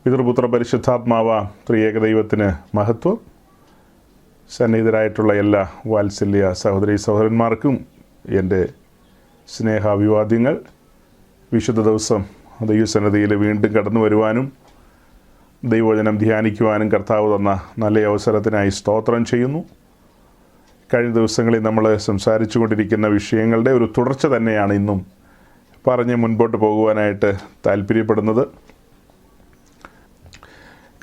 പിതൃപുത്ര പരിശുദ്ധാത്മാവ ത്രിയേക ദൈവത്തിന് മഹത്വം. സന്നിഹിതരായിട്ടുള്ള എല്ലാ വാത്സല്യ സഹോദരീ സഹോദരന്മാർക്കും എൻ്റെ സ്നേഹാഭിവാദ്യങ്ങൾ. വിശുദ്ധ ദിവസം ദൈവസന്നിധിയിൽ വീണ്ടും കടന്നു വരുവാനും ദൈവവചനം ധ്യാനിക്കുവാനും കർത്താവ് തന്ന നല്ല അവസരത്തിനായി സ്തോത്രം ചെയ്യുന്നു. കഴിഞ്ഞ ദിവസങ്ങളിൽ നമ്മൾ സംസാരിച്ചു കൊണ്ടിരിക്കുന്ന വിഷയങ്ങളുടെ ഒരു തുടർച്ച തന്നെയാണ് ഇന്നും പറഞ്ഞ് മുൻപോട്ട് പോകുവാനായിട്ട് താല്പര്യപ്പെടുന്നത്.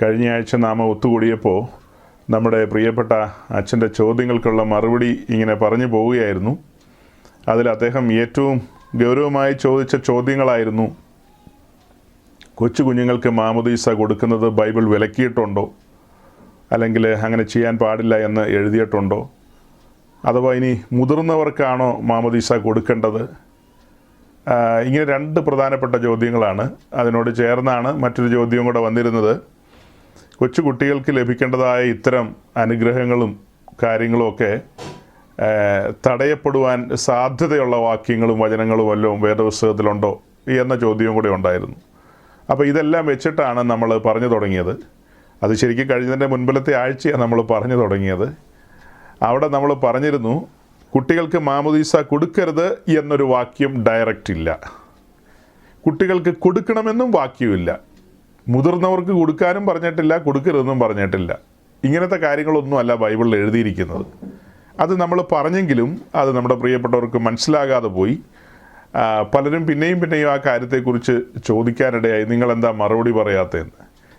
കഴിഞ്ഞ ആഴ്ച നാം ഒത്തുകൂടിയപ്പോൾ നമ്മുടെ പ്രിയപ്പെട്ട അച്ഛൻ്റെ ചോദ്യങ്ങൾക്കുള്ള മറുപടി ഇങ്ങനെ പറഞ്ഞു പോവുകയായിരുന്നു. അതിൽ അദ്ദേഹം ഏറ്റവും ഗൗരവമായി ചോദിച്ച ചോദ്യങ്ങളായിരുന്നു: കൊച്ചു കുഞ്ഞുങ്ങൾക്ക് മാമോദീസ കൊടുക്കുന്നത് ബൈബിൾ വിലക്കിയിട്ടുണ്ടോ, അല്ലെങ്കിൽ അങ്ങനെ ചെയ്യാൻ പാടില്ല എന്ന് എഴുതിയിട്ടുണ്ടോ, അഥവാ ഇനി മുതിർന്നവർക്കാണോ മാമോദീസ കൊടുക്കേണ്ടത്? ഇങ്ങനെ രണ്ട് പ്രധാനപ്പെട്ട ചോദ്യങ്ങളാണ്. അതിനോട് ചേർന്നാണ് മറ്റൊരു ചോദ്യം കൂടെ വന്നിരുന്നത്. കൊച്ചു കുട്ടികൾക്ക് ലഭിക്കേണ്ടതായ ഇത്തരം അനുഗ്രഹങ്ങളും കാര്യങ്ങളുമൊക്കെ തടയപ്പെടുവാൻ സാധ്യതയുള്ള വാക്യങ്ങളും വചനങ്ങളും വല്ലതും വേദപുസ്തകത്തിലുണ്ടോ എന്ന ചോദ്യവും കൂടെ ഉണ്ടായിരുന്നു. അപ്പോൾ ഇതെല്ലാം വെച്ചിട്ടാണ് നമ്മൾ പറഞ്ഞു തുടങ്ങിയത്. അത് ശരിക്കും കഴിഞ്ഞതിൻ്റെ മുൻപിലത്തെ ആഴ്ചയാണ് നമ്മൾ പറഞ്ഞു തുടങ്ങിയത്. അവിടെ നമ്മൾ പറഞ്ഞിരുന്നു, കുട്ടികൾക്ക് മാമോദീസ കൊടുക്കരുത് എന്നൊരു വാക്യം ഡയറക്റ്റ് ഇല്ല, കുട്ടികൾക്ക് കൊടുക്കണമെന്നും വാക്യമില്ല, മുതിർന്നവർക്ക് കൊടുക്കാനും പറഞ്ഞിട്ടില്ല, കൊടുക്കരുതെന്നും പറഞ്ഞിട്ടില്ല. ഇങ്ങനത്തെ കാര്യങ്ങളൊന്നും അല്ല ബൈബിളിൽ എഴുതിയിരിക്കുന്നത്. അത് നമ്മൾ പറഞ്ഞെങ്കിലും അത് നമ്മുടെ പ്രിയപ്പെട്ടവർക്ക് മനസ്സിലാകാതെ പോയി. പലരും പിന്നെയും ആ കാര്യത്തെക്കുറിച്ച് ചോദിക്കാനിടയായി, നിങ്ങളെന്താ മറുപടി പറയാത്തതെന്ന്.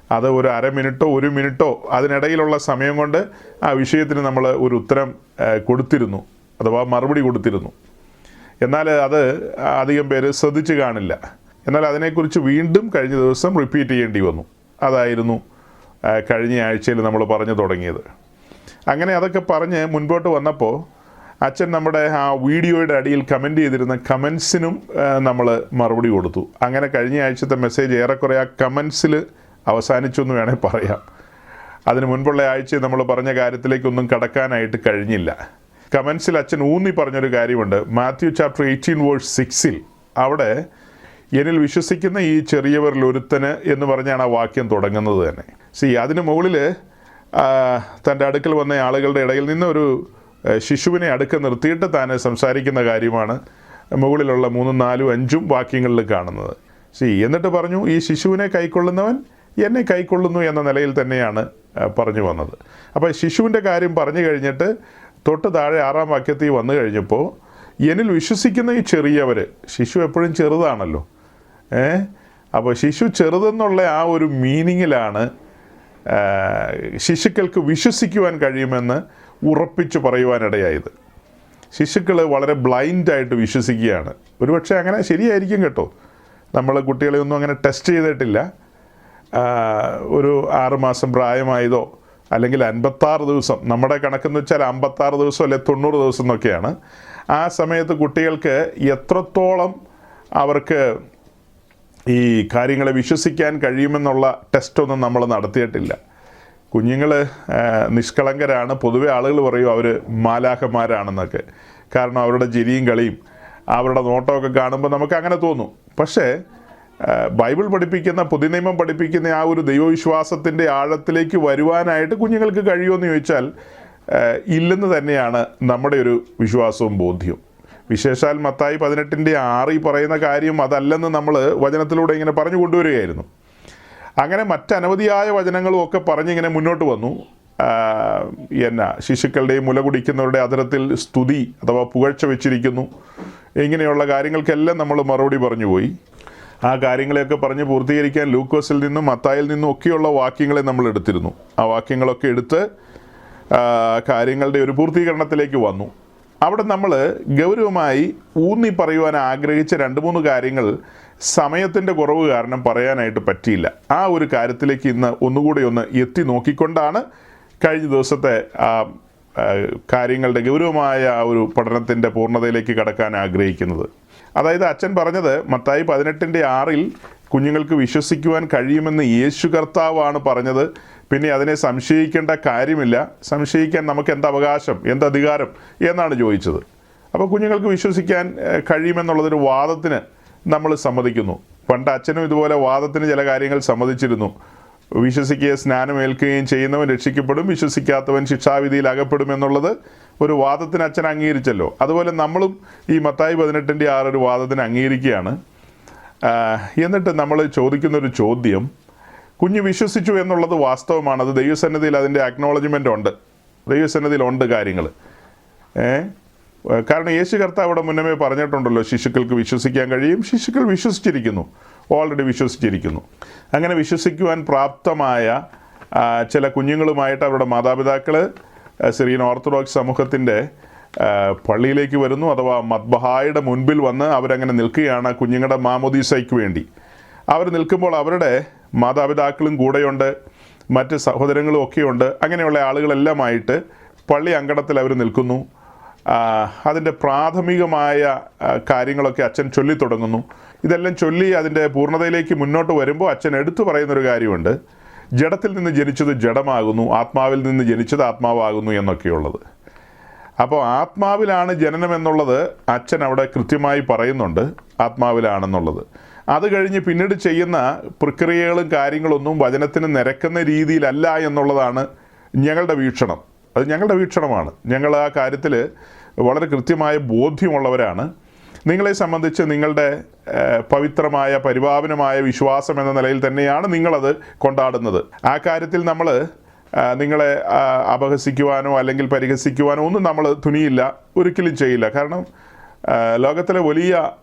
അത് ഒരു അരമിനിട്ടോ ഒരു മിനിറ്റോ അതിനിടയിലുള്ള സമയം കൊണ്ട് ആ വിഷയത്തിന് നമ്മൾ ഒരു ഉത്തരം കൊടുത്തിരുന്നു, അഥവാ മറുപടി കൊടുത്തിരുന്നു. എന്നാൽ അത് അധികം പേര് ശ്രദ്ധിച്ച് കാണില്ല. എന്നാൽ അതിനെക്കുറിച്ച് വീണ്ടും കഴിഞ്ഞ ദിവസം റിപ്പീറ്റ് ചെയ്യേണ്ടി വന്നു. അതായിരുന്നു കഴിഞ്ഞ ആഴ്ചയിൽ നമ്മൾ പറഞ്ഞു തുടങ്ങിയത്. അങ്ങനെ അതൊക്കെ പറഞ്ഞ് മുൻപോട്ട് വന്നപ്പോൾ അച്ഛൻ നമ്മുടെ ആ വീഡിയോയുടെ അടിയിൽ കമൻറ്റ് ചെയ്തിരുന്ന കമൻസിനും നമ്മൾ മറുപടി കൊടുത്തു. അങ്ങനെ കഴിഞ്ഞ ആഴ്ചത്തെ മെസ്സേജ് ഏറെക്കുറെ ആ കമൻസിൽ അവസാനിച്ചു എന്ന് വേണേൽ പറയാം. അതിന് മുൻപുള്ള ആഴ്ച നമ്മൾ പറഞ്ഞ കാര്യത്തിലേക്കൊന്നും കടക്കാനായിട്ട് കഴിഞ്ഞില്ല. കമൻസിൽ അച്ഛൻ ഊന്നി പറഞ്ഞൊരു കാര്യമുണ്ട്. മാത്യു ചാപ്റ്റർ 18:6 അവിടെ എന്നിൽ വിശ്വസിക്കുന്ന ഈ ചെറിയവരിൽ ഒരുത്തന് എന്ന് പറഞ്ഞാണ് ആ വാക്യം തുടങ്ങുന്നത് തന്നെ. അതിന് മുകളിൽ തൻ്റെ അടുക്കൽ വന്ന ആളുകളുടെ ഇടയിൽ നിന്ന് ഒരു ശിശുവിനെ അടുക്ക നിർത്തിയിട്ട് താൻ സംസാരിക്കുന്ന കാര്യമാണ് മുകളിലുള്ള 3, 4, 5 വാക്യങ്ങളിൽ കാണുന്നത്. എന്നിട്ട് പറഞ്ഞു, ഈ ശിശുവിനെ കൈക്കൊള്ളുന്നവൻ എന്നെ കൈക്കൊള്ളുന്നു എന്ന നിലയിൽ തന്നെയാണ് പറഞ്ഞു വന്നത്. അപ്പോൾ ശിശുവിൻ്റെ കാര്യം പറഞ്ഞു കഴിഞ്ഞിട്ട് തൊട്ട് താഴെ 6-ാം വാക്യത്തിൽ വന്നു കഴിഞ്ഞപ്പോൾ എന്നിൽ വിശ്വസിക്കുന്ന ഈ ചെറിയവർ, ശിശു എപ്പോഴും ചെറുതാണല്ലോ, അപ്പോൾ ശിശു ചെറുതെന്നുള്ള ആ ഒരു മീനിങ്ങിലാണ് ശിശുക്കൾക്ക് വിശ്വസിക്കുവാൻ കഴിയുമെന്ന് ഉറപ്പിച്ച് പറയുവാനിടയായത്. ശിശുക്കൾ വളരെ ബ്ലൈൻഡായിട്ട് വിശ്വസിക്കുകയാണ്. ഒരുപക്ഷെ അങ്ങനെ ശരിയായിരിക്കും കേട്ടോ. നമ്മൾ കുട്ടികളെ ഒന്നും അങ്ങനെ ടെസ്റ്റ് ചെയ്തിട്ടില്ല. ഒരു 6 മാസം പ്രായമായതോ അല്ലെങ്കിൽ 56 ദിവസം, നമ്മുടെ കണക്കെന്ന് വെച്ചാൽ 56 ദിവസം അല്ലെ 90 ദിവസം എന്നൊക്കെയാണ്. ആ സമയത്ത് കുട്ടികൾക്ക് എത്രത്തോളം അവർക്ക് ഈ കാര്യങ്ങളെ വിശ്വസിക്കാൻ കഴിയുമെന്നുള്ള ടെസ്റ്റൊന്നും നമ്മൾ നടത്തിയിട്ടില്ല. കുഞ്ഞുങ്ങൾ നിഷ്കളങ്കരാണ്. പൊതുവെ ആളുകൾ പറയും അവർ മാലാഖമാരാണെന്നൊക്കെ. കാരണം അവരുടെ ചിരിയും കളിയും അവരുടെ നോട്ടമൊക്കെ കാണുമ്പോൾ നമുക്ക് അങ്ങനെ തോന്നും. പക്ഷേ ബൈബിൾ പഠിപ്പിക്കുന്ന, പുതിയ നിയമം പഠിപ്പിക്കുന്ന ആ ഒരു ദൈവവിശ്വാസത്തിൻ്റെ ആഴത്തിലേക്ക് വരുവാനായിട്ട് കുഞ്ഞുങ്ങൾക്ക് കഴിയുമെന്ന് ചോദിച്ചാൽ ഇല്ലെന്ന് തന്നെയാണ് നമ്മുടെ ഒരു വിശ്വാസവും ബോധ്യവും. വിശേഷാൽ മത്തായി 18:6 പറയുന്ന കാര്യം അതല്ലെന്ന് നമ്മൾ വചനത്തിലൂടെ ഇങ്ങനെ പറഞ്ഞു കൊണ്ടുവരികയായിരുന്നു. അങ്ങനെ മറ്റനവധിയായ വചനങ്ങളും ഒക്കെ പറഞ്ഞിങ്ങനെ മുന്നോട്ട് വന്നു. ശിശുക്കളുടെയും മുല കുടിക്കുന്നവരുടെ അധരത്തിൽ സ്തുതി അഥവാ പുകഴ്ച വെച്ചിരിക്കുന്നു. ഇങ്ങനെയുള്ള കാര്യങ്ങൾക്കെല്ലാം നമ്മൾ മറുപടി പറഞ്ഞു പോയി. ആ കാര്യങ്ങളെയൊക്കെ പറഞ്ഞ് പൂർത്തീകരിക്കാൻ ലൂക്കോസിൽ നിന്നും മത്തായിൽ നിന്നും ഒക്കെയുള്ള വാക്യങ്ങളെ നമ്മൾ എടുത്തിരുന്നു. ആ വാക്യങ്ങളൊക്കെ എടുത്ത് കാര്യങ്ങളുടെ ഒരു പൂർത്തീകരണത്തിലേക്ക് വന്നു. അവിടെ നമ്മൾ ഗൗരവമായി ഊന്നി പറയുവാൻ ആഗ്രഹിച്ച 2-3 കാര്യങ്ങൾ സമയത്തിൻ്റെ കുറവ് കാരണം പറയാനായിട്ട് പറ്റിയില്ല. ആ ഒരു കാര്യത്തിലേക്ക് ഇന്ന് ഒന്നുകൂടി ഒന്ന് എത്തി നോക്കിക്കൊണ്ടാണ് കഴിഞ്ഞ ദിവസത്തെ കാര്യങ്ങളുടെ ഗൗരവമായ ആ ഒരു പഠനത്തിൻ്റെ പൂർണ്ണതയിലേക്ക് കടക്കാൻ ആഗ്രഹിക്കുന്നത്. അതായത് അച്ഛൻ പറഞ്ഞത് മത്തായി 18:6 കുഞ്ഞുങ്ങൾക്ക് വിശ്വസിക്കുവാൻ കഴിയുമെന്ന് യേശു കർത്താവാണ് പറഞ്ഞത്. പിന്നെ അതിനെ സംശയിക്കേണ്ട കാര്യമില്ല. സംശയിക്കാൻ നമുക്ക് എന്ത് അവകാശം, എന്ത് അധികാരം എന്നാണ് ചോദിച്ചത്. അപ്പോൾ കുഞ്ഞുങ്ങൾക്ക് വിശ്വസിക്കാൻ കഴിയുമെന്നുള്ളതൊരു വാദത്തിന് നമ്മൾ സമ്മതിക്കുന്നു. പണ്ട് അച്ഛനും ഇതുപോലെ വാദത്തിന് ചില കാര്യങ്ങൾ സമ്മതിച്ചിരുന്നു. വിശ്വസിക്കുകയും സ്നാനമേൽക്കുകയും ചെയ്യുന്നവൻ രക്ഷിക്കപ്പെടും, വിശ്വസിക്കാത്തവൻ ശിക്ഷാവിധിയിൽ അകപ്പെടുമെന്നുള്ളത് ഒരു വാദത്തിന് അച്ഛൻ അംഗീകരിച്ചല്ലോ. അതുപോലെ നമ്മളും ഈ മത്തായി 18:6 ഒരു വാദത്തിന് അംഗീകരിക്കുകയാണ്. എന്നിട്ട് നമ്മൾ ചോദിക്കുന്നൊരു ചോദ്യം, കുഞ്ഞ് വിശ്വസിച്ചു എന്നുള്ളത് വാസ്തവമാണ്, അത് ദൈവസന്നിധിയിൽ അതിൻ്റെ അക്നോളജ്മെൻ്റ് ഉണ്ട്, ദൈവസന്നിധിയിലുണ്ട് കാര്യങ്ങൾ. കാരണം യേശു കർത്താവ് അവിടെ മുന്നമേ പറഞ്ഞിട്ടുണ്ടല്ലോ, ശിശുക്കൾക്ക് വിശ്വസിക്കാൻ കഴിയും, ശിശുക്കൾ വിശ്വസിച്ചിരിക്കുന്നു, ഓൾറെഡി വിശ്വസിച്ചിരിക്കുന്നു. അങ്ങനെ വിശ്വസിക്കുവാൻ പ്രാപ്തമായ ചില കുഞ്ഞുങ്ങളുമായിട്ട് അവരുടെ മാതാപിതാക്കൾ സിറിയൻ ഓർത്തഡോക്സ് സമൂഹത്തിൻ്റെ പള്ളിയിലേക്ക് വരുന്നു, അഥവാ മദ്ബഹായുടെ മുൻപിൽ വന്ന് അവരങ്ങനെ നിൽക്കുകയാണ് കുഞ്ഞുങ്ങളുടെ മാമോദീസയ്ക്ക് വേണ്ടി. അവർ നിൽക്കുമ്പോൾ അവരുടെ മാതാപിതാക്കളും കൂടെയുണ്ട്, മറ്റ് സഹോദരങ്ങളും ഒക്കെയുണ്ട്. അങ്ങനെയുള്ള ആളുകളെല്ലാമായിട്ട് പള്ളി അങ്കണത്തിൽ അവർ നിൽക്കുന്നു. അതിൻ്റെ പ്രാഥമികമായ കാര്യങ്ങളൊക്കെ അച്ഛൻ ചൊല്ലി തുടങ്ങുന്നു. ഇതെല്ലാം ചൊല്ലി അതിൻ്റെ പൂർണ്ണതയിലേക്ക് മുന്നോട്ട് വരുമ്പോൾ അച്ഛൻ എടുത്തു പറയുന്നൊരു കാര്യമുണ്ട്, ജഡത്തിൽ നിന്ന് ജനിച്ചത് ജഡമാകുന്നു, ആത്മാവിൽ നിന്ന് ജനിച്ചത് ആത്മാവാകുന്നു എന്നൊക്കെയുള്ളത്. അപ്പോൾ ആത്മാവിലാണ് ജനനം എന്നുള്ളത് അച്ഛൻ അവിടെ കൃത്യമായി പറയുന്നുണ്ട്, ആത്മാവിലാണെന്നുള്ളത്. അത് കഴിഞ്ഞ് പിന്നീട് ചെയ്യുന്ന പ്രക്രിയകളും കാര്യങ്ങളൊന്നും വചനത്തിന് നിരക്കുന്ന രീതിയിലല്ല എന്നുള്ളതാണ് ഞങ്ങളുടെ വീക്ഷണം. അത് ഞങ്ങളുടെ വീക്ഷണമാണ്. ഞങ്ങൾ ആ കാര്യത്തിൽ വളരെ കൃത്യമായ ബോധ്യമുള്ളവരാണ്. നിങ്ങളെ സംബന്ധിച്ച് നിങ്ങളുടെ പവിത്രമായ പരിപാവനമായ വിശ്വാസം എന്ന നിലയിൽ തന്നെയാണ് നിങ്ങളത് കൊണ്ടാടുന്നത്. ആ കാര്യത്തിൽ നമ്മൾ നിങ്ങളെ അപഹസിക്കുവാനോ അല്ലെങ്കിൽ പരിഹസിക്കുവാനോ ഒന്നും നമ്മൾ തുനിയില്ല, ഒരിക്കലും ചെയ്യില്ല. കാരണം ലോകത്തിലെ വലിയ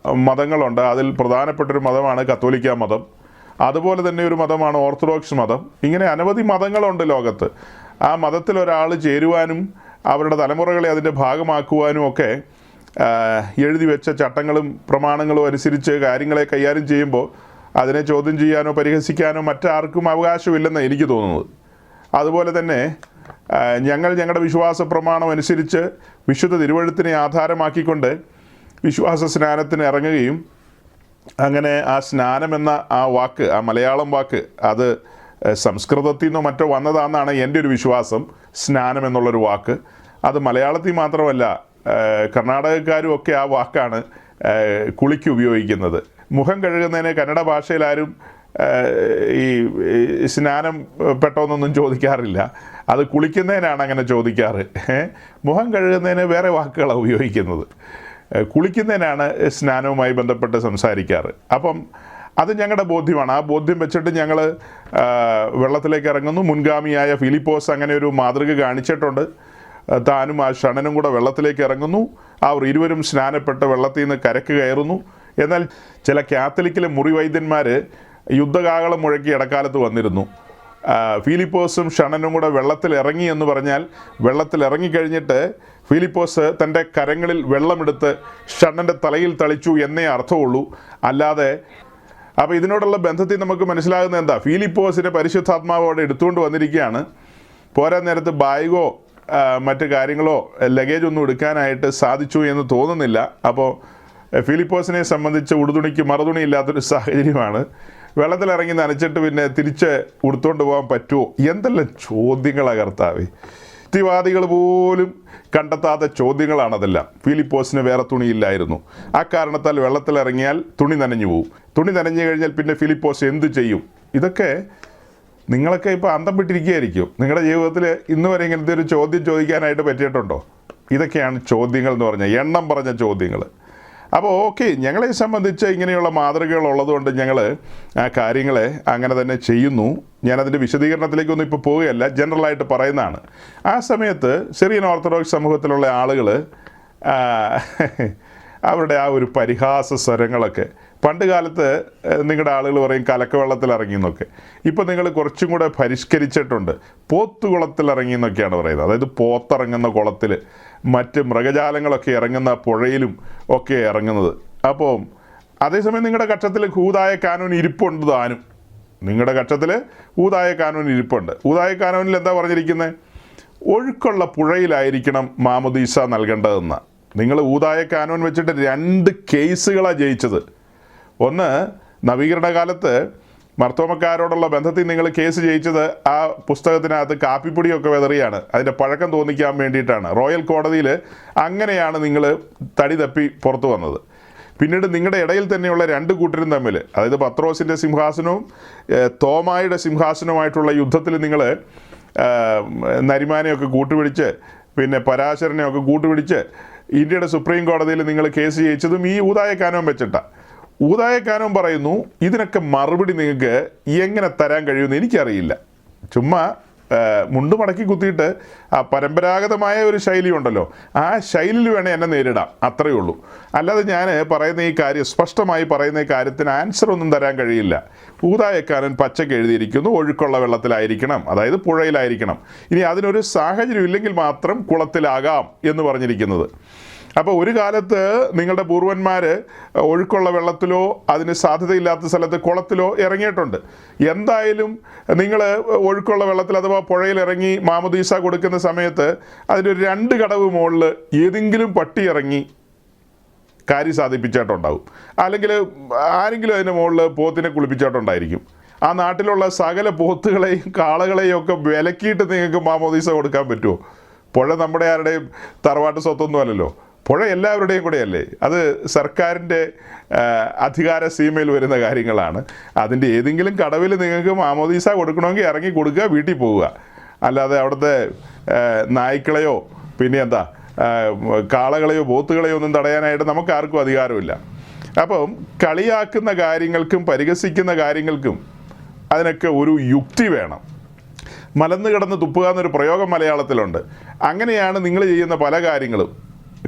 മതങ്ങളുണ്ട്, അതിൽ പ്രധാനപ്പെട്ടൊരു മതമാണ് കത്തോലിക്ക മതം, അതുപോലെ തന്നെ ഒരു മതമാണ് ഓർത്തഡോക്സ് മതം. ഇങ്ങനെ അനവധി മതങ്ങളുണ്ട് ലോകത്ത്. ആ മതത്തിൽ ഒരാൾ ചേരുവാനും അവരുടെ തലമുറകളെ അതിൻ്റെ ഭാഗമാക്കുവാനും ഒക്കെ എഴുതി വെച്ച ചട്ടങ്ങളും പ്രമാണങ്ങളും അനുസരിച്ച് കാര്യങ്ങളെ കൈകാര്യം ചെയ്യുമ്പോൾ അതിനെ ചോദ്യം ചെയ്യാനോ പരിഹസിക്കാനോ മറ്റാർക്കും അവകാശമില്ലെന്ന് എനിക്ക് തോന്നുന്നത്. അതുപോലെ തന്നെ ഞങ്ങളുടെ വിശ്വാസ പ്രമാണം അനുസരിച്ച് വിശുദ്ധ തിരുവഴുത്തിനെ ആധാരമാക്കിക്കൊണ്ട് വിശ്വാസ സ്നാനത്തിന് ഇറങ്ങുകയും അങ്ങനെ ആ സ്നാനം എന്ന ആ വാക്ക്, ആ മലയാളം വാക്ക്, അത് സംസ്കൃതത്തിൽ നിന്നോ മറ്റോ വന്നതാണെന്നാണ് എൻ്റെ ഒരു വിശ്വാസം. സ്നാനം എന്നുള്ളൊരു വാക്ക് അത് മലയാളത്തിൽ മാത്രമല്ല, കർണാടകക്കാരും ഒക്കെ ആ വാക്കാണ് കുളിക്ക് ഉപയോഗിക്കുന്നത്. മുഖം കഴുകുന്നതിന് കന്നഡ ഭാഷയിൽ ആരും ഈ സ്നാനം പെട്ടോന്നൊന്നും ചോദിക്കാറില്ല, അത് കുളിക്കുന്നതിനാണ് അങ്ങനെ ചോദിക്കാറ്. മുഖം കഴുകുന്നതിന് വേറെ വാക്കുകളാണ് ഉപയോഗിക്കുന്നത്, കുളിക്കുന്നതിനാണ് സ്നാനവുമായി ബന്ധപ്പെട്ട് സംസാരിക്കാറ്. അപ്പം അത് ഞങ്ങളുടെ ബോധ്യമാണ്. ആ ബോധ്യം വെച്ചിട്ട് ഞങ്ങൾ വെള്ളത്തിലേക്ക് ഇറങ്ങുന്നു. മുൻഗാമിയായ ഫിലിപ്പോസ് അങ്ങനെ ഒരു മാതൃക കാണിച്ചിട്ടുണ്ട്. താനും ആ ഷണനും കൂടെ വെള്ളത്തിലേക്ക് ഇറങ്ങുന്നു. അവർ ഇരുവരും സ്നാനപ്പെട്ട് വെള്ളത്തിൽ നിന്ന് കരക്ക് കയറുന്നു. എന്നാൽ ചില കാത്തലിക്കിലെ മുറിവൈദ്യന്മാർ യുദ്ധകാഹളം മുഴക്കി ഇടക്കാലത്ത് വന്നിരുന്നു. ഫിലിപ്പോസും ഷണനും കൂടെ വെള്ളത്തിൽ ഇറങ്ങി എന്ന് പറഞ്ഞാൽ, വെള്ളത്തിൽ ഇറങ്ങിക്കഴിഞ്ഞിട്ട് ഫിലിപ്പോസ് തൻ്റെ കരങ്ങളിൽ വെള്ളമെടുത്ത് ഷണൻ്റെ തലയിൽ തളിച്ചു എന്നേ അർത്ഥമുള്ളൂ. അല്ലാതെ അപ്പോൾ ഇതിനോടുള്ള ബന്ധത്തിൽ നമുക്ക് മനസ്സിലാകുന്നത് എന്താ, ഫിലിപ്പോസിനെ പരിശുദ്ധാത്മാവ് അവിടെ എടുത്തുകൊണ്ട് വന്നിരിക്കുകയാണ്. പോരാ നേരത്ത് ബാഗോ മറ്റ് കാര്യങ്ങളോ ലഗേജ് ഒന്നും എടുക്കാനായിട്ട് സാധിച്ചു എന്ന് തോന്നുന്നില്ല. അപ്പോൾ ഫിലിപ്പോസിനെ സംബന്ധിച്ച് ഉടുതുണിക്ക് മറുതുണി ഇല്ലാത്തൊരു സാഹചര്യമാണ്. വെള്ളത്തിലിറങ്ങി നനച്ചിട്ട് പിന്നെ തിരിച്ച് ഉടുത്തുകൊണ്ട് പോകാൻ പറ്റുമോ? എന്തെല്ലാം ചോദ്യങ്ങളാണ് കർത്താവേ! യുക്തിവാദികൾ പോലും കണ്ടെത്താത്ത ചോദ്യങ്ങളാണതെല്ലാം. ഫിലിപ്പോസിന് വേറെ തുണിയില്ലായിരുന്നു. ആ കാരണത്താൽ വെള്ളത്തിലിറങ്ങിയാൽ തുണി നനഞ്ഞു പോവും. തുണി നനഞ്ഞു കഴിഞ്ഞാൽ പിന്നെ ഫിലിപ്പോസ് എന്ത് ചെയ്യും? ഇതൊക്കെ നിങ്ങളൊക്കെ ഇപ്പോൾ അന്തം വിട്ടിരിക്കുകയായിരിക്കും. നിങ്ങളുടെ ജീവിതത്തിൽ ഇന്ന് വരെ ഇങ്ങനത്തെ ഒരു ചോദ്യം ചോദിക്കാനായിട്ട് പറ്റിയിട്ടുണ്ടോ? ഇതൊക്കെയാണ് ചോദ്യങ്ങൾ എന്ന് പറഞ്ഞാൽ, എണ്ണം പറഞ്ഞ ചോദ്യങ്ങൾ. അപ്പോൾ ഓക്കെ, ഞങ്ങളെ സംബന്ധിച്ച് ഇങ്ങനെയുള്ള മാതൃകകൾ ഉള്ളതുകൊണ്ട് ഞങ്ങൾ ആ കാര്യങ്ങളെ അങ്ങനെ തന്നെ ചെയ്യുന്നു. ഞാനതിൻ്റെ വിശദീകരണത്തിലേക്കൊന്നും ഇപ്പോൾ പോവുകയല്ല, ജനറലായിട്ട് പറയുന്നതാണ്. ആ സമയത്ത് സിറിയൻ ഓർത്തഡോക്സ് സമൂഹത്തിലുള്ള ആളുകൾ അവരുടെ ആ ഒരു പരിഹാസ സ്വരങ്ങളൊക്കെ, പണ്ട് കാലത്ത് നിങ്ങളുടെ ആളുകൾ പറയും കലക്കവെള്ളത്തിൽ ഇറങ്ങി എന്നൊക്കെ. ഇപ്പോൾ നിങ്ങൾ കുറച്ചും കൂടെ പരിഷ്കരിച്ചിട്ടുണ്ട്, പോത്തുകുളത്തിൽ ഇറങ്ങി എന്നൊക്കെയാണ് പറയുന്നത്. അതായത് പോത്തിറങ്ങുന്ന കുളത്തിൽ, മറ്റ് മൃഗജാലങ്ങളൊക്കെ ഇറങ്ങുന്ന പുഴയിലും ഒക്കെ ഇറങ്ങുന്നത്. അപ്പോൾ അതേസമയം നിങ്ങളുടെ കക്ഷത്തിൽ ഊതായ കാനൂൻ ഇരിപ്പുണ്ട് താനും. നിങ്ങളുടെ കക്ഷത്തിൽ ഊതായ കാനൂൻ ഇരിപ്പുണ്ട്. ഊതായ കാനൂനിൽ എന്താ പറഞ്ഞിരിക്കുന്നത്? ഒഴുക്കുള്ള പുഴയിലായിരിക്കണം മാമോദീസ നൽകേണ്ടതെന്ന്. നിങ്ങൾ ഊതായ കാനൂൻ വെച്ചിട്ട് 2 കേസുകളാണ് ജയിച്ചത്. ഒന്ന്, നവീകരണ കാലത്ത് മർത്തോമക്കാരോടുള്ള ബന്ധത്തിൽ നിങ്ങൾ കേസ് ജയിച്ചത് ആ പുസ്തകത്തിനകത്ത് കാപ്പിപ്പൊടിയൊക്കെ വെതറിയാണ്, അതിൻ്റെ പഴക്കം തോന്നിക്കാൻ വേണ്ടിയിട്ടാണ്. റോയൽ കോടതിയിൽ അങ്ങനെയാണ് നിങ്ങൾ തടി തപ്പി പുറത്തു വന്നത്. പിന്നീട് നിങ്ങളുടെ ഇടയിൽ തന്നെയുള്ള രണ്ട് കൂട്ടരും തമ്മിൽ, അതായത് പത്രോസിൻ്റെ സിംഹാസനവും തോമായുടെ സിംഹാസനവുമായിട്ടുള്ള യുദ്ധത്തിൽ നിങ്ങൾ നരിമാനെയൊക്കെ കൂട്ടുപിടിച്ച് പിന്നെ പരാശരനെയൊക്കെ കൂട്ടുപിടിച്ച് ഇന്ത്യയുടെ സുപ്രീം കോടതിയിൽ നിങ്ങൾ കേസ് ജയിച്ചതും ഈ ഊദായക്കാനവും വെച്ചിട്ടാണ്. ഊദായക്കാനവും പറയുന്നു ഇതിനൊക്കെ മറുപടി നിങ്ങൾക്ക് എങ്ങനെ തരാൻ കഴിയുമെന്ന് എനിക്കറിയില്ല. ചുമ്മാ മുണ്ട് മടക്കി കുത്തിയിട്ട് ആ പരമ്പരാഗതമായ ഒരു ശൈലി ഉണ്ടല്ലോ, ആ ശൈലിയിൽ വേണേൽ എന്നെ നേരിടാം, അത്രയേ ഉള്ളൂ. അല്ലാതെ ഞാൻ പറയുന്ന ഈ കാര്യം, സ്പഷ്ടമായി പറയുന്ന ഈ കാര്യത്തിന് ആൻസർ ഒന്നും തരാൻ കഴിയില്ല. ഊദായക്കാരൻ പച്ചക്ക് എഴുതിയിരിക്കുന്നു ഒഴുക്കുള്ള വെള്ളത്തിലായിരിക്കണം, അതായത് പുഴയിലായിരിക്കണം. ഇനി അതിനൊരു സാഹചര്യം ഇല്ലെങ്കിൽ മാത്രം കുളത്തിലാകാം എന്ന് പറഞ്ഞിരിക്കുന്നത്. അപ്പോൾ ഒരു കാലത്ത് നിങ്ങളുടെ പൂർവന്മാർ ഒഴുക്കുള്ള വെള്ളത്തിലോ അതിന് സാധ്യതയില്ലാത്ത സ്ഥലത്ത് കുളത്തിലോ ഇറങ്ങിയിട്ടുണ്ട്. എന്തായാലും നിങ്ങൾ ഒഴുക്കുള്ള വെള്ളത്തിൽ അഥവാ പുഴയിൽ ഇറങ്ങി മാമോദീസ കൊടുക്കുന്ന സമയത്ത് അതിൻ്റെ ഒരു 2 കടവ് മുകളിൽ ഏതെങ്കിലും പട്ടി ഇറങ്ങി കാര്യം സാധിപ്പിച്ചിട്ടുണ്ടാവും, അല്ലെങ്കിൽ ആരെങ്കിലും അതിൻ്റെ മുകളിൽ പോത്തിനെ കുളിപ്പിച്ചിട്ടുണ്ടായിരിക്കും. ആ നാട്ടിലുള്ള സകല പോത്തുകളെയും കാളകളെയും ഒക്കെ വിലക്കിയിട്ട് നിങ്ങൾക്ക് മാമോദീസ കൊടുക്കാൻ പറ്റുമോ? പുഴ നമ്മുടെ ആരുടെയും തറവാട്ട് സ്വത്തൊന്നും അല്ലല്ലോ, പുഴ എല്ലാവരുടെയും കൂടെയല്ലേ. അത് സർക്കാരിൻ്റെ അധികാര സീമയിൽ വരുന്ന കാര്യങ്ങളാണ്. അതിൻ്റെ ഏതെങ്കിലും കടവിൽ നിങ്ങൾക്ക് മാമോദീസ കൊടുക്കണമെങ്കിൽ ഇറങ്ങി കൊടുക്കുക, വീട്ടിൽ പോവുക. അല്ലാതെ അവിടുത്തെ നായ്ക്കളെയോ പിന്നെ കാളകളെയോ പോത്തുകളെയോ ഒന്നും തടയാനായിട്ട് നമുക്ക് ആർക്കും അധികാരമില്ല. അപ്പം കളിയാക്കുന്ന കാര്യങ്ങൾക്കും പരിഹസിക്കുന്ന കാര്യങ്ങൾക്കും അതിനൊക്കെ ഒരു യുക്തി വേണം. മലന്ന് കിടന്ന് തുപ്പുക എന്നൊരു പ്രയോഗം മലയാളത്തിലുണ്ട്. അങ്ങനെയാണ് നിങ്ങൾ ചെയ്യുന്ന പല കാര്യങ്ങളും.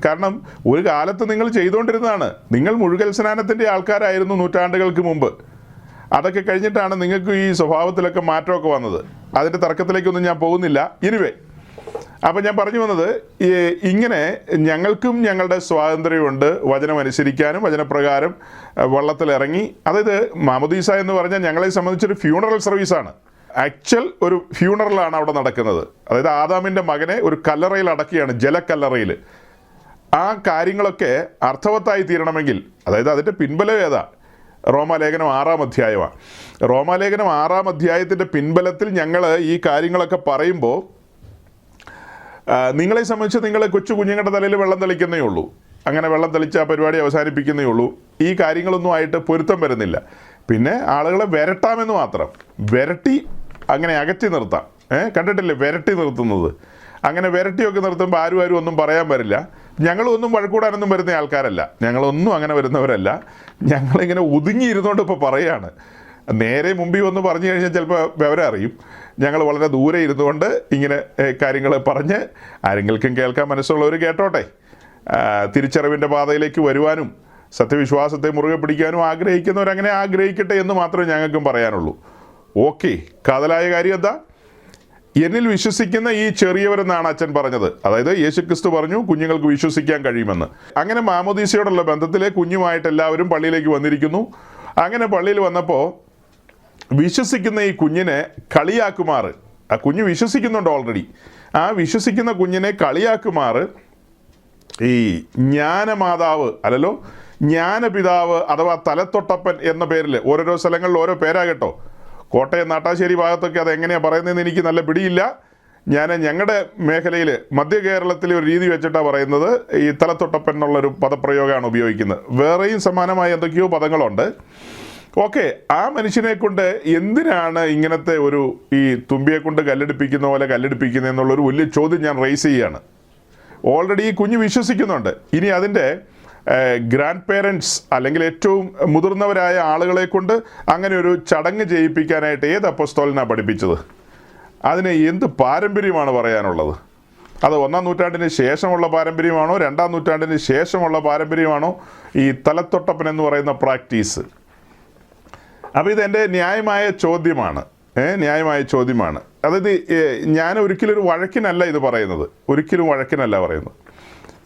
കാരണം ഒരു കാലത്ത് നിങ്ങൾ ചെയ്തുകൊണ്ടിരുന്നതാണ്. നിങ്ങൾ മുഴുകൽ സ്നാനത്തിൻ്റെ ആൾക്കാരായിരുന്നു നൂറ്റാണ്ടുകൾക്ക് മുമ്പ്. അതൊക്കെ കഴിഞ്ഞിട്ടാണ് നിങ്ങൾക്ക് ഈ സ്വഭാവത്തിലൊക്കെ മാറ്റമൊക്കെ വന്നത്. അതിൻ്റെ തർക്കത്തിലേക്കൊന്നും ഞാൻ പോകുന്നില്ല. എനിവേ, അപ്പം ഞാൻ പറഞ്ഞു വന്നത്, ഇങ്ങനെ ഞങ്ങൾക്കും ഞങ്ങളുടെ സ്വാതന്ത്ര്യമുണ്ട് വചനം അനുസരിക്കാനും വചനപ്രകാരം വള്ളത്തിലിറങ്ങി. അതായത് മാമോദീസ എന്ന് പറഞ്ഞാൽ ഞങ്ങളെ സംബന്ധിച്ചൊരു ഫ്യൂണറൽ സർവീസാണ്. ആക്ച്വൽ ഒരു ഫ്യൂണറലാണ് അവിടെ നടക്കുന്നത്. അതായത് ആദാമിൻ്റെ മകനെ ഒരു കല്ലറയിൽ അടക്കുകയാണ്, ജലക്കല്ലറയിൽ. ആ കാര്യങ്ങളൊക്കെ അർത്ഥവത്തായി തീരണമെങ്കിൽ, അതായത് അതിൻ്റെ പിൻബലം ഏതാ? റോമാലേഖനം 6-ാം അധ്യായമാണ്. റോമാലേഖനം 6-ാം അധ്യായത്തിൻ്റെ പിൻബലത്തിൽ ഞങ്ങൾ ഈ കാര്യങ്ങളൊക്കെ പറയുമ്പോൾ നിങ്ങളെ സംബന്ധിച്ച് നിങ്ങൾ കൊച്ചു കുഞ്ഞുങ്ങളുടെ തലയിൽ വെള്ളം തെളിക്കുന്നേ ഉള്ളൂ. അങ്ങനെ വെള്ളം തെളിച്ച് ആ പരിപാടി അവസാനിപ്പിക്കുന്നേ ഉള്ളൂ. ഈ കാര്യങ്ങളൊന്നും ആയിട്ട് പൊരുത്തം വരുന്നില്ല. പിന്നെ ആളുകളെ വരട്ടാമെന്ന് മാത്രം, വരട്ടി അങ്ങനെ അകറ്റി നിർത്താം. കണ്ടിട്ടില്ലേ വരട്ടി നിർത്തുന്നത്? അങ്ങനെ വരട്ടിയൊക്കെ നിർത്തുമ്പോൾ ആരും ഒന്നും പറയാൻ വരില്ല. ഞങ്ങളൊന്നും വഴക്കൂടാനൊന്നും വരുന്ന ആൾക്കാരല്ല, ഞങ്ങളൊന്നും അങ്ങനെ വരുന്നവരല്ല. ഞങ്ങളിങ്ങനെ ഒതുങ്ങിയിരുന്നുകൊണ്ട് ഇപ്പോൾ പറയുകയാണ്. നേരെ മുമ്പിൽ വന്ന് പറഞ്ഞു കഴിഞ്ഞാൽ ചിലപ്പോൾ വിവരം അറിയും. ഞങ്ങൾ വളരെ ദൂരെ ഇരുന്നുകൊണ്ട് ഇങ്ങനെ കാര്യങ്ങൾ പറഞ്ഞ് ആരെങ്കിലും കേൾക്കാൻ മനസ്സുള്ളവർ കേട്ടോട്ടെ. തിരിച്ചറിവിൻ്റെ പാതയിലേക്ക് വരുവാനും സത്യവിശ്വാസത്തെ മുറുകെ പിടിക്കാനും ആഗ്രഹിക്കുന്നവരങ്ങനെ ആഗ്രഹിക്കട്ടെ എന്ന് മാത്രമേ ഞങ്ങൾക്കും പറയാനുള്ളൂ. ഓക്കെ, കാതലായ കാര്യം എന്താ? എന്നിൽ വിശ്വസിക്കുന്ന ഈ ചെറിയവരെന്നാണ് അച്ഛൻ പറഞ്ഞത്. അതായത് യേശുക്രിസ്തു പറഞ്ഞു കുഞ്ഞുങ്ങൾക്ക് വിശ്വസിക്കാൻ കഴിയുമെന്ന്. അങ്ങനെ മാമോദീസയോടുള്ള ബന്ധത്തിലെ കുഞ്ഞുമായിട്ട് എല്ലാവരും പള്ളിയിലേക്ക് വന്നിരിക്കുന്നു. അങ്ങനെ പള്ളിയിൽ വന്നപ്പോൾ വിശ്വസിക്കുന്ന ഈ കുഞ്ഞിനെ കളിയാക്കുമാറ്, ആ കുഞ്ഞ് വിശ്വസിക്കുന്നുണ്ട് ഓൾറെഡി, ആ വിശ്വസിക്കുന്ന കുഞ്ഞിനെ കളിയാക്കുമാറ് ഈ ജ്ഞാനമാതാവ് അല്ലല്ലോ ജ്ഞാനപിതാവ് അഥവാ തലത്തൊട്ടപ്പൻ എന്ന പേരിൽ, ഓരോരോ സ്ഥലങ്ങളിൽ ഓരോ പേരാ കേട്ടോ. കോട്ടയം നാട്ടാശ്ശേരി ഭാഗത്തൊക്കെ അതെങ്ങനെയാണ് പറയുന്നതെന്ന് എനിക്ക് നല്ല പിടിയില്ല. ഞങ്ങളുടെ മേഖലയിൽ മധ്യ കേരളത്തിലെ ഒരു രീതി വെച്ചിട്ടാണ് പറയുന്നത്. ഈ തലത്തൊട്ടപ്പൻ എന്നുള്ളൊരു പദപ്രയോഗമാണ് ഉപയോഗിക്കുന്നത്. വേറെയും സമാനമായ എന്തൊക്കെയോ പദങ്ങളുണ്ട്. ഓക്കെ, ആ മനുഷ്യനെ കൊണ്ട് എന്തിനാണ് ഇങ്ങനത്തെ ഒരു ഈ തുമ്പിയെ കൊണ്ട് കല്ലെടുപ്പിക്കുന്ന പോലെ കല്ലെടുപ്പിക്കുന്നത് എന്നുള്ളൊരു വലിയ ചോദ്യം ഞാൻ റേസ് ചെയ്യുകയാണ്. ഓൾറെഡി ഈ കുഞ്ഞ് വിശ്വസിക്കുന്നുണ്ട്. ഇനി അതിൻ്റെ ഗ്രാൻഡ് പേരൻസ് അല്ലെങ്കിൽ ഏറ്റവും മുതിർന്നവരായ ആളുകളെ കൊണ്ട് അങ്ങനെ ഒരു ചടങ്ങ് ചെയ്യിപ്പിക്കാനായിട്ട് ഏത് അപ്പോസ്തലനാണ് പഠിപ്പിച്ചത്? അതിന് എന്ത് പാരമ്പര്യമാണ് പറയാനുള്ളത്? അത് 1-ാം നൂറ്റാണ്ടിന് ശേഷമുള്ള പാരമ്പര്യമാണോ 2-ാം നൂറ്റാണ്ടിന് ശേഷമുള്ള പാരമ്പര്യമാണോ ഈ തലത്തൊട്ടപ്പൻ എന്ന് പറയുന്ന പ്രാക്ടീസ്? അപ്പോൾ ഇതെൻ്റെ ന്യായമായ ചോദ്യമാണ്. ന്യായമായ ചോദ്യമാണ്. അതായത് ഞാൻ ഒരിക്കലും ഒരു വഴക്കിനല്ല ഇത് പറയുന്നത്, ഒരിക്കലും വഴക്കിനല്ല പറയുന്നത്.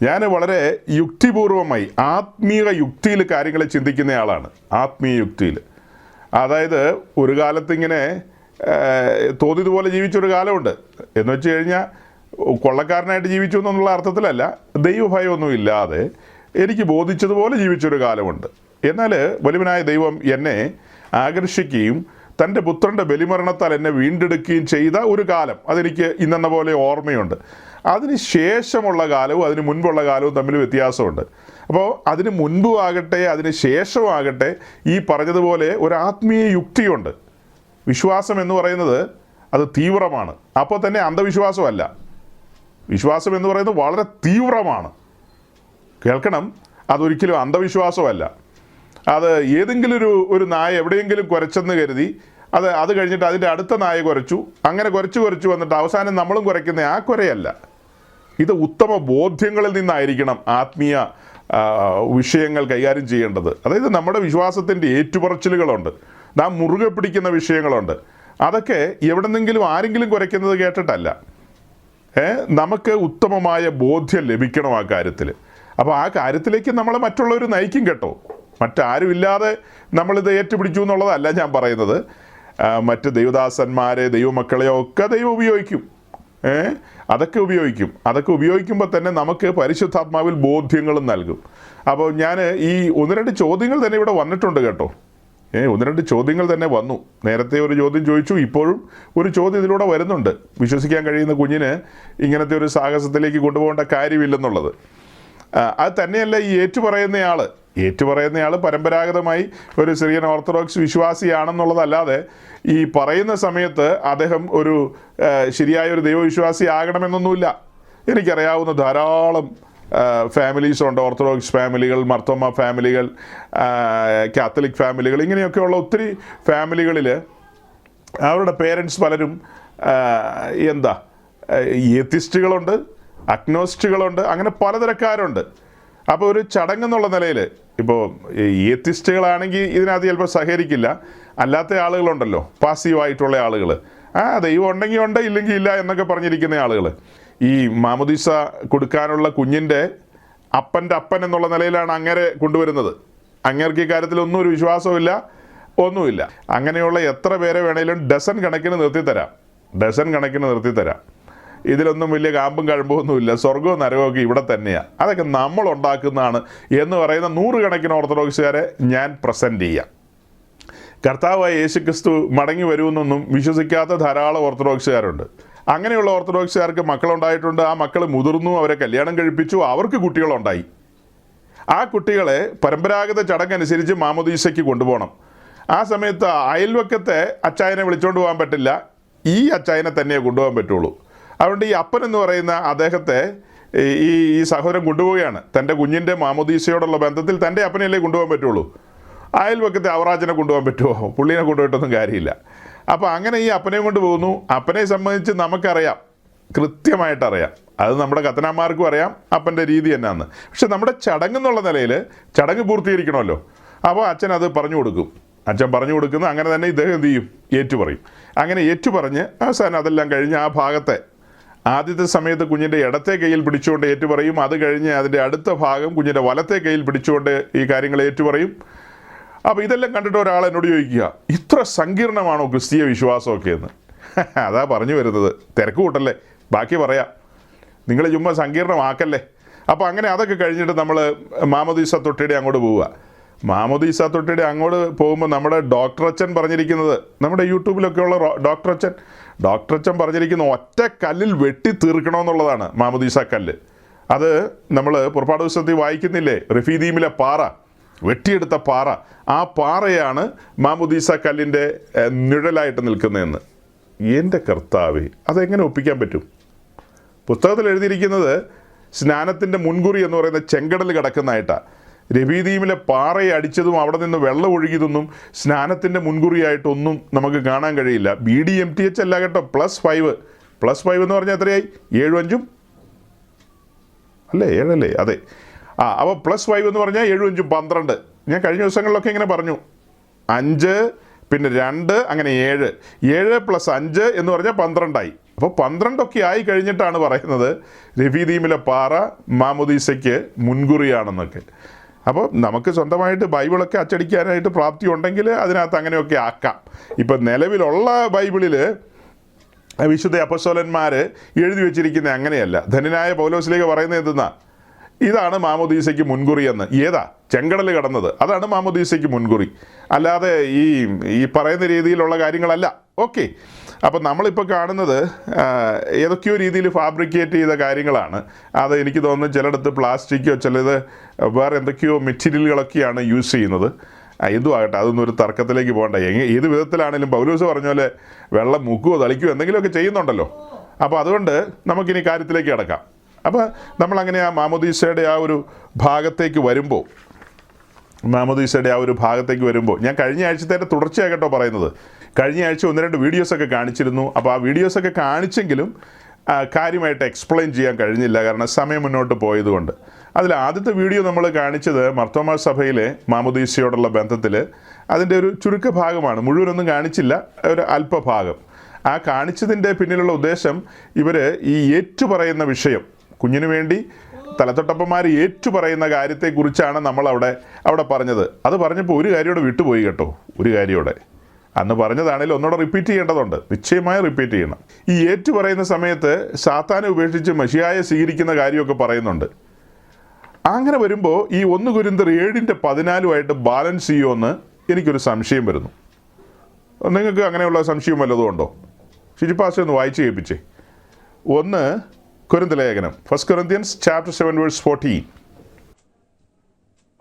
ഞാൻ വളരെ യുക്തിപൂർവമായി ആത്മീയ യുക്തിയിൽ കാര്യങ്ങളെ ചിന്തിക്കുന്ന ആളാണ്. ആത്മീയ യുക്തിയിൽ, അതായത് ഒരു കാലത്തിങ്ങനെ തോന്നിയതുപോലെ ജീവിച്ചൊരു കാലമുണ്ട്. എന്ന് വെച്ച് കഴിഞ്ഞാൽ കൊള്ളക്കാരനായിട്ട് ജീവിച്ചു എന്നുള്ള അർത്ഥത്തിലല്ല, ദൈവഭയമൊന്നും ഇല്ലാതെ എനിക്ക് ബോധിച്ചതുപോലെ ജീവിച്ചൊരു കാലമുണ്ട്. എന്നാൽ വലിയവനായ ദൈവം എന്നെ ആകർഷിക്കുകയും തൻ്റെ പുത്രൻ്റെ ബലിമരണത്താൽ എന്നെ വീണ്ടെടുക്കുകയും ചെയ്ത ഒരു കാലം അതെനിക്ക് ഇന്നെന്ന പോലെ ഓർമ്മയുണ്ട്. അതിന് ശേഷമുള്ള കാലവും അതിന് മുൻപുള്ള കാലവും തമ്മിൽ വ്യത്യാസമുണ്ട്. അപ്പോൾ അതിന് മുൻപും ആകട്ടെ അതിന് ശേഷമാകട്ടെ ഈ പറഞ്ഞതുപോലെ ഒരു ആത്മീയ യുക്തിയുണ്ട്. വിശ്വാസം എന്ന് പറയുന്നത് അത് തീവ്രമാണ്. അപ്പോൾ തന്നെ അന്ധവിശ്വാസമല്ല. വിശ്വാസം എന്ന് പറയുന്നത് വളരെ തീവ്രമാണ്. കേൾക്കണം, അതൊരിക്കലും അന്ധവിശ്വാസമല്ല. അത് ഏതെങ്കിലും ഒരു നായ എവിടെയെങ്കിലും കുരച്ചെന്ന് കരുതി അത് കഴിഞ്ഞിട്ട് അതിൻ്റെ അടുത്ത നായ കുരച്ചു, അങ്ങനെ കുരച്ചു വന്നിട്ട് അവസാനം നമ്മളും കുരയ്ക്കുന്ന ആ കുരയല്ല. ഇത് ഉത്തമ ബോധ്യങ്ങളിൽ നിന്നായിരിക്കണം ആത്മീയ വിഷയങ്ങൾ കൈകാര്യം ചെയ്യേണ്ടത്. അതായത് നമ്മുടെ വിശ്വാസത്തിൻ്റെ ഏറ്റുപറച്ചിലുകളുണ്ട്, നാം മുറുകെ പിടിക്കുന്ന വിഷയങ്ങളുണ്ട്. അതൊക്കെ എവിടെന്നെങ്കിലും ആരെങ്കിലും കുരയ്ക്കുന്നത് കേട്ടിട്ടല്ല. നമുക്ക് ഉത്തമമായ ബോധ്യം ലഭിക്കണം ആ കാര്യത്തിൽ. അപ്പോൾ ആ കാര്യത്തിലേക്ക് നമ്മളെ മറ്റുള്ളവർ നയിക്കും കേട്ടോ. മറ്റാരുമില്ലാതെ നമ്മളിത് ഏറ്റുപിടിച്ചു എന്നുള്ളതല്ല ഞാൻ പറയുന്നത്. മറ്റ് ദൈവദാസന്മാരെ ദൈവമക്കളെയോ ഒക്കെ ദൈവം ഉപയോഗിക്കും. അതൊക്കെ ഉപയോഗിക്കുമ്പോൾ തന്നെ നമുക്ക് പരിശുദ്ധാത്മാവിൽ ബോധ്യങ്ങളും നൽകും. അപ്പോൾ ഞാൻ ഈ 1-2 ചോദ്യങ്ങൾ തന്നെ ഇവിടെ വന്നിട്ടുണ്ട് കേട്ടോ. 1-2 ചോദ്യങ്ങൾ തന്നെ വന്നു. നേരത്തെ ഒരു ചോദ്യം ചോദിച്ചു, ഇപ്പോഴും ഒരു ചോദ്യം ഇതിലൂടെ വരുന്നുണ്ട്. വിശ്വസിക്കാൻ കഴിയുന്ന കുഞ്ഞിന് ഇങ്ങനത്തെ ഒരു സാഹസത്തിലേക്ക് കൊണ്ടുപോകേണ്ട കാര്യമില്ലെന്നുള്ളത്. അത് തന്നെയല്ല ഈ ഏറ്റുപറയുന്നയാൾ പരമ്പരാഗതമായി ഒരു സിറിയൻ ഓർത്തഡോക്സ് വിശ്വാസിയാണെന്നുള്ളതല്ലാതെ ഈ പറയുന്ന സമയത്ത് അദ്ദേഹം ഒരു ശരിയായ ഒരു ദൈവവിശ്വാസി ആകണമെന്നൊന്നുമില്ല. എനിക്കറിയാവുന്ന ധാരാളം ഫാമിലീസുണ്ട്. ഓർത്തഡോക്സ് ഫാമിലികൾ, മർത്തോമ ഫാമിലികൾ, കാത്തലിക് ഫാമിലികൾ, ഇങ്ങനെയൊക്കെയുള്ള ഒത്തിരി ഫാമിലികളിൽ അവരുടെ പേരൻസ് പലരും ഏത്തിസ്റ്റുകളുണ്ട്, അഗ്നോസ്റ്റുകളുണ്ട്, അങ്ങനെ പലതരക്കാരുണ്ട്. അപ്പോൾ ഒരു ചടങ്ങെന്നുള്ള നിലയിൽ ഇപ്പോൾ ഏത്തിസ്റ്റുകളാണെങ്കിൽ ഇതിനകത്ത് ചിലപ്പോൾ സഹകരിക്കില്ല. അല്ലാത്ത ആളുകളുണ്ടല്ലോ, പാസീവായിട്ടുള്ള ആളുകൾ, ദൈവം ഉണ്ടെങ്കിൽ ഉണ്ട് ഇല്ലെങ്കിൽ ഇല്ല എന്നൊക്കെ പറഞ്ഞിരിക്കുന്ന ആളുകൾ. ഈ മാമോദീസ കൊടുക്കാനുള്ള കുഞ്ഞിൻ്റെ അപ്പൻ്റെ അപ്പൻ എന്നുള്ള നിലയിലാണ് അങ്ങേരെ കൊണ്ടുവരുന്നത്. അങ്ങേർക്ക് ഈ കാര്യത്തിലൊന്നും ഒരു വിശ്വാസമില്ല, ഒന്നുമില്ല. അങ്ങനെയുള്ള എത്ര പേരെ വേണേലും ഡസൻ കണക്കിന് നിർത്തിത്തരാം. ഇതിലൊന്നും വലിയ കാമ്പും കഴമ്പൊന്നുമില്ല. സ്വർഗവും നരകമൊക്കെ ഇവിടെ തന്നെയാണ്. അതൊക്കെ നമ്മൾ ഉണ്ടാക്കുന്നതാണ് എന്ന് പറയുന്ന 100 കണക്കിന് ഓർത്തഡോക്സുകാരെ ഞാൻ പ്രസൻറ്റ് ചെയ്യാം. കർത്താവായ യേശുക്രിസ്തു മടങ്ങി വരുമെന്നൊന്നും വിശ്വസിക്കാത്ത ധാരാളം ഓർത്തഡോക്സുകാരുണ്ട്. അങ്ങനെയുള്ള ഓർത്തഡോക്സുകാർക്ക് മക്കളുണ്ടായിട്ടുണ്ട്. ആ മക്കൾ മുതിർന്നു, അവരെ കല്യാണം കഴിപ്പിച്ചു, അവർക്ക് കുട്ടികളുണ്ടായി. ആ കുട്ടികളെ പരമ്പരാഗത ചടങ്ങനുസരിച്ച് മാമോദീസയ്ക്ക് കൊണ്ടുപോകണം. ആ സമയത്ത് അയൽവക്കത്തെ അച്ചായനെ വിളിച്ചുകൊണ്ട് പോകാൻ പറ്റില്ല, ഈ അച്ചായനെ തന്നെ കൊണ്ടുപോകാൻ പറ്റുള്ളൂ. അതുകൊണ്ട് ഈ അപ്പൻ എന്ന് പറയുന്ന അദ്ദേഹത്തെ ഈ സഹോദരൻ കൊണ്ടുപോവുകയാണ്. തൻ്റെ കുഞ്ഞിൻ്റെ മാമോദീസയോടുള്ള ബന്ധത്തിൽ തൻ്റെ അപ്പനെയല്ലേ കൊണ്ടുപോകാൻ പറ്റുള്ളൂ. അയൽവക്കത്തെ അവറാച്ചനെ കൊണ്ടുപോകാൻ പറ്റുമോ? പുള്ളിനെ കൊണ്ടുപോയിട്ടൊന്നും കാര്യമില്ല. അപ്പോൾ അങ്ങനെ ഈ അപ്പനെയും കൊണ്ട് പോകുന്നു. അപ്പനെ സംബന്ധിച്ച് നമുക്കറിയാം, കൃത്യമായിട്ടറിയാം. അത് നമ്മുടെ കത്തനാന്മാർക്കും അറിയാം അപ്പൻ്റെ രീതി എന്നാന്ന്. പക്ഷെ നമ്മുടെ ചടങ്ങെന്നുള്ള നിലയിൽ ചടങ്ങ് പൂർത്തീകരിക്കണമല്ലോ. അപ്പോൾ അച്ഛൻ അത് പറഞ്ഞു കൊടുക്കും. അച്ഛൻ പറഞ്ഞു കൊടുക്കുന്ന അങ്ങനെ തന്നെ ഇദ്ദേഹം എന്ത് ചെയ്യും? ഏറ്റുപറയും. അങ്ങനെ ഏറ്റുപറഞ്ഞ് അവസാനം അതെല്ലാം കഴിഞ്ഞ് ആ ഭാഗത്തെ ആദ്യത്തെ സമയത്ത് കുഞ്ഞിൻ്റെ ഇടത്തെ കയ്യിൽ പിടിച്ചുകൊണ്ട് ഏറ്റുപറയും. അത് കഴിഞ്ഞ് അതിൻ്റെ അടുത്ത ഭാഗം കുഞ്ഞിൻ്റെ വലത്തെ കയ്യിൽ പിടിച്ചുകൊണ്ട് ഈ കാര്യങ്ങൾ ഏറ്റുപറയും. അപ്പോൾ ഇതെല്ലാം കണ്ടിട്ട് ഒരാൾ എന്നോട് ചോദിക്കുക, ഇത്ര സങ്കീർണമാണോ ക്രിസ്തീയ വിശ്വാസമൊക്കെ എന്ന്? അതാ പറഞ്ഞു വരുന്നത്. തിരക്ക് കൂട്ടല്ലേ, ബാക്കി പറയാം, നിങ്ങൾ ചുമ്മാ സങ്കീർണമാക്കല്ലേ. അപ്പോൾ അങ്ങനെ അതൊക്കെ കഴിഞ്ഞിട്ട് നമ്മൾ മാമോദീസ തൊട്ടിയുടെ അങ്ങോട്ട് പോവുക. മാമോദീസ തൊട്ടിയുടെ അങ്ങോട്ട് പോകുമ്പോൾ നമ്മുടെ ഡോക്ടർ അച്ഛൻ പറഞ്ഞിരിക്കുന്നത്, നമ്മുടെ യൂട്യൂബിലൊക്കെയുള്ള ഡോക്ടർ അച്ഛൻ പറഞ്ഞിരിക്കുന്ന ഒറ്റ കല്ലിൽ വെട്ടി തീർക്കണമെന്നുള്ളതാണ് മാമോദീസ കല്ല്. അത് നമ്മൾ പുറപ്പാട് പുസ്തകത്തിൽ വായിക്കുന്നില്ലേ, റഫീദീമിലെ പാറ, വെട്ടിയെടുത്ത പാറ, ആ പാറയാണ് മാമോദീസ കല്ലിൻ്റെ നിഴലായിട്ട് നിൽക്കുന്നതെന്ന്. എൻ്റെ കർത്താവേ, അതെങ്ങനെ ഒപ്പിക്കാൻ പറ്റും? പുസ്തകത്തിൽ എഴുതിയിരിക്കുന്നത് സ്നാനത്തിൻ്റെ മുൻകുറി എന്ന് പറയുന്ന ചെങ്കടൽ കിടക്കുന്നതായിട്ടാണ്. രഫീദീമിലെ പാറയെ അടിച്ചതും അവിടെ നിന്ന് വെള്ളം ഒഴുകിയതൊന്നും സ്നാനത്തിൻ്റെ മുൻകുറിയായിട്ടൊന്നും നമുക്ക് കാണാൻ കഴിയില്ല. BDMTH അല്ല കേട്ടോ, +5 എന്ന് പറഞ്ഞാൽ എത്രയായി? 7 5 അല്ലേ? 7 അല്ലേ? അതെ. അപ്പോൾ +5 എന്ന് പറഞ്ഞാൽ 7 5 12. ഞാൻ കഴിഞ്ഞ ദിവസങ്ങളിലൊക്കെ ഇങ്ങനെ പറഞ്ഞു. 5 പിന്നെ 2 അങ്ങനെ 7 + 5 എന്ന് പറഞ്ഞാൽ 12 അപ്പോൾ 12 ആയി കഴിഞ്ഞിട്ടാണ് പറയുന്നത് രഫീദീമിലെ പാറ മാമോദീസയ്ക്ക് മുൻകുറിയാണെന്നൊക്കെ. അപ്പോൾ നമുക്ക് സ്വന്തമായിട്ട് ബൈബിളൊക്കെ അച്ചടിക്കാനായിട്ട് പ്രാപ്തി ഉണ്ടെങ്കിൽ അതിനകത്ത് അങ്ങനെയൊക്കെ ആക്കാം. ഇപ്പം നിലവിലുള്ള ബൈബിളിൽ വിശുദ്ധ അപ്പോസ്തലന്മാർ എഴുതി വെച്ചിരിക്കുന്നത് അങ്ങനെയല്ല. ധന്യനായ പൗലോസിലേക്ക് പറയുന്നത് എന്തെന്നാ, ഇതാണ് മാമോദീസയ്ക്ക് മുൻകുറി എന്ന്. ഏതാ? ചെങ്കടൽ കടന്നത്, അതാണ് മാമോദീസയ്ക്ക് മുൻകുറി. അല്ലാതെ ഈ പറയുന്ന രീതിയിലുള്ള കാര്യങ്ങളല്ല. ഓക്കെ, അപ്പോൾ നമ്മളിപ്പോൾ കാണുന്നത് ഏതൊക്കെയോ രീതിയിൽ ഫാബ്രിക്കേറ്റ് ചെയ്ത കാര്യങ്ങളാണ്. അത് എനിക്ക് തോന്നുന്നു ചിലയിടത്ത് പ്ലാസ്റ്റിക്കോ ചിലത് വേറെ എന്തൊക്കെയോ മെറ്റീരിയലുകളൊക്കെയാണ് യൂസ് ചെയ്യുന്നത്. എന്തും ആകട്ടെ, അതൊന്നും ഒരു തർക്കത്തിലേക്ക് പോകണ്ട. ഏത് വിധത്തിലാണെങ്കിലും പൗലോസ് പറഞ്ഞ പോലെ വെള്ളം മുക്കുകയോ തളിക്കുകയോ എന്തെങ്കിലുമൊക്കെ ചെയ്യുന്നുണ്ടല്ലോ. അപ്പോൾ അതുകൊണ്ട് നമുക്കിനി കാര്യത്തിലേക്ക് കിടക്കാം. അപ്പോൾ നമ്മളങ്ങനെ ആ മാമോദീസയുടെ ആ ഒരു ഭാഗത്തേക്ക് വരുമ്പോൾ ഞാൻ കഴിഞ്ഞ ആഴ്ചത്തെ തുടർച്ചയാകട്ടോ പറയുന്നത്. കഴിഞ്ഞ ആഴ്ച 1-2 വീഡിയോസൊക്കെ കാണിച്ചിരുന്നു. അപ്പോൾ ആ വീഡിയോസൊക്കെ കാണിച്ചെങ്കിലും കാര്യമായിട്ട് എക്സ്പ്ലെയിൻ ചെയ്യാൻ കഴിഞ്ഞില്ല, കാരണം സമയം മുന്നോട്ട് പോയതുകൊണ്ട്. അതിൽ ആദ്യത്തെ വീഡിയോ നമ്മൾ കാണിച്ചത് മർത്തോമാ സഭയിലെ മാമോദീസയോടുള്ള ബന്ധത്തിൽ അതിൻ്റെ ഒരു ചുരുക്ക ഭാഗമാണ്, മുഴുവനൊന്നും കാണിച്ചില്ല, ഒരു അല്പഭാഗം. ആ കാണിച്ചതിൻ്റെ പിന്നിലുള്ള ഉദ്ദേശം ഇവർ ഈ ഏറ്റുപറയുന്ന വിഷയം, കുഞ്ഞിനു വേണ്ടി തലത്തൊട്ടപ്പന്മാർ ഏറ്റുപറയുന്ന കാര്യത്തെക്കുറിച്ചാണ് നമ്മളവിടെ പറഞ്ഞത്. അത് പറഞ്ഞപ്പോൾ ഒരു കാര്യം വിട്ടുപോയി കേട്ടോ. ഒരു കാര്യം അന്ന് പറഞ്ഞതാണെങ്കിലും ഒന്നുകൂടെ റിപ്പീറ്റ് ചെയ്യേണ്ടതുണ്ട്, നിശ്ചയമായി റിപ്പീറ്റ് ചെയ്യണം. ഈ ഏറ്റുപറയുന്ന സമയത്ത് സാത്താനെ ഉപേക്ഷിച്ച് മശിഹായെ സ്വീകരിക്കുന്ന കാര്യമൊക്കെ പറയുന്നുണ്ട്. അങ്ങനെ വരുമ്പോൾ ഈ 1 കൊരിന്ത്യർ 7:14 ബാലൻസ് ചെയ്യുമെന്ന് എനിക്കൊരു സംശയം വരുന്നു. നിങ്ങൾക്ക് അങ്ങനെയുള്ള സംശയം വല്ലതും ഉണ്ടോ? ഷിജിപാസ് ഒന്ന് വായിച്ച് കേൾപ്പിച്ചേ. 1 കൊരിന്ത്യർ ലേഖനം, 1 Corinthians chapter 7 verse 14.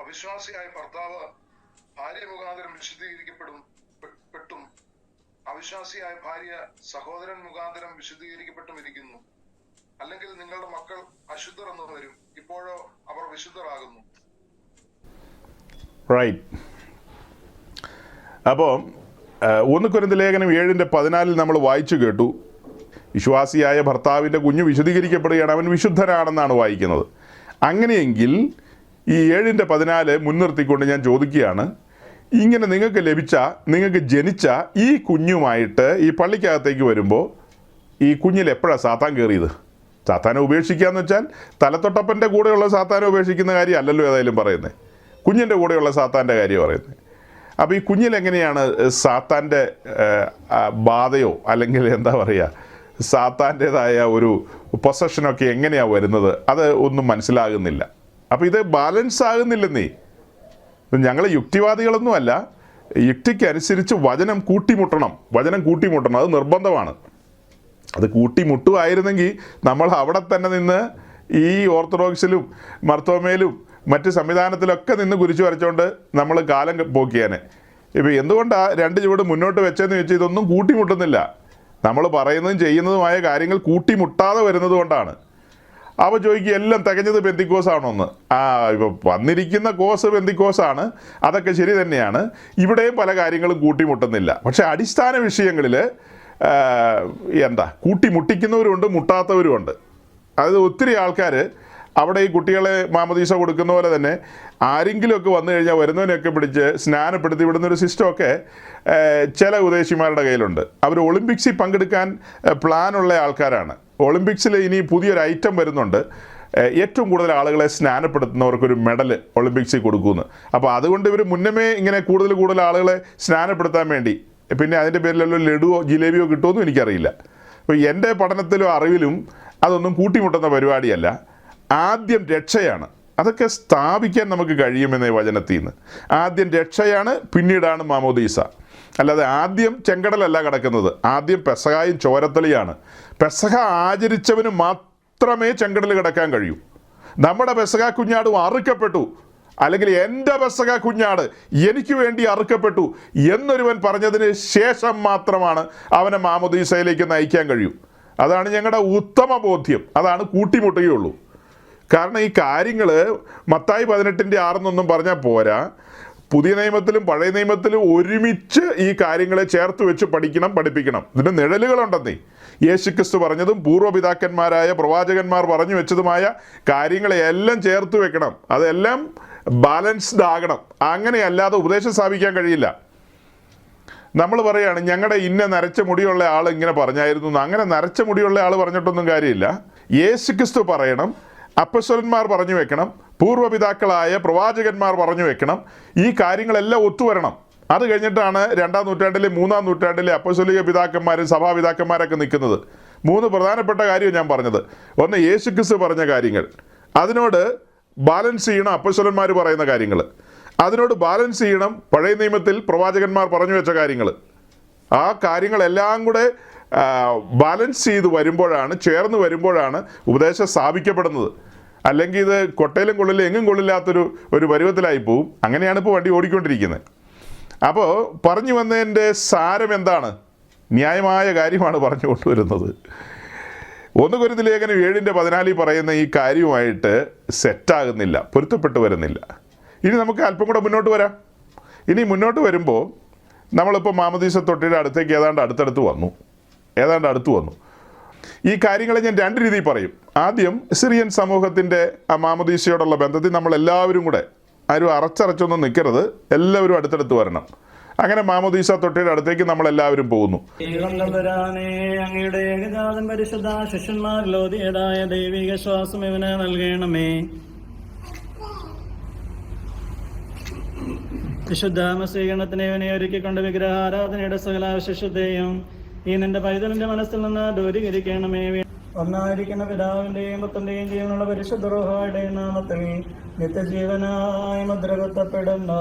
അവിശ്വാസിയായ ഭർത്താവ് ഭാര്യ മുഖാന്തരം വിശുദ്ധീകരിക്കപ്പെട്ടും അവിശ്വാസിയായ ഭാര്യ സഹോദരൻ മുഖാന്തരം വിശുദ്ധീകരിക്കപ്പെട്ടും ഇരിക്കുന്നു. അല്ലെങ്കിൽ നിങ്ങളുടെ മക്കൾ അശുദ്ധർ എന്ന് വരും, ഇപ്പോഴോ അവർ വിശുദ്ധരാകുന്നു. റൈറ്റ്. അപ്പോൾ 1 കൊരിന്ത്യർ ലേഖനം 7:14 നമ്മൾ വായിച്ചു കേട്ടു. വിശ്വാസിയായ ഭർത്താവിൻ്റെ കുഞ്ഞ് വിശുദ്ധീകരിക്കപ്പെടുകയാണ്, അവൻ വിശുദ്ധനാണെന്നാണ് വായിക്കുന്നത്. അങ്ങനെയെങ്കിൽ ഈ 7:14 മുൻനിർത്തിക്കൊണ്ട് ഞാൻ ചോദിക്കുകയാണ്, ഇങ്ങനെ നിങ്ങൾക്ക് ജനിച്ച ഈ കുഞ്ഞുമായിട്ട് ഈ പള്ളിക്കകത്തേക്ക് വരുമ്പോൾ ഈ കുഞ്ഞിൽ എപ്പോഴാണ് സാത്താൻ കയറിയത്? സാത്താനെ ഉപേക്ഷിക്കുക എന്ന് വെച്ചാൽ തലത്തൊട്ടപ്പൻ്റെ കൂടെയുള്ള സാത്താനെ ഉപേക്ഷിക്കുന്ന കാര്യം അല്ലല്ലോ ഏതായാലും പറയുന്നത്, കുഞ്ഞിൻ്റെ കൂടെയുള്ള സാത്താൻ്റെ കാര്യം പറയുന്നത്. അപ്പോൾ ഈ കുഞ്ഞിലെങ്ങനെയാണ് സാത്താൻ്റെ ബാധയോ അല്ലെങ്കിൽ എന്താ പറയുക സാത്താൻ്റേതായ ഒരു പൊസഷനൊക്കെ എങ്ങനെയാണ് വരുന്നത്? അത് ഒന്നും മനസ്സിലാകുന്നില്ല. അപ്പോൾ ഇത് ബാലൻസ് ആകുന്നില്ലെന്നേ. ഞങ്ങൾ യുക്തിവാദികളൊന്നുമല്ല, യുക്തിക്കനുസരിച്ച് വചനം കൂട്ടിമുട്ടണം, അത് നിർബന്ധമാണ്. അത് കൂട്ടിമുട്ടുമായിരുന്നെങ്കിൽ നമ്മൾ അവിടെ തന്നെ നിന്ന് ഈ ഓർത്തഡോക്സിലും മർത്തോമയിലും മറ്റ് സംവിധാനത്തിലൊക്കെ നിന്ന് കുരിശു വരച്ചുകൊണ്ട് നമ്മൾ കാലം പോക്കിയാനെ. ഇപ്പോൾ എന്തുകൊണ്ടാണ് 2 ചുവട് മുന്നോട്ട് വെച്ചതെന്ന് ചോദിച്ചാൽ ഇതൊന്നും കൂട്ടിമുട്ടുന്നില്ല. നമ്മൾ പറയുന്നതും ചെയ്യുന്നതുമായ കാര്യങ്ങൾ കൂട്ടിമുട്ടാതെ വരുന്നത് കൊണ്ടാണ്. അപ്പോൾ ചോദിക്കുക എല്ലാം തികഞ്ഞത് പെന്തിക്കോസാണോന്ന്. ഇപ്പോൾ വന്നിരിക്കുന്ന കോഴ്സ് പെന്തിക്കോസാണ്, അതൊക്കെ ശരി തന്നെയാണ്. ഇവിടെയും പല കാര്യങ്ങളും കൂട്ടിമുട്ടുന്നില്ല. പക്ഷേ അടിസ്ഥാന വിഷയങ്ങളിൽ കൂട്ടിമുട്ടിക്കുന്നവരുണ്ട്, മുട്ടാത്തവരുമുണ്ട്. അത് ഒത്തിരി ആൾക്കാർ അവിടെ ഈ കുട്ടികളെ മാമോദീസ കൊടുക്കുന്ന പോലെ തന്നെ ആരെങ്കിലുമൊക്കെ വന്നു കഴിഞ്ഞാൽ വരുന്നവനെയൊക്കെ പിടിച്ച് സ്നാനപ്പെടുത്തി വിടുന്നൊരു സിസ്റ്റമൊക്കെ ചില ഉദ്ദേശിമാരുടെ കയ്യിലുണ്ട്. അവർ ഒളിമ്പിക്സിൽ പങ്കെടുക്കാൻ പ്ലാനുള്ള ആൾക്കാരാണ്. ഒളിമ്പിക്സിൽ ഇനി പുതിയൊരു ഐറ്റം വരുന്നുണ്ട്, ഏറ്റവും കൂടുതൽ ആളുകളെ സ്നാനപ്പെടുത്തുന്നവർക്കൊരു മെഡൽ ഒളിമ്പിക്സിൽ കൊടുക്കുമെന്ന്. അപ്പോൾ അതുകൊണ്ട് ഇവർ മുന്നമേ ഇങ്ങനെ കൂടുതൽ ആളുകളെ സ്നാനപ്പെടുത്താൻ വേണ്ടി, പിന്നെ അതിൻ്റെ പേരിലുള്ള ലഡുവോ ജിലേബിയോ കിട്ടുമെന്നും എനിക്കറിയില്ല. അപ്പോൾ എൻ്റെ പഠനത്തിലും അറിവിലും അതൊന്നും കൂട്ടിമുട്ടുന്ന പരിപാടിയല്ല. ആദ്യം രക്ഷയാണ്, അതൊക്കെ സ്ഥാപിക്കാൻ നമുക്ക് കഴിയുമെന്നേ വചനത്തിൽ നിന്ന്. ആദ്യം രക്ഷയാണ്, പിന്നീടാണ് മാമോദീസ. അല്ലാതെ ആദ്യം ചെങ്കടലല്ല കിടക്കുന്നത്, ആദ്യം പെസഹായും ചോരത്തളിയാണ്. പെസഹ ആചരിച്ചവന് മാത്രമേ ചെങ്കടൽ കിടക്കാൻ കഴിയൂ. നമ്മുടെ പെസഹ കുഞ്ഞാടും അറുക്കപ്പെട്ടു, അല്ലെങ്കിൽ എൻ്റെ പെസഹ കുഞ്ഞാട് എനിക്ക് വേണ്ടി അറുക്കപ്പെട്ടു എന്നൊരുവൻ പറഞ്ഞതിന് ശേഷം മാത്രമാണ് അവനെ മാമോദീസയിലേക്ക് നയിക്കാൻ കഴിയൂ. അതാണ് ഞങ്ങളുടെ ഉത്തമ ബോധ്യം. അതാണ് കൂട്ടിമുട്ടുകയുള്ളൂ. കാരണം ഈ കാര്യങ്ങൾ മത്തായി 18:6 പറഞ്ഞാൽ പോരാ. പുതിയ നിയമത്തിലും പഴയ നിയമത്തിലും ഒരുമിച്ച് ഈ കാര്യങ്ങളെ ചേർത്ത് വെച്ച് പഠിപ്പിക്കണം. ഇതിന് നിഴലുകളുണ്ടെന്നേ. യേശുക്രിസ്തു പറഞ്ഞതും പൂർവ്വപിതാക്കന്മാരായ പ്രവാചകന്മാർ പറഞ്ഞു വെച്ചതുമായ കാര്യങ്ങളെയെല്ലാം ചേർത്ത് വെക്കണം. അതെല്ലാം ബാലൻസ്ഡ് ആകണം. അങ്ങനെയല്ലാതെ ഉപദേശം സ്ഥാപിക്കാൻ കഴിയില്ല. നമ്മൾ പറയുകയാണ് ഞങ്ങളുടെ ഇന്ന നരച്ച മുടിയുള്ള ആൾ ഇങ്ങനെ പറഞ്ഞായിരുന്നു. അങ്ങനെ നരച്ച മുടിയുള്ള ആൾ പറഞ്ഞിട്ടൊന്നും കാര്യമില്ല. യേശുക്രിസ്തു പറയണം, അപ്പസ്വലന്മാർ പറഞ്ഞു വെക്കണം, പൂർവ്വപിതാക്കളായ പ്രവാചകന്മാർ പറഞ്ഞു വെക്കണം. ഈ കാര്യങ്ങളെല്ലാം ഒത്തുവരണം. അത് കഴിഞ്ഞിട്ടാണ് 2-ാം നൂറ്റാണ്ടിലെ 3-ാം നൂറ്റാണ്ടിലെ അപ്പസ്വലിക പിതാക്കന്മാരും സഭാപിതാക്കന്മാരൊക്കെ നിൽക്കുന്നത്. 3 പ്രധാനപ്പെട്ട കാര്യം ഞാൻ പറഞ്ഞത്. ഒന്ന് യേശുക്രിസ്തു പറഞ്ഞ കാര്യങ്ങൾ, അതിനോട് ബാലൻസ് ചെയ്യണം അപ്പസ്വലന്മാർ പറയുന്ന കാര്യങ്ങൾ, അതിനോട് ബാലൻസ് ചെയ്യണം പഴയ നിയമത്തിൽ പ്രവാചകന്മാർ പറഞ്ഞു വെച്ച കാര്യങ്ങൾ. ആ കാര്യങ്ങളെല്ലാം കൂടെ ബാലൻസ് ചെയ്ത് വരുമ്പോഴാണ്, ചേർന്ന് വരുമ്പോഴാണ് ഉപദേശം സ്ഥാപിക്കപ്പെടുന്നത്. അല്ലെങ്കിൽ ഇത് കൊട്ടയിലും കൊള്ളിലും എങ്ങും കൊള്ളില്ലാത്തൊരു പരുവത്തിലായി പോവും. അങ്ങനെയാണ് ഇപ്പോൾ വണ്ടി ഓടിക്കൊണ്ടിരിക്കുന്നത്. അപ്പോൾ പറഞ്ഞു വന്നതിൻ്റെ സാരം എന്താണ്? ന്യായമായ കാര്യമാണ് പറഞ്ഞു കൊണ്ടുവരുന്നത്. 1 കൊരിന്ത്യർ ലേഖനം 7:14 പറയുന്ന ഈ കാര്യവുമായിട്ട് സെറ്റാകുന്നില്ല, പൊരുത്തപ്പെട്ട് വരുന്നില്ല. ഇനി നമുക്ക് അല്പം കൂടെ മുന്നോട്ട് വരാം. ഇനി മുന്നോട്ട് വരുമ്പോൾ നമ്മളിപ്പോൾ മാമോദീസ തൊട്ടിയുടെ അടുത്തേക്ക് ഏതാണ്ട് അടുത്ത് വന്നു. ഈ കാര്യങ്ങളെ ഞാൻ 2 രീതിയിൽ പറയും. ആദ്യം സിറിയൻ സമൂഹത്തിൻ്റെ ആ മാമോദീസയോടുള്ള ബന്ധത്തിൽ നമ്മളെല്ലാവരും കൂടെ, ആരും അറച്ചൊന്നും നിൽക്കരുത്, എല്ലാവരും അടുത്തടുത്ത് വരണം. അങ്ങനെ മാമോദീസ തൊട്ടിയുടെ അടുത്തേക്ക് നമ്മളെല്ലാവരും പോകുന്നു. അങ്ങയുടെ ഏകജാതൻ പരിശുദ്ധ ശിഷ്യന്മാരിലോതിയതായ ദൈവിക ശ്വാസം ഇവന് നൽകണമേ. വിശുദ്ധ മസീകരണത്തിന് ഇവനെ ഒരുക്കിക്കൊണ്ട് വിഗ്രഹാരാധനയുടെ സകല അവശിഷ്ടത്തെയും ഈ നിന്റെ പൈതലിന്റെ മനസ്സിൽ നിന്ന് ദൂരീകരിക്കണമേ. ഒന്നായിരിക്കുന്ന പിതാവിന്റെയും പുത്രന്റെയും ജീവനുള്ള പരിശുദ്ധ റൂഹായുടെ നാമത്തിൽ നിത്യജീവനായി മുദ്രകുത്തപ്പെടുന്ന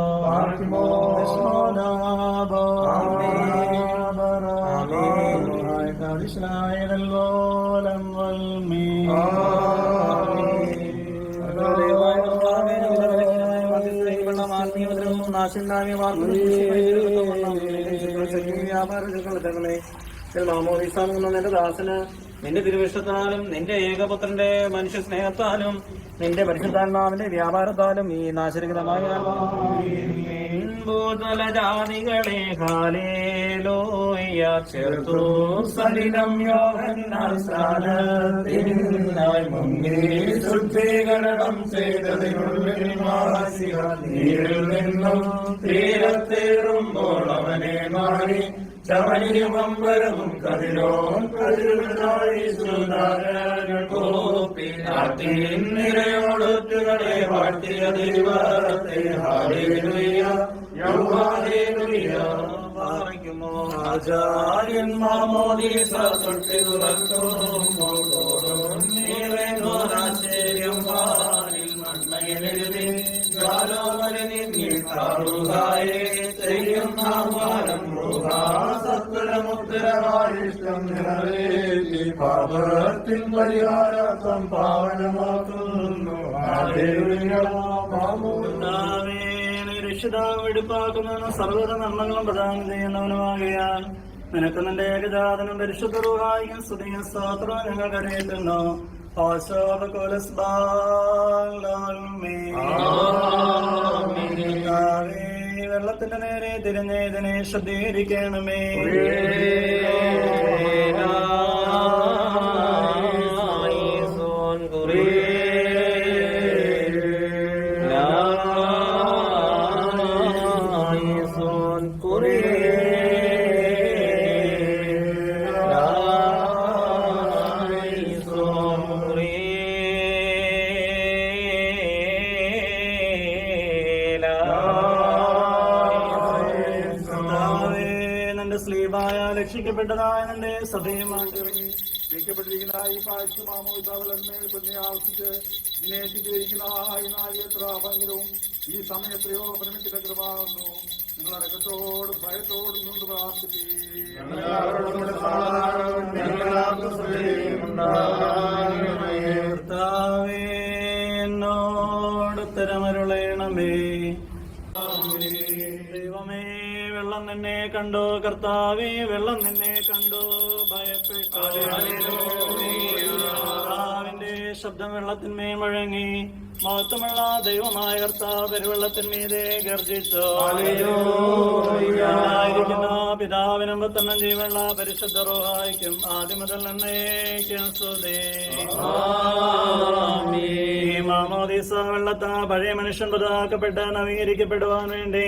നിന്റെ ദാസന് നിന്റെ തിരുവിഷ്ടത്താലും നിന്റെ ഏകപുത്രന്റെ മനുഷ്യ സ്നേഹത്താലും നിന്റെ പരിശുദ്ധാത്മാവിന്റെ വ്യാപാരത്താലും ഈ നാശരഹിതമായ ഭൂതലജാതികളെ ഹാലേലൂയ ചേർത്തു സലിലം യോഹന്നായി മുങ്ങി ശുദ്ധീകരണം ചെയ്തതിനുള്ളിൽ നീരിൽ നിന്നും തീരത്തേറുമ്പോൾ അവനെ മാറി ചമനിയുമമ്പരവും കതിരോൻ നിരയോടുകളെ വാഴ്ത്തിയ ദൈവത്തെ ഹല്ലേലൂയ ഹല്ലേലൂയ പാറിക്കുമോ. ആചാര്യൻ മാമോദീസ തൊട്ടി തുറക്കും ആശ്ചര്യം വാനിൽ മണ്ണയെഴുതി പാപത്തിൽ പരിഹാരം പാവനമാക്കുന്നു. രക്ഷിതാവ് വെടിപ്പാക്കുന്നതിനും സർവ്വത നന്മകളും പ്രദാനം ചെയ്യുന്നവനുമാകയാൽ നിനക്ക് നിന്റെ ഏകജാതനും പരിശുദ്ധ റൂഹായിക്കും സ്തുതിയും സ്തോത്രവും ഞങ്ങൾ കരയേറ്റുന്നു. വെള്ളത്തിന്റെ നേരെ തിരിഞ്ഞതിനെ ശ്രദ്ധീകരിക്കണമേ. രക്ഷിക്കപ്പെട്ടതായ നിന്റെ സഭയുമാണ്ടിറങ്ങി രക്ഷിക്കപ്പെട്ടിരിക്കുന്ന ഈ പാഴ്ച മാമോദിസാവളന്മേൽ തന്നെ ആവശ്യിച്ച് വിനേഷിച്ചിരിക്കുന്ന ഈ നാഴികത്ര ഭയങ്കരവും ഈ സമയം എത്രയോ പരിമിക്കത്തക്കമാകുന്നു. നിങ്ങൾ അടക്കത്തോടും ഭയത്തോടും കൊണ്ട് പ്രാർത്ഥിക്കുന്നോടുത്തരമരുളേണമേ. വെള്ളം നിന്നെ കണ്ടു കർത്താവേ, വെള്ളം നിന്നെ കണ്ടു ഭയപ്പെട്ടു. കർത്താവിന്റെ ശബ്ദം വെള്ളത്തിന്മേൽ മുഴങ്ങി. മഹത്വമുള്ള ദൈവമായ കർത്താവ് പെരുവെള്ളത്തിന്മീതെ ഗർജിച്ചു. ആയിരിക്കുന്ന പിതാവിനും പുത്രനും ജീവനുള്ള പരിശുദ്ധ റൂഹായിക്കും ആദ്യം മുതൽ എന്നേക്കും സ്തുതി. മാമോദീസ വെള്ളത്താ പഴയ മനുഷ്യൻ പുതുതാക്കപ്പെട്ട് നവീകരിക്കപ്പെടുവാൻ വേണ്ടി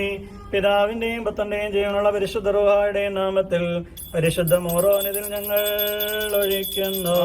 പിതാവിന്റെയും പുത്രന്റെയും ജീവനുള്ള പരിശുദ്ധ റൂഹായുടെ നാമത്തിൽ പരിശുദ്ധ മോറോനിതിൽ ഞങ്ങൾ ഒഴിക്കുന്നു.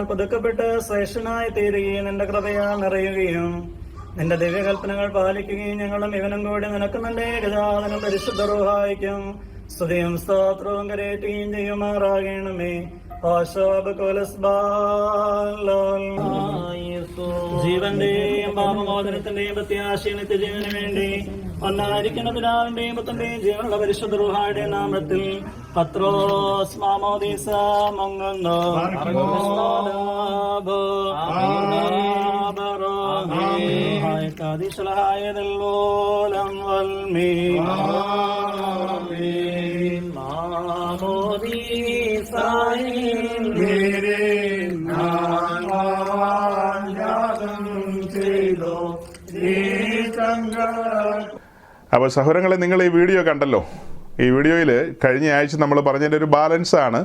കൃപയാൽ പുതുക്കപ്പെട്ട് ശ്രേഷ്ഠനായി തീരുകയും നിന്റെ കൃപയാൽ നിറയുകയും നിന്റെ ദിവ്യകൽപ്പനകൾ പാലിക്കുകയും ഞങ്ങളും ഇവനും കൂടി നിനക്ക് നിന്റെ ഗജാതനും പരിശുദ്ധ റൂഹായിക്കും സ്തുതിയും സ്തോത്രവും കരേറ്റുകയും ചെയ്യുമാറാകണമേ. ജീവന്റെയും പാപമോചനത്തിന്റെയും പ്രത്യാശയും നിത്യജീവന് വേണ്ടി ഒന്നായിരിക്കുന്ന പിതാവിന്റെയും പുത്രന്റെയും ജീവനുള്ള പരിശുദ്ധ റൂഹായുടെ നാമത്തിൽ പത്രോസ് മാമോദീസ മങ്ങുന്നു. അപ്പോൾ സഹോദരങ്ങളെ, നിങ്ങൾ ഈ വീഡിയോ കണ്ടല്ലോ. ഈ വീഡിയോയിൽ കഴിഞ്ഞ ആഴ്ച നമ്മൾ പറഞ്ഞതിൻ്റെ ഒരു ബാലൻസാണ്.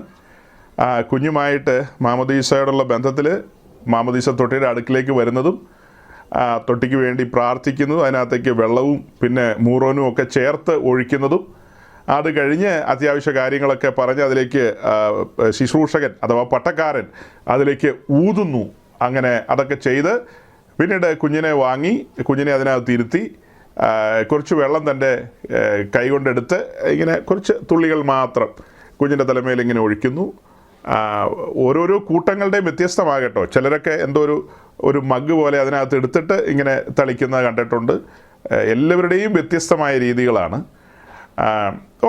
കുഞ്ഞുമായിട്ട് മാമോദീസയോടുള്ള ബന്ധത്തിൽ മാമോദീസ തൊട്ടിയുടെ അടുക്കിലേക്ക് വരുന്നതും തൊട്ടിക്ക് വേണ്ടി പ്രാർത്ഥിക്കുന്നതും അതിനകത്തേക്ക് വെള്ളവും പിന്നെ മൂറോനും ഒക്കെ ചേർത്ത് ഒഴിക്കുന്നതും, അത് കഴിഞ്ഞ് അത്യാവശ്യ കാര്യങ്ങളൊക്കെ പറഞ്ഞ് അതിലേക്ക് ശുശ്രൂഷകൻ അഥവാ പട്ടക്കാരൻ അതിലേക്ക് ഊതുന്നു. അങ്ങനെ അതൊക്കെ ചെയ്ത് പിന്നീട് കുഞ്ഞിനെ വാങ്ങി കുഞ്ഞിനെ അതിനകത്ത് ഇരുത്തി കുറച്ച് വെള്ളം തൻ്റെ കൈകൊണ്ടെടുത്ത് ഇങ്ങനെ കുറച്ച് തുള്ളികൾ മാത്രം കുഞ്ഞിൻ്റെ തലമേൽ ഇങ്ങനെ ഒഴിക്കുന്നു. ഓരോരോ കൂട്ടങ്ങളുടെയും വ്യത്യസ്തമാകട്ടോ. ചിലരൊക്കെ എന്തോ ഒരു മഗ് പോലെ അതിനകത്ത് എടുത്തിട്ട് ഇങ്ങനെ തളിക്കുന്നത് കണ്ടിട്ടുണ്ട്. എല്ലാവരുടെയും വ്യത്യസ്തമായ രീതികളാണ്.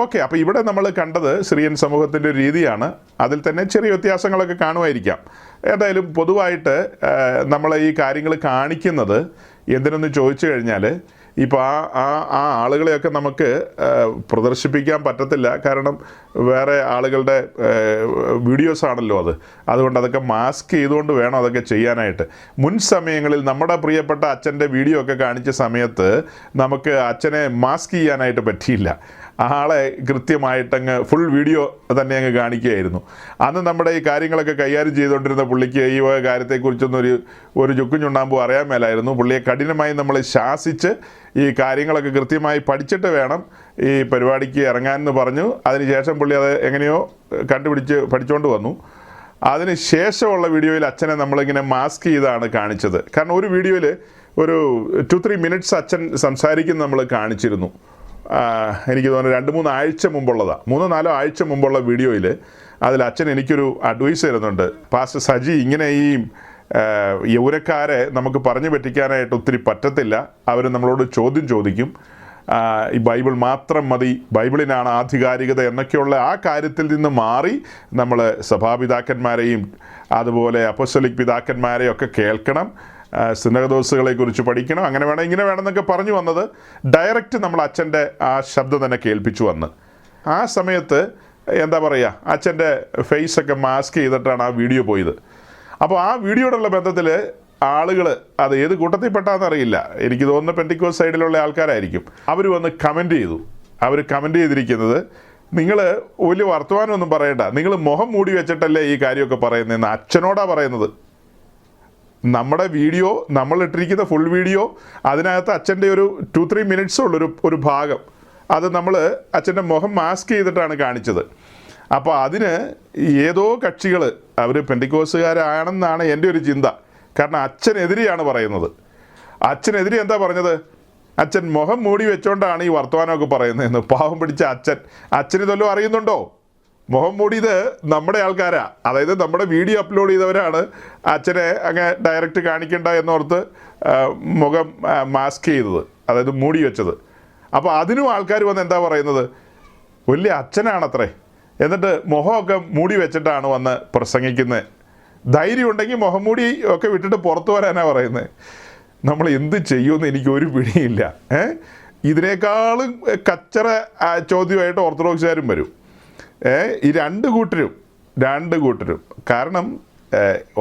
ഓക്കെ, അപ്പോൾ ഇവിടെ നമ്മൾ കണ്ടത് സിറിയൻ സമൂഹത്തിൻ്റെ ഒരു രീതിയാണ്. അതിൽ തന്നെ ചെറിയ വ്യത്യാസങ്ങളൊക്കെ കാണുമായിരിക്കാം. ഏതായാലും പൊതുവായിട്ട് നമ്മൾ ഈ കാര്യങ്ങൾ കാണിക്കുന്നത് എന്തിനെന്ന് ചോദിച്ചു കഴിഞ്ഞാൽ, ഇപ്പോൾ ആ ആളുകളെയൊക്കെ നമുക്ക് പ്രദർശിപ്പിക്കാൻ പറ്റത്തില്ല. കാരണം വേറെ ആളുകളുടെ വീഡിയോസ് ആണല്ലോ അത്. അതുകൊണ്ട് അതൊക്കെ മാസ്ക് ചെയ്തുകൊണ്ട് വേണം അതൊക്കെ ചെയ്യാനായിട്ട്. മുൻ സമയങ്ങളിൽ നമ്മുടെ പ്രിയപ്പെട്ട അച്ഛൻ്റെ വീഡിയോ ഒക്കെ കാണിച്ച സമയത്ത് നമുക്ക് അച്ഛനെ മാസ്ക് ചെയ്യാനായിട്ട് പറ്റിയില്ല. ആളെ കൃത്യമായിട്ടങ്ങ് ഫുൾ വീഡിയോ തന്നെ അങ്ങ് കാണിക്കുകയായിരുന്നു. അന്ന് നമ്മുടെ ഈ കാര്യങ്ങളൊക്കെ കൈകാര്യം ചെയ്തുകൊണ്ടിരുന്ന പുള്ളിക്ക് ഈ കാര്യത്തെക്കുറിച്ചൊന്നും ഒരു ചുക്കും ചുണ്ണാമ്പും അറിയാൻ മേലായിരുന്നു. പുള്ളിയെ കഠിനമായി നമ്മൾ ശാസിച്ച് ഈ കാര്യങ്ങളൊക്കെ കൃത്യമായി പഠിച്ചിട്ട് വേണം ഈ പരിപാടിക്ക് ഇറങ്ങാനെന്ന് പറഞ്ഞു. അതിനുശേഷം പുള്ളി അത് എങ്ങനെയോ പഠിച്ചുകൊണ്ട് വന്നു. അതിന് ശേഷമുള്ള വീഡിയോയിൽ അച്ഛനെ നമ്മളിങ്ങനെ മാസ്ക് ചെയ്താണ് കാണിച്ചത്. കാരണം ഒരു വീഡിയോയിൽ ഒരു 2-3 മിനിറ്റ്സ് അച്ഛൻ സംസാരിക്കുന്ന നമ്മൾ കാണിച്ചിരുന്നു. എനിക്ക് തോന്നുന്നു 2-3 ആഴ്ച മുമ്പുള്ളതാണ്, 3-4 ആഴ്ച മുമ്പുള്ള വീഡിയോയിൽ അതിൽ അച്ഛൻ എനിക്കൊരു അഡ്വൈസ് തരുന്നുണ്ട്. പാസ്റ്റർ സജി, ഇങ്ങനെ ഈ യൗവനക്കാരെ നമുക്ക് പറഞ്ഞു പറ്റിക്കാനായിട്ട് ഒത്തിരി പറ്റത്തില്ല. അവർ നമ്മളോട് ചോദ്യം ചോദിക്കും. ഈ ബൈബിൾ മാത്രം മതി, ബൈബിളിനാണ് ആധികാരികത എന്നൊക്കെയുള്ള ആ കാര്യത്തിൽ നിന്ന് മാറി നമ്മൾ സഭാപിതാക്കന്മാരെയും അതുപോലെ അപ്പോസ്തലിക് പിതാക്കന്മാരെയും ഒക്കെ കേൾക്കണം. സിനഗോസുകളെ കുറിച്ച് പഠിക്കണം. അങ്ങനെ വേണം ഇങ്ങനെ വേണം എന്നൊക്കെ പറഞ്ഞു വന്നത് ഡയറക്റ്റ് നമ്മൾ അച്ഛൻ്റെ ആ ശബ്ദം തന്നെ കേൾപ്പിച്ചു വന്ന്. ആ സമയത്ത് എന്താ പറയുക, അച്ഛൻ്റെ ഫേസൊക്കെ മാസ്ക് ചെയ്തിട്ടാണ് ആ വീഡിയോ പോയത്. അപ്പോൾ ആ വീഡിയോയോടുള്ള ബന്ധത്തിൽ ആളുകൾ അത് ഏത് കൂട്ടത്തിൽപ്പെട്ടാന്നറിയില്ല, എനിക്ക് തോന്നുന്നു പെന്തിക്കോസ് സൈഡിലുള്ള ആൾക്കാരായിരിക്കും. അവർ വന്ന് കമൻറ്റ് ചെയ്തു. അവർ കമൻറ്റ് ചെയ്തിരിക്കുന്നത്, നിങ്ങൾ വലിയ വർത്തമാനമൊന്നും പറയണ്ട, നിങ്ങൾ മുഖം മൂടി വെച്ചിട്ടല്ലേ ഈ കാര്യമൊക്കെ പറയുന്നതെന്ന് അച്ഛനോടാണ് പറയുന്നത്. നമ്മുടെ വീഡിയോ, നമ്മളിട്ടിരിക്കുന്ന ഫുൾ വീഡിയോ, അതിനകത്ത് അച്ഛൻ്റെ ഒരു 2-3 മിനിറ്റ്സ് ഉള്ളൊരു ഭാഗം, അത് നമ്മൾ അച്ഛൻ്റെ മുഖം മാസ്ക് ചെയ്തിട്ടാണ് കാണിച്ചത്. അപ്പോൾ അതിന് ഏതോ കക്ഷികൾ അവർ പെന്തിക്കോസുകാരാണെന്നാണ് എൻ്റെ ഒരു ചിന്ത. കാരണം അച്ഛനെതിരെയാണ് പറയുന്നത്. അച്ഛനെതിരെ എന്താ പറഞ്ഞത്? അച്ഛൻ മുഖം മൂടി വെച്ചോണ്ടാണ് ഈ വർത്തമാനമൊക്കെ പറയുന്നതെന്ന്. പാവം പിടിച്ച അച്ഛനിതെല്ലാം അറിയുന്നുണ്ടോ? മുഖം മൂടിയത് നമ്മുടെ ആൾക്കാരാ, അതായത് നമ്മുടെ വീഡിയോ അപ്ലോഡ് ചെയ്തവരാണ് അച്ഛനെ അങ്ങ് ഡയറക്റ്റ് കാണിക്കേണ്ട എന്നോർത്ത് മുഖം മാസ്ക് ചെയ്തത്, അതായത് മൂടി വെച്ചത്. അപ്പോൾ അതിനും ആൾക്കാർ വന്ന് എന്താ പറയുന്നത്, വലിയ അച്ഛനാണത്രേ, എന്നിട്ട് മുഖമൊക്കെ മൂടി വെച്ചിട്ടാണ് വന്ന് പ്രസംഗിക്കുന്നത്. ധൈര്യം ഉണ്ടെങ്കിൽ മുഖം മൂടി ഒക്കെ വിട്ടിട്ട് പുറത്തു വരാനാണ് പറയുന്നത്. നമ്മൾ എന്ത് ചെയ്യുമെന്ന് എനിക്കൊരു പിടിയില്ല. ഇതിനേക്കാളും കച്ചറ ചോദ്യമായിട്ട് ഓർത്തഡോക്സുകാരും വരും. ഈ രണ്ട് കൂട്ടരും കാരണം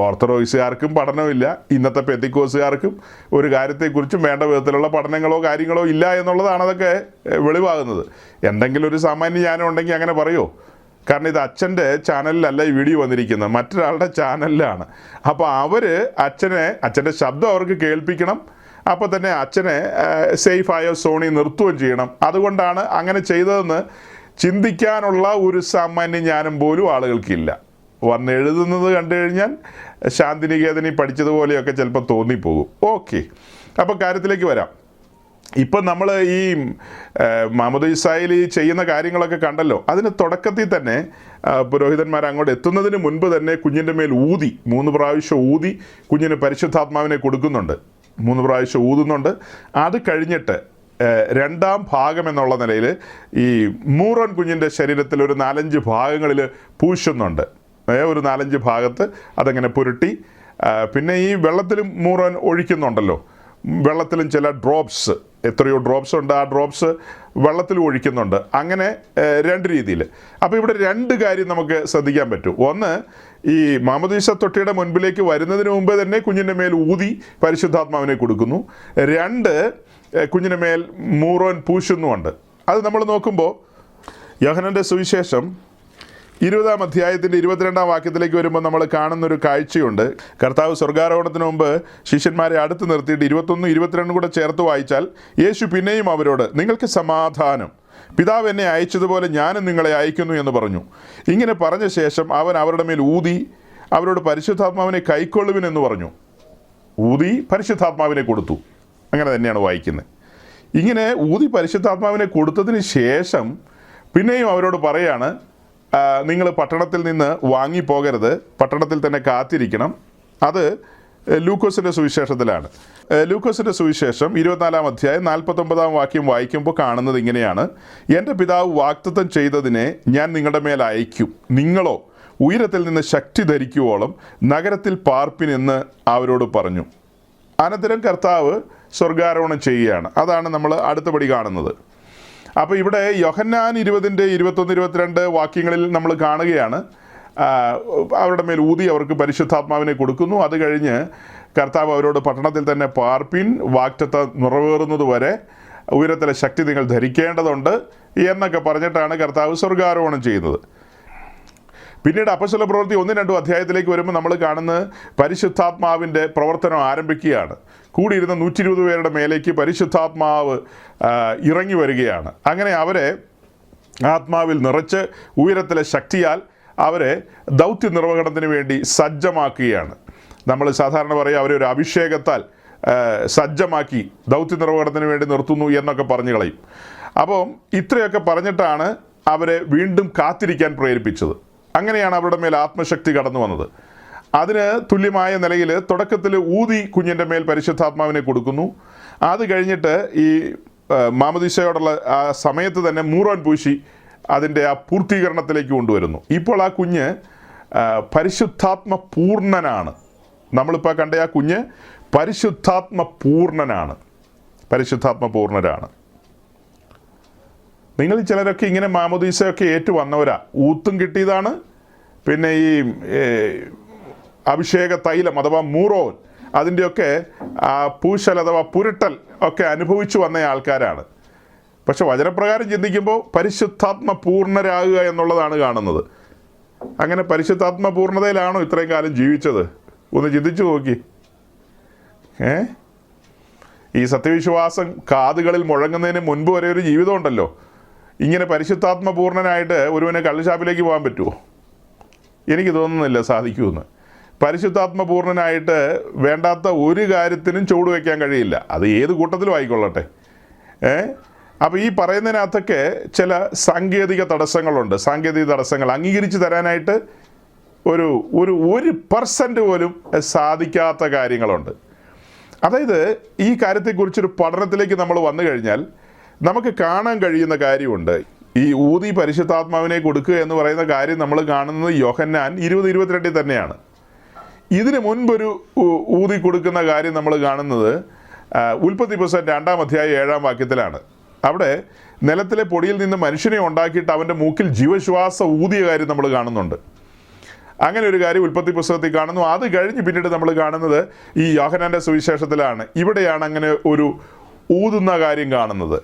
ഓർത്തഡോക്സുകാർക്കും പഠനമില്ല, ഇന്നത്തെ പെന്തിക്കോസുകാർക്കും ഒരു കാര്യത്തെക്കുറിച്ചും വേണ്ട വിധത്തിലുള്ള പഠനങ്ങളോ കാര്യങ്ങളോ ഇല്ല എന്നുള്ളതാണ് അതൊക്കെ വെളിവാകുന്നത്. എന്തെങ്കിലും ഒരു സാമാന്യ ജ്ഞാനം ഉണ്ടെങ്കിൽ അങ്ങനെ പറയുമോ? കാരണം ഇത് അച്ഛൻ്റെ ചാനലിലല്ല ഈ വീഡിയോ വന്നിരിക്കുന്നത്, മറ്റൊരാളുടെ ചാനലിലാണ്. അപ്പോൾ അവർ അച്ഛൻ്റെ ശബ്ദം അവർക്ക് കേൾപ്പിക്കണം. അപ്പോൾ തന്നെ അച്ഛനെ സേഫായ സോണിൽ നിർത്തുകയും ചെയ്യണം. അതുകൊണ്ടാണ് അങ്ങനെ ചെയ്തതെന്ന് ചിന്തിക്കാനുള്ള ഒരു സാമാന്യ ജ്ഞാനം പോലും ആളുകൾക്കില്ല. വന്നെഴുതുന്നത് കണ്ടു കഴിഞ്ഞാൽ ശാന്തിനികേതനിൽ പഠിച്ചതുപോലെയൊക്കെ ചിലപ്പോൾ തോന്നിപ്പോകും. ഓക്കെ, അപ്പോൾ കാര്യത്തിലേക്ക് വരാം. ഇപ്പം നമ്മൾ ഈ മാമോദീസായിൽ ഈ ചെയ്യുന്ന കാര്യങ്ങളൊക്കെ കണ്ടല്ലോ. അതിന് തുടക്കത്തിൽ തന്നെ പുരോഹിതന്മാർ അങ്ങോട്ട് എത്തുന്നതിന് മുൻപ് തന്നെ കുഞ്ഞിൻ്റെ മേൽ ഊതി 3 പ്രാവശ്യം ഊതി കുഞ്ഞിന് പരിശുദ്ധാത്മാവിനെ കൊടുക്കുന്നുണ്ട്. 3 പ്രാവശ്യം ഊതുന്നുണ്ട്. അത് കഴിഞ്ഞിട്ട് രണ്ടാം ഭാഗം എന്നുള്ള നിലയിൽ ഈ മൂറോൻ കുഞ്ഞിൻ്റെ ശരീരത്തിൽ ഒരു 4-5 ഭാഗങ്ങളിൽ പൂശുന്നുണ്ട്. ഒരു 4-5 ഭാഗത്ത് അതങ്ങനെ പുരട്ടി, പിന്നെ ഈ വെള്ളത്തിലും മൂറോൻ ഒഴിക്കുന്നുണ്ടല്ലോ. വെള്ളത്തിലും ചില ഡ്രോപ്സ്, എത്രയോ ഡ്രോപ്സ് ഉണ്ട്, ആ ഡ്രോപ്സ് വെള്ളത്തിലും ഒഴിക്കുന്നുണ്ട്. അങ്ങനെ 2 രീതിയിൽ. അപ്പോൾ ഇവിടെ 2 കാര്യം നമുക്ക് ശ്രദ്ധിക്കാൻ പറ്റും. ഒന്ന്, ഈ മാമോദീസ തൊട്ടിയുടെ മുൻപിലേക്ക് വരുന്നതിന് മുമ്പ് തന്നെ കുഞ്ഞിൻ്റെ മേൽ ഊതി പരിശുദ്ധാത്മാവിനെ കൊടുക്കുന്നു. 2, കുഞ്ഞിൻ്റെ മേൽ മൂറോൻ പൂശുന്നുമുണ്ട്. അത് നമ്മൾ നോക്കുമ്പോൾ യോഹന്നാന്റെ സുവിശേഷം 20-ാം അധ്യായത്തിൻ്റെ 22-ാം വാക്യത്തിലേക്ക് വരുമ്പോൾ നമ്മൾ കാണുന്നൊരു കാഴ്ചയുണ്ട്. കർത്താവ് സ്വർഗ്ഗാരോഹണത്തിന് മുമ്പ് ശിഷ്യന്മാരെ അടുത്ത് നിർത്തിയിട്ട് 21, 22 കൂടെ ചേർത്ത് വായിച്ചാൽ, യേശു പിന്നെയും അവരോട്, നിങ്ങൾക്ക് സമാധാനം, പിതാവ് എന്നെ അയച്ചതുപോലെ ഞാനും നിങ്ങളെ അയക്കുന്നു എന്ന് പറഞ്ഞു. ഇങ്ങനെ പറഞ്ഞ ശേഷം അവൻ അവരുടെ മേൽ ഊതി അവരോട് പരിശുദ്ധാത്മാവിനെ കൈക്കൊള്ളുവിനെന്ന് പറഞ്ഞു. ഊതി പരിശുദ്ധാത്മാവിനെ കൊടുത്തു. അങ്ങനെ തന്നെയാണ് വായിക്കുന്നത്. ഇങ്ങനെ ഊതി പരിശുദ്ധാത്മാവിനെ കൊടുത്തതിന് ശേഷം പിന്നെയും അവരോട് പറയാണ്, നിങ്ങൾ പട്ടണത്തിൽ നിന്ന് വാങ്ങിപ്പോകരുത്, പട്ടണത്തിൽ തന്നെ കാത്തിരിക്കണം. അത് ലൂക്കോസിൻ്റെ സുവിശേഷത്തിലാണ്. ലൂക്കോസിൻ്റെ സുവിശേഷം 24-ാം അധ്യായം 49-ാം വാക്യം വായിക്കുമ്പോൾ കാണുന്നത് ഇങ്ങനെയാണ്: എൻ്റെ പിതാവ് വാഗ്ദത്തം ചെയ്തതിനെ ഞാൻ നിങ്ങളുടെ മേൽ അയക്കും, നിങ്ങളോ ഉയരത്തിൽ നിന്ന് ശക്തി ധരിക്കുവോളം നഗരത്തിൽ പാർപ്പിനെന്ന് അവരോട് പറഞ്ഞു. അനന്തരം കർത്താവ് സ്വർഗ്ഗാരോഹണം ചെയ്യുകയാണ്. അതാണ് നമ്മൾ അടുത്തപടി കാണുന്നത്. അപ്പോൾ ഇവിടെ യോഹന്നാൻ 20-ന്റെ 21, 22 വാക്യങ്ങളിൽ നമ്മൾ കാണുകയാണ്, അവരുടെ മേൽ ഊതി അവർക്ക് പരിശുദ്ധാത്മാവിനെ കൊടുക്കുന്നു. അത് കഴിഞ്ഞ് കർത്താവ് അവരോട് പട്ടണത്തിൽ തന്നെ പാർപ്പിൻ, വാഗ്ദത്തം നിറവേറുന്നത് വരെ ഉയരത്തിലെ ശക്തി നിങ്ങൾ ധരിക്കേണ്ടതുണ്ട് എന്നൊക്കെ പറഞ്ഞിട്ടാണ് കർത്താവ് സ്വർഗ്ഗാരോഹണം ചെയ്യുന്നത്. പിന്നീട് അപ്പോസ്തല പ്രവൃത്തി 1-2 അധ്യായത്തിലേക്ക് വരുമ്പോൾ നമ്മൾ കാണുന്നത് പരിശുദ്ധാത്മാവിൻ്റെ പ്രവർത്തനം ആരംഭിക്കുകയാണ്. കൂടിയിരുന്ന 120 പേരുടെ മേലേക്ക് പരിശുദ്ധാത്മാവ് ഇറങ്ങി വരികയാണ്. അങ്ങനെ അവരെ ആത്മാവിൽ നിറച്ച് ഉയരത്തിലെ ശക്തിയാൽ അവരെ ദൗത്യ നിർവഹണത്തിന് വേണ്ടി സജ്ജമാക്കുകയാണ്. നമ്മൾ സാധാരണ പറയുക, അവരെ ഒരു അഭിഷേകത്താൽ സജ്ജമാക്കി ദൗത്യ നിർവഹണത്തിന് വേണ്ടി നിർത്തുന്നു എന്നൊക്കെ പറഞ്ഞു കളയും. അപ്പം ഇത്രയൊക്കെ പറഞ്ഞിട്ടാണ് അവരെ വീണ്ടും കാത്തിരിക്കാൻ പ്രേരിപ്പിച്ചത്. അങ്ങനെയാണ് അവരുടെ മേൽ ആത്മശക്തി കടന്നു വന്നത്. അതിന് തുല്യമായ നിലയിൽ തുടക്കത്തിൽ ഊതി കുഞ്ഞിൻ്റെ മേൽ പരിശുദ്ധാത്മാവിനെ കൊടുക്കുന്നു. അത് കഴിഞ്ഞിട്ട് ഈ മാമോദീസയോടുള്ള ആ സമയത്ത് തന്നെ മൂറോൻ പൂശി അതിൻ്റെ ആ പൂർത്തീകരണത്തിലേക്ക് കൊണ്ടുവരുന്നു. ഇപ്പോൾ ആ കുഞ്ഞ് പരിശുദ്ധാത്മ പൂർണ്ണനാണ്. നമ്മളിപ്പോൾ കണ്ട ആ കുഞ്ഞ് പരിശുദ്ധാത്മ പൂർണ്ണനാണ്. നിങ്ങൾ ചിലരൊക്കെ ഇങ്ങനെ മാമോദീസയൊക്കെ ഏറ്റു വന്നവരാ. ഊത്തും കിട്ടിയതാണ്, പിന്നെ ഈ അഭിഷേക തൈലം അഥവാ മൂറോൻ അതിൻ്റെയൊക്കെ പൂശൽ അഥവാ പുരട്ടൽ ഒക്കെ അനുഭവിച്ചു വന്ന ആൾക്കാരാണ്. പക്ഷെ വചനപ്രകാരം ചിന്തിക്കുമ്പോൾ പരിശുദ്ധാത്മ പൂർണ്ണരാകുക എന്നുള്ളതാണ് കാണുന്നത്. അങ്ങനെ പരിശുദ്ധാത്മ പൂർണ്ണതയിലാണോ ഇത്രയും കാലം ജീവിച്ചത്? ഒന്ന് ചിന്തിച്ചു നോക്കി. ഈ സത്യവിശ്വാസം കാതുകളിൽ മുഴങ്ങുന്നതിന് മുൻപ് വരെ ഒരു ജീവിതം ഉണ്ടല്ലോ. ഇങ്ങനെ പരിശുദ്ധാത്മ പൂർണ്ണനായിട്ട് ഒരുവനെ കള്ളുഷാപ്പിലേക്ക് പോകാൻ പറ്റുമോ? എനിക്ക് തോന്നുന്നില്ല സാധിക്കുമെന്ന്. പരിശുദ്ധാത്മ പൂർണ്ണനായിട്ട് വേണ്ടാത്ത ഒരു കാര്യത്തിനും ചുവട് വയ്ക്കാൻ കഴിയില്ല. അത് ഏത് കൂട്ടത്തിലും ആയിക്കൊള്ളട്ടെ. അപ്പോൾ ഈ പറയുന്നതിനകത്തൊക്കെ ചില സാങ്കേതിക തടസ്സങ്ങളുണ്ട്. സാങ്കേതിക തടസ്സങ്ങൾ അംഗീകരിച്ച് തരാനായിട്ട് ഒരു 1% പോലും സാധിക്കാത്ത കാര്യങ്ങളുണ്ട്. അതായത് ഈ കാര്യത്തെക്കുറിച്ചൊരു പഠനത്തിലേക്ക് നമ്മൾ വന്നു കഴിഞ്ഞാൽ നമുക്ക് കാണാൻ കഴിയുന്ന കാര്യമുണ്ട്. ഈ ഊതി പരിശുദ്ധാത്മാവിനെ കൊടുക്കുക എന്ന് പറയുന്ന കാര്യം നമ്മൾ കാണുന്നത് യോഹന്നാൻ 20-22 തന്നെയാണ്. ഇതിന് മുൻപൊരു ഊതി കൊടുക്കുന്ന കാര്യം നമ്മൾ കാണുന്നത് ഉൽപ്പത്തി പുസ്തകം 2-ാം അധ്യായം 7-ാം വാക്യത്തിലാണ്. അവിടെ നിലത്തിലെ പൊടിയിൽ നിന്ന് മനുഷ്യനെ ഉണ്ടാക്കിയിട്ട് അവൻ്റെ മൂക്കിൽ ജീവശ്വാസം ഊതിയ കാര്യം നമ്മൾ കാണുന്നുണ്ട്. അങ്ങനെ ഒരു കാര്യം ഉൽപ്പത്തി പുസ്തകത്തിൽ കാണുന്നു. അത് കഴിഞ്ഞ് പിന്നീട് നമ്മൾ കാണുന്നത് ഈ യോഹന്നാന്റെ സുവിശേഷത്തിലാണ്. ഇവിടെയാണ് അങ്ങനെ ഒരു ഊതുന്ന കാര്യം കാണുന്നത്.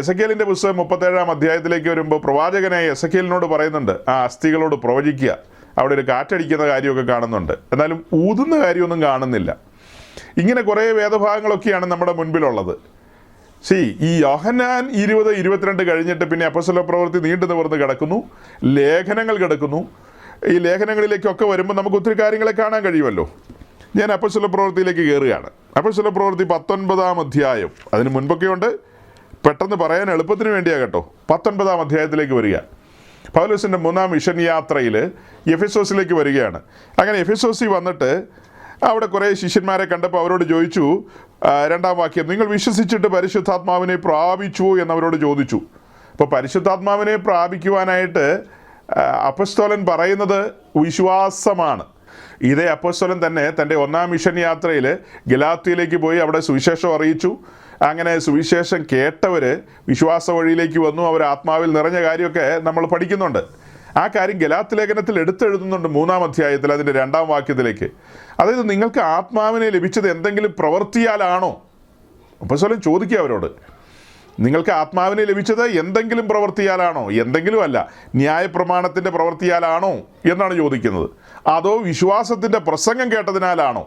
എസെക്കിയേലിൻ്റെ പുസ്തകം 37-ാം അധ്യായത്തിലേക്ക് വരുമ്പോൾ പ്രവാചകനായ എസെക്കിയേലിനോട് പറയുന്നുണ്ട്, ആ അസ്ഥികളോട് പ്രവചിക്കുക. അവിടെ ഒരു കാറ്റടിക്കുന്ന കാര്യമൊക്കെ കാണുന്നുണ്ട്. എന്നാലും ഊതുന്ന കാര്യമൊന്നും കാണുന്നില്ല. ഇങ്ങനെ കുറേ വേദഭാഗങ്ങളൊക്കെയാണ് നമ്മുടെ മുൻപിലുള്ളത്. ഈ യോഹന്നാൻ 20-22 കഴിഞ്ഞിട്ട് പിന്നെ അപ്പോസ്തല പ്രവൃത്തി നീണ്ടു നിവർന്ന് കിടക്കുന്നു, ലേഖനങ്ങൾ കിടക്കുന്നു. ഈ ലേഖനങ്ങളിലേക്കൊക്കെ വരുമ്പോൾ നമുക്ക് ഒത്തിരി കാര്യങ്ങളെ കാണാൻ കഴിയുമല്ലോ. ഞാൻ അപ്പോസ്തല പ്രവൃത്തിയിലേക്ക് കയറുകയാണ്. അപ്പോസ്തല പ്രവൃത്തി 19-ാം അധ്യായം, അതിന് മുൻപൊക്കെ ഉണ്ട്, പെട്ടെന്ന് പറയാൻ എളുപ്പത്തിന് വേണ്ടിയാണ് കേട്ടോ. 19-ാം അധ്യായത്തിലേക്ക് വരിക. പൗലോസിൻ്റെ 3-ാം മിഷൻ യാത്രയിൽ എഫെസോസിലേക്ക് വരികയാണ്. അങ്ങനെ എഫെസോസിൽ വന്നിട്ട് അവിടെ കുറേ ശിഷ്യന്മാരെ കണ്ടപ്പോൾ അവരോട് ചോദിച്ചു, 2-ാം വാക്യം, നിങ്ങൾ വിശ്വസിച്ചിട്ട് പരിശുദ്ധാത്മാവിനെ പ്രാപിച്ചുവോ എന്നവരോട് ചോദിച്ചു. അപ്പോൾ പരിശുദ്ധാത്മാവിനെ പ്രാപിക്കുവാനായിട്ട് അപ്പോസ്തലൻ പറയുന്നത് വിശ്വാസമാണ്. ഇതേ അപ്പോസ്തലൻ തന്നെ തൻ്റെ 1-ാം മിഷൻ യാത്രയിൽ ഗലാത്യയിലേക്ക് പോയി അവിടെ സുവിശേഷം അറിയിച്ചു. അങ്ങനെ സുവിശേഷം കേട്ടവർ വിശ്വാസ വഴിയിലേക്ക് വന്നു. അവർ ആത്മാവിൽ നിറഞ്ഞ കാര്യമൊക്കെ നമ്മൾ പഠിക്കുന്നുണ്ട്. ആ കാര്യം ഗലാത്യ ലേഖനത്തിൽ എടുത്തെഴുതുന്നുണ്ട് 3-ാം അധ്യായത്തിൽ, അതിൻ്റെ 2-ാം വാക്യത്തിലേക്ക്. അതായത് നിങ്ങൾക്ക് ആത്മാവിനെ ലഭിച്ചത് എന്തെങ്കിലും പ്രവൃത്തിയാലാണോ? അപ്പോസ്തലൻ ചോദിക്കുക അവരോട്, നിങ്ങൾക്ക് ആത്മാവിനെ ലഭിച്ചത് എന്തെങ്കിലും പ്രവൃത്തിയാലാണോ? എന്തെങ്കിലും അല്ല, ന്യായപ്രമാണത്തിൻ്റെ പ്രവൃത്തിയാലാണോ എന്നാണ് ചോദിക്കുന്നത്. അതോ വിശ്വാസത്തിൻ്റെ പ്രസംഗം കേട്ടതിനാലാണോ?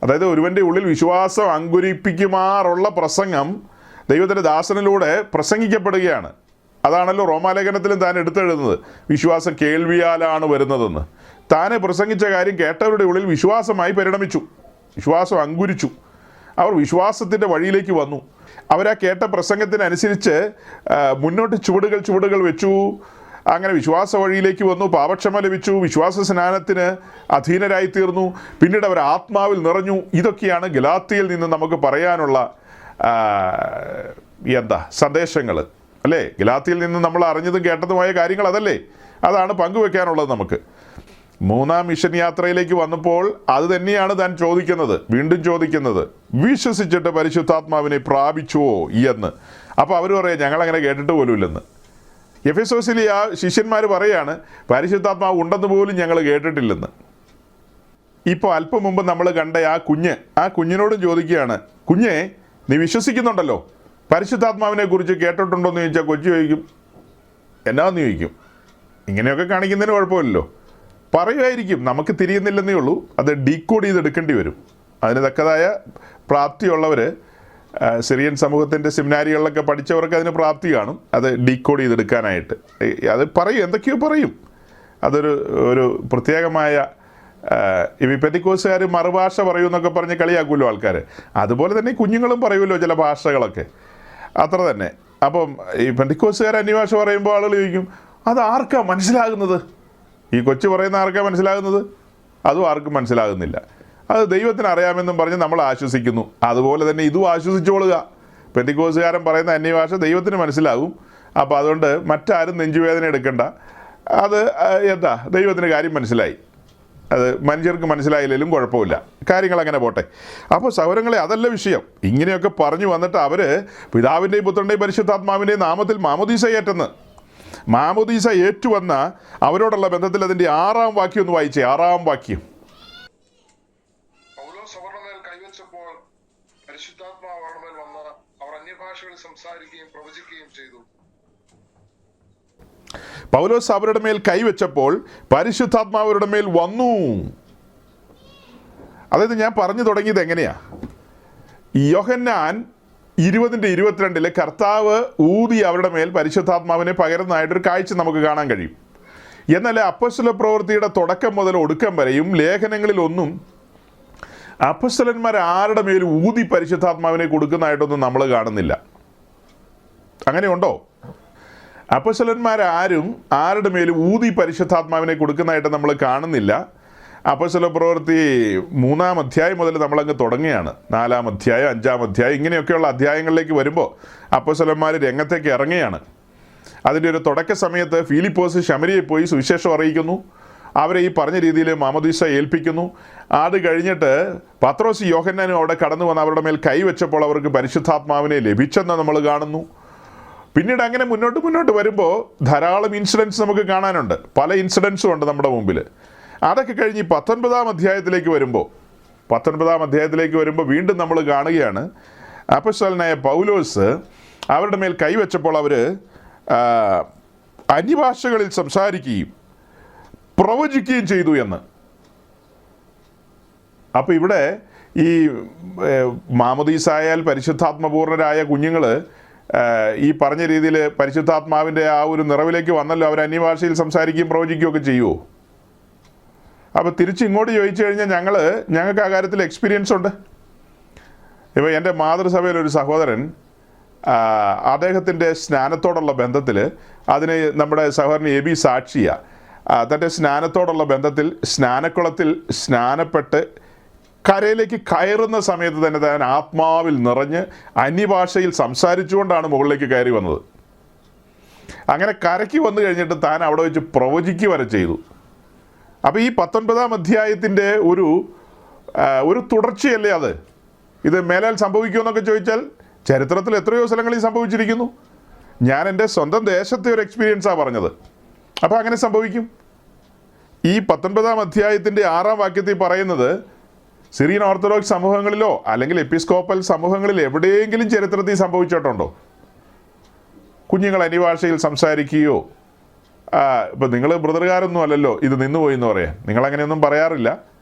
അതായത് ഒരുവൻ്റെ ഉള്ളിൽ വിശ്വാസം അങ്കുരിപ്പിക്കുമാറുള്ള പ്രസംഗം ദൈവത്തിൻ്റെ ദാസനിലൂടെ പ്രസംഗിക്കപ്പെടുകയാണ്. അതാണല്ലോ റോമാലേഖനത്തിലും താൻ എടുത്തെഴുതുന്നത്, വിശ്വാസം കേൾവിയാലാണ് വരുന്നതെന്ന്. താനെ പ്രസംഗിച്ച കാര്യം കേട്ടവരുടെ ഉള്ളിൽ വിശ്വാസമായി പരിണമിച്ചു, വിശ്വാസം അങ്കുരിച്ചു. അവർ വിശ്വാസത്തിൻ്റെ വഴിയിലേക്ക് വന്നു. അവരാ കേട്ട പ്രസംഗത്തിനനുസരിച്ച് മുന്നോട്ട് ചുവടുകൾ വെച്ചു. അങ്ങനെ വിശ്വാസ വഴിയിലേക്ക് വന്നു, പാപക്ഷമ ലഭിച്ചു, വിശ്വാസ സ്നാനത്തിന് അധീനരായിത്തീർന്നു. പിന്നീട് അവർ ആത്മാവിൽ നിറഞ്ഞു. ഇതൊക്കെയാണ് ഗലാത്യയിൽ നിന്ന് നമുക്ക് പറയാനുള്ള സന്ദേശങ്ങൾ അല്ലേ? ഗലാത്യയിൽ നിന്ന് നമ്മൾ അറിഞ്ഞതും കേട്ടതുമായ കാര്യങ്ങൾ അതല്ലേ? അതാണ് പങ്കുവെക്കാനുള്ളത് നമുക്ക്. 3-ാം മിഷൻ യാത്രയിലേക്ക് വന്നപ്പോൾ അത് തന്നെയാണ് താൻ ചോദിക്കുന്നത്, വീണ്ടും ചോദിക്കുന്നത്, വിശ്വസിച്ചിട്ട് പരിശുദ്ധാത്മാവിനെ പ്രാപിച്ചുവോ എന്ന്. അപ്പോൾ അവർ പറയാം, ഞങ്ങളങ്ങനെ കേട്ടിട്ട് പോലുമില്ലെന്ന്. എഫെസോസിലെ ആ ശിഷ്യന്മാർ പറയാണ്, പരിശുദ്ധാത്മാവ് ഉണ്ടെന്ന് പോലും ഞങ്ങൾ കേട്ടിട്ടില്ലെന്ന്. ഇപ്പോൾ അല്പം മുമ്പ് നമ്മൾ കണ്ട ആ കുഞ്ഞിനോടും ചോദിക്കുകയാണ്, കുഞ്ഞെ നീ വിശ്വസിക്കുന്നുണ്ടല്ലോ, പരിശുദ്ധാത്മാവിനെ കുറിച്ച് കേട്ടിട്ടുണ്ടോ എന്ന് ചോദിച്ചാൽ കൊച്ചു ചോദിക്കും, എന്നാന്ന് ചോദിക്കും. ഇങ്ങനെയൊക്കെ കാണിക്കുന്നതിന് കുഴപ്പമില്ലല്ലോ, പറയുമായിരിക്കും, നമുക്ക് തിരിയുന്നില്ലെന്നേ ഉള്ളൂ. അത് ഡീകോഡ് ചെയ്തെടുക്കേണ്ടി വരും. അതിന് തക്കതായ പ്രാപ്തിയുള്ളവർ, സിറിയൻ സമൂഹത്തിൻ്റെ സെമിനാരികളിലൊക്കെ പഠിച്ചവർക്ക് അതിന് പ്രാപ്തി കാണും, അത് ഡീകോഡ് ചെയ്തെടുക്കാനായിട്ട്. അത് പറയും, എന്തൊക്കെയോ പറയും. ഒരു പ്രത്യേകമായ ഈ പെന്തിക്കോസ്തുകാർ മറുഭാഷ പറയുമെന്നൊക്കെ പറഞ്ഞ് കളിയാക്കുമല്ലോ ആൾക്കാർ. അതുപോലെ തന്നെ കുഞ്ഞുങ്ങളും പറയുമല്ലോ ചില ഭാഷകളൊക്കെ, അത്ര തന്നെ. അപ്പം ഈ പെന്തിക്കോസ്തുകാർ അന്യഭാഷ പറയുമ്പോൾ ആളുകൾ ചോദിക്കും, അത് ആർക്കാ മനസ്സിലാകുന്നത്? ഈ കൊച്ചു പറയുന്ന ആർക്കാ മനസ്സിലാകുന്നത്? അതും ആർക്കും മനസ്സിലാകുന്നില്ല. അത് ദൈവത്തിന് അറിയാമെന്നും പറഞ്ഞ് നമ്മൾ ആശ്വസിക്കുന്നു. അതുപോലെ തന്നെ ഇതും ആശ്വസിച്ചോളുക. പെന്തിക്കോസ്തുകാരൻ പറയുന്ന അന്യഭാഷ ദൈവത്തിന് മനസ്സിലാകും. അപ്പോൾ അതുകൊണ്ട് മറ്റാരും നെഞ്ചുവേദന എടുക്കണ്ട. അത് ദൈവത്തിന് കാര്യം മനസ്സിലായി, അത് മനുഷ്യർക്ക് മനസ്സിലായില്ലെങ്കിലും കുഴപ്പമില്ല, കാര്യങ്ങൾ അങ്ങനെ പോട്ടെ. അപ്പോൾ സഹോദരങ്ങളെ, അതല്ല വിഷയം. ഇങ്ങനെയൊക്കെ പറഞ്ഞു വന്നിട്ട് അവർ പിതാവിൻ്റെയും പുത്രൻ്റെയും പരിശുദ്ധാത്മാവിൻ്റെയും നാമത്തിൽ മാമോദീസ ഏറ്റെന്ന്, മാമോദീസ ഏറ്റുവന്ന അവരോടുള്ള ബന്ധത്തിൽ അതിൻ്റെ 6-ാം വാക്യം ഒന്ന് വായിച്ചേ. 6-ാം വാക്യം. പൗലോസ് അവരുടെ മേൽ കൈവച്ചപ്പോൾ പരിശുദ്ധാത്മാവ് അവരുടെ മേൽ വന്ന് അവർ അന്യഭാഷകളിൽ സംസാരിക്കുകയും പ്രവചിക്കുകയും ചെയ്തു. പൗലോസ് അവരുടെ മേൽ കൈവച്ചപ്പോൾ പരിശുദ്ധാത്മാവ് അവരുടെ മേൽ വന്നു. അതായത് ഞാൻ പറഞ്ഞു തുടങ്ങിയത് എങ്ങനെയാ? യോഹന്നാൻ 20:22 കർത്താവ് ഊതി അവരുടെ മേൽ പരിശുദ്ധാത്മാവിനെ പകരുന്നതായിട്ടൊരു കാഴ്ച നമുക്ക് കാണാൻ കഴിയും. എന്നാൽ അപ്പോസ്തല പ്രവൃത്തിയുടെ തുടക്കം മുതൽ ഒടുക്കം വരെയും ലേഖനങ്ങളിലൊന്നും അപ്പോസ്തലന്മാർ ആരുടെ മേൽ ഊതി പരിശുദ്ധാത്മാവിനെ കൊടുക്കുന്നതായിട്ടൊന്നും നമ്മൾ കാണുന്നില്ല. അങ്ങനെയുണ്ടോ? അപ്പോസ്തലന്മാരാരും ആരുടെ മേലും ഊതി പരിശുദ്ധാത്മാവിനെ കൊടുക്കുന്നതായിട്ട് നമ്മൾ കാണുന്നില്ല. അപ്പോസ്തല പ്രവൃത്തി 3-ാം അധ്യായം മുതൽ നമ്മളങ്ങ് തുടങ്ങുകയാണ്. 4-ാം അധ്യായം, 5-ാം അധ്യായം, ഇങ്ങനെയൊക്കെയുള്ള അധ്യായങ്ങളിലേക്ക് വരുമ്പോൾ അപ്പോസ്തലന്മാർ രംഗത്തേക്ക് ഇറങ്ങുകയാണ്. അതിൻ്റെ ഒരു തുടക്ക സമയത്ത് ഫിലിപ്പോസ് ശമരിയെ പോയി സുവിശേഷം അറിയിക്കുന്നു. അവരെ ഈ പറഞ്ഞ രീതിയിൽ മാമോദീസ ഏൽപ്പിക്കുന്നു. അത് കഴിഞ്ഞിട്ട് പത്രോസ് യോഹന്നാനും അവിടെ കടന്നു വന്ന് അവരുടെ മേൽ കൈവച്ചപ്പോൾ അവർക്ക് പരിശുദ്ധാത്മാവിനെ ലഭിച്ചെന്ന് നമ്മൾ കാണുന്നു. പിന്നീട് അങ്ങനെ മുന്നോട്ട് വരുമ്പോൾ ധാരാളം ഇൻസിഡൻസ് നമുക്ക് കാണാനുണ്ട്. പല ഇൻസിഡൻസും ഉണ്ട് നമ്മുടെ മുമ്പിൽ. അതൊക്കെ കഴിഞ്ഞ് 19-ാം അധ്യായത്തിലേക്ക് വരുമ്പോൾ വീണ്ടും നമ്മൾ കാണുകയാണ് അപ്പോസ്തലനായ പൗലോസ് അവരുടെ മേൽ കൈവച്ചപ്പോൾ അവർ അന്യഭാഷകളിൽ സംസാരിക്കുകയും പ്രവചിക്കുകയും ചെയ്തു എന്ന്. അപ്പോൾ ഇവിടെ ഈ മാമോദീസായാൽ പരിശുദ്ധാത്മപൂർണരായ കുഞ്ഞുങ്ങൾ ഈ പറഞ്ഞ രീതിയിൽ പരിശുദ്ധാത്മാവിൻ്റെ ആ ഒരു നിറവിലേക്ക് വന്നല്ലോ. അവർ അന്യഭാഷയിൽ സംസാരിക്കുകയും പ്രവചിക്കുകയൊക്കെ ചെയ്യുമോ? അപ്പോൾ തിരിച്ച് ഇങ്ങോട്ട് ചോദിച്ചു കഴിഞ്ഞാൽ ഞങ്ങൾക്ക് ആ കാര്യത്തിൽ എക്സ്പീരിയൻസ് ഉണ്ട്. ഇപ്പോൾ എൻ്റെ മാതൃസഭയിലൊരു സഹോദരൻ അദ്ദേഹത്തിൻ്റെ സ്നാനത്തോടുള്ള ബന്ധത്തിൽ അതിന് നമ്മുടെ സഹോദരൻ എ ബി സാക്ഷിയാണ്. തൻ്റെ സ്നാനത്തോടുള്ള ബന്ധത്തിൽ സ്നാനക്കുളത്തിൽ സ്നാനപ്പെട്ട് കരയിലേക്ക് കയറുന്ന സമയത്ത് തന്നെ താൻ ആത്മാവിൽ നിറഞ്ഞ് അന്യഭാഷയിൽ സംസാരിച്ചുകൊണ്ടാണ് മുകളിലേക്ക് കയറി വന്നത്. അങ്ങനെ കരയ്ക്ക് വന്നു കഴിഞ്ഞിട്ട് താൻ അവിടെ വെച്ച് പ്രവചിക്കുക വരെ ചെയ്തു. അപ്പോൾ ഈ 19-ാം അധ്യായത്തിൻ്റെ ഒരു തുടർച്ചയല്ലേ അത്? ഇത് മേലാൽ സംഭവിക്കുമെന്നൊക്കെ ചോദിച്ചാൽ ചരിത്രത്തിൽ എത്രയോ സ്ഥലങ്ങളിൽ സംഭവിച്ചിരിക്കുന്നു. ഞാൻ എൻ്റെ സ്വന്തം ദേശത്തെ ഒരു എക്സ്പീരിയൻസാണ് പറഞ്ഞത്. അപ്പോൾ അങ്ങനെ സംഭവിക്കും. ഈ 19-ാം അധ്യായത്തിൻ്റെ 6-ാം വാക്യത്തിൽ പറയുന്നത് സിറിയൻ ഓർത്തഡോക്സ് സമൂഹങ്ങളിലോ അല്ലെങ്കിൽ എപ്പിസ്കോപ്പൽ സമൂഹങ്ങളിൽ എവിടെയെങ്കിലും ചരിത്രത്തിൽ സംഭവിച്ചിട്ടുണ്ടോ? കുഞ്ഞുങ്ങൾ അന്യഭാഷയിൽ സംസാരിക്കുകയോ ഇപ്പം നിങ്ങൾ ബ്രദറുകാരൊന്നും അല്ലല്ലോ ഇത് നിന്നുപോയി എന്ന് പറയാൻ. നിങ്ങളങ്ങനെയൊന്നും പറയാറില്ല,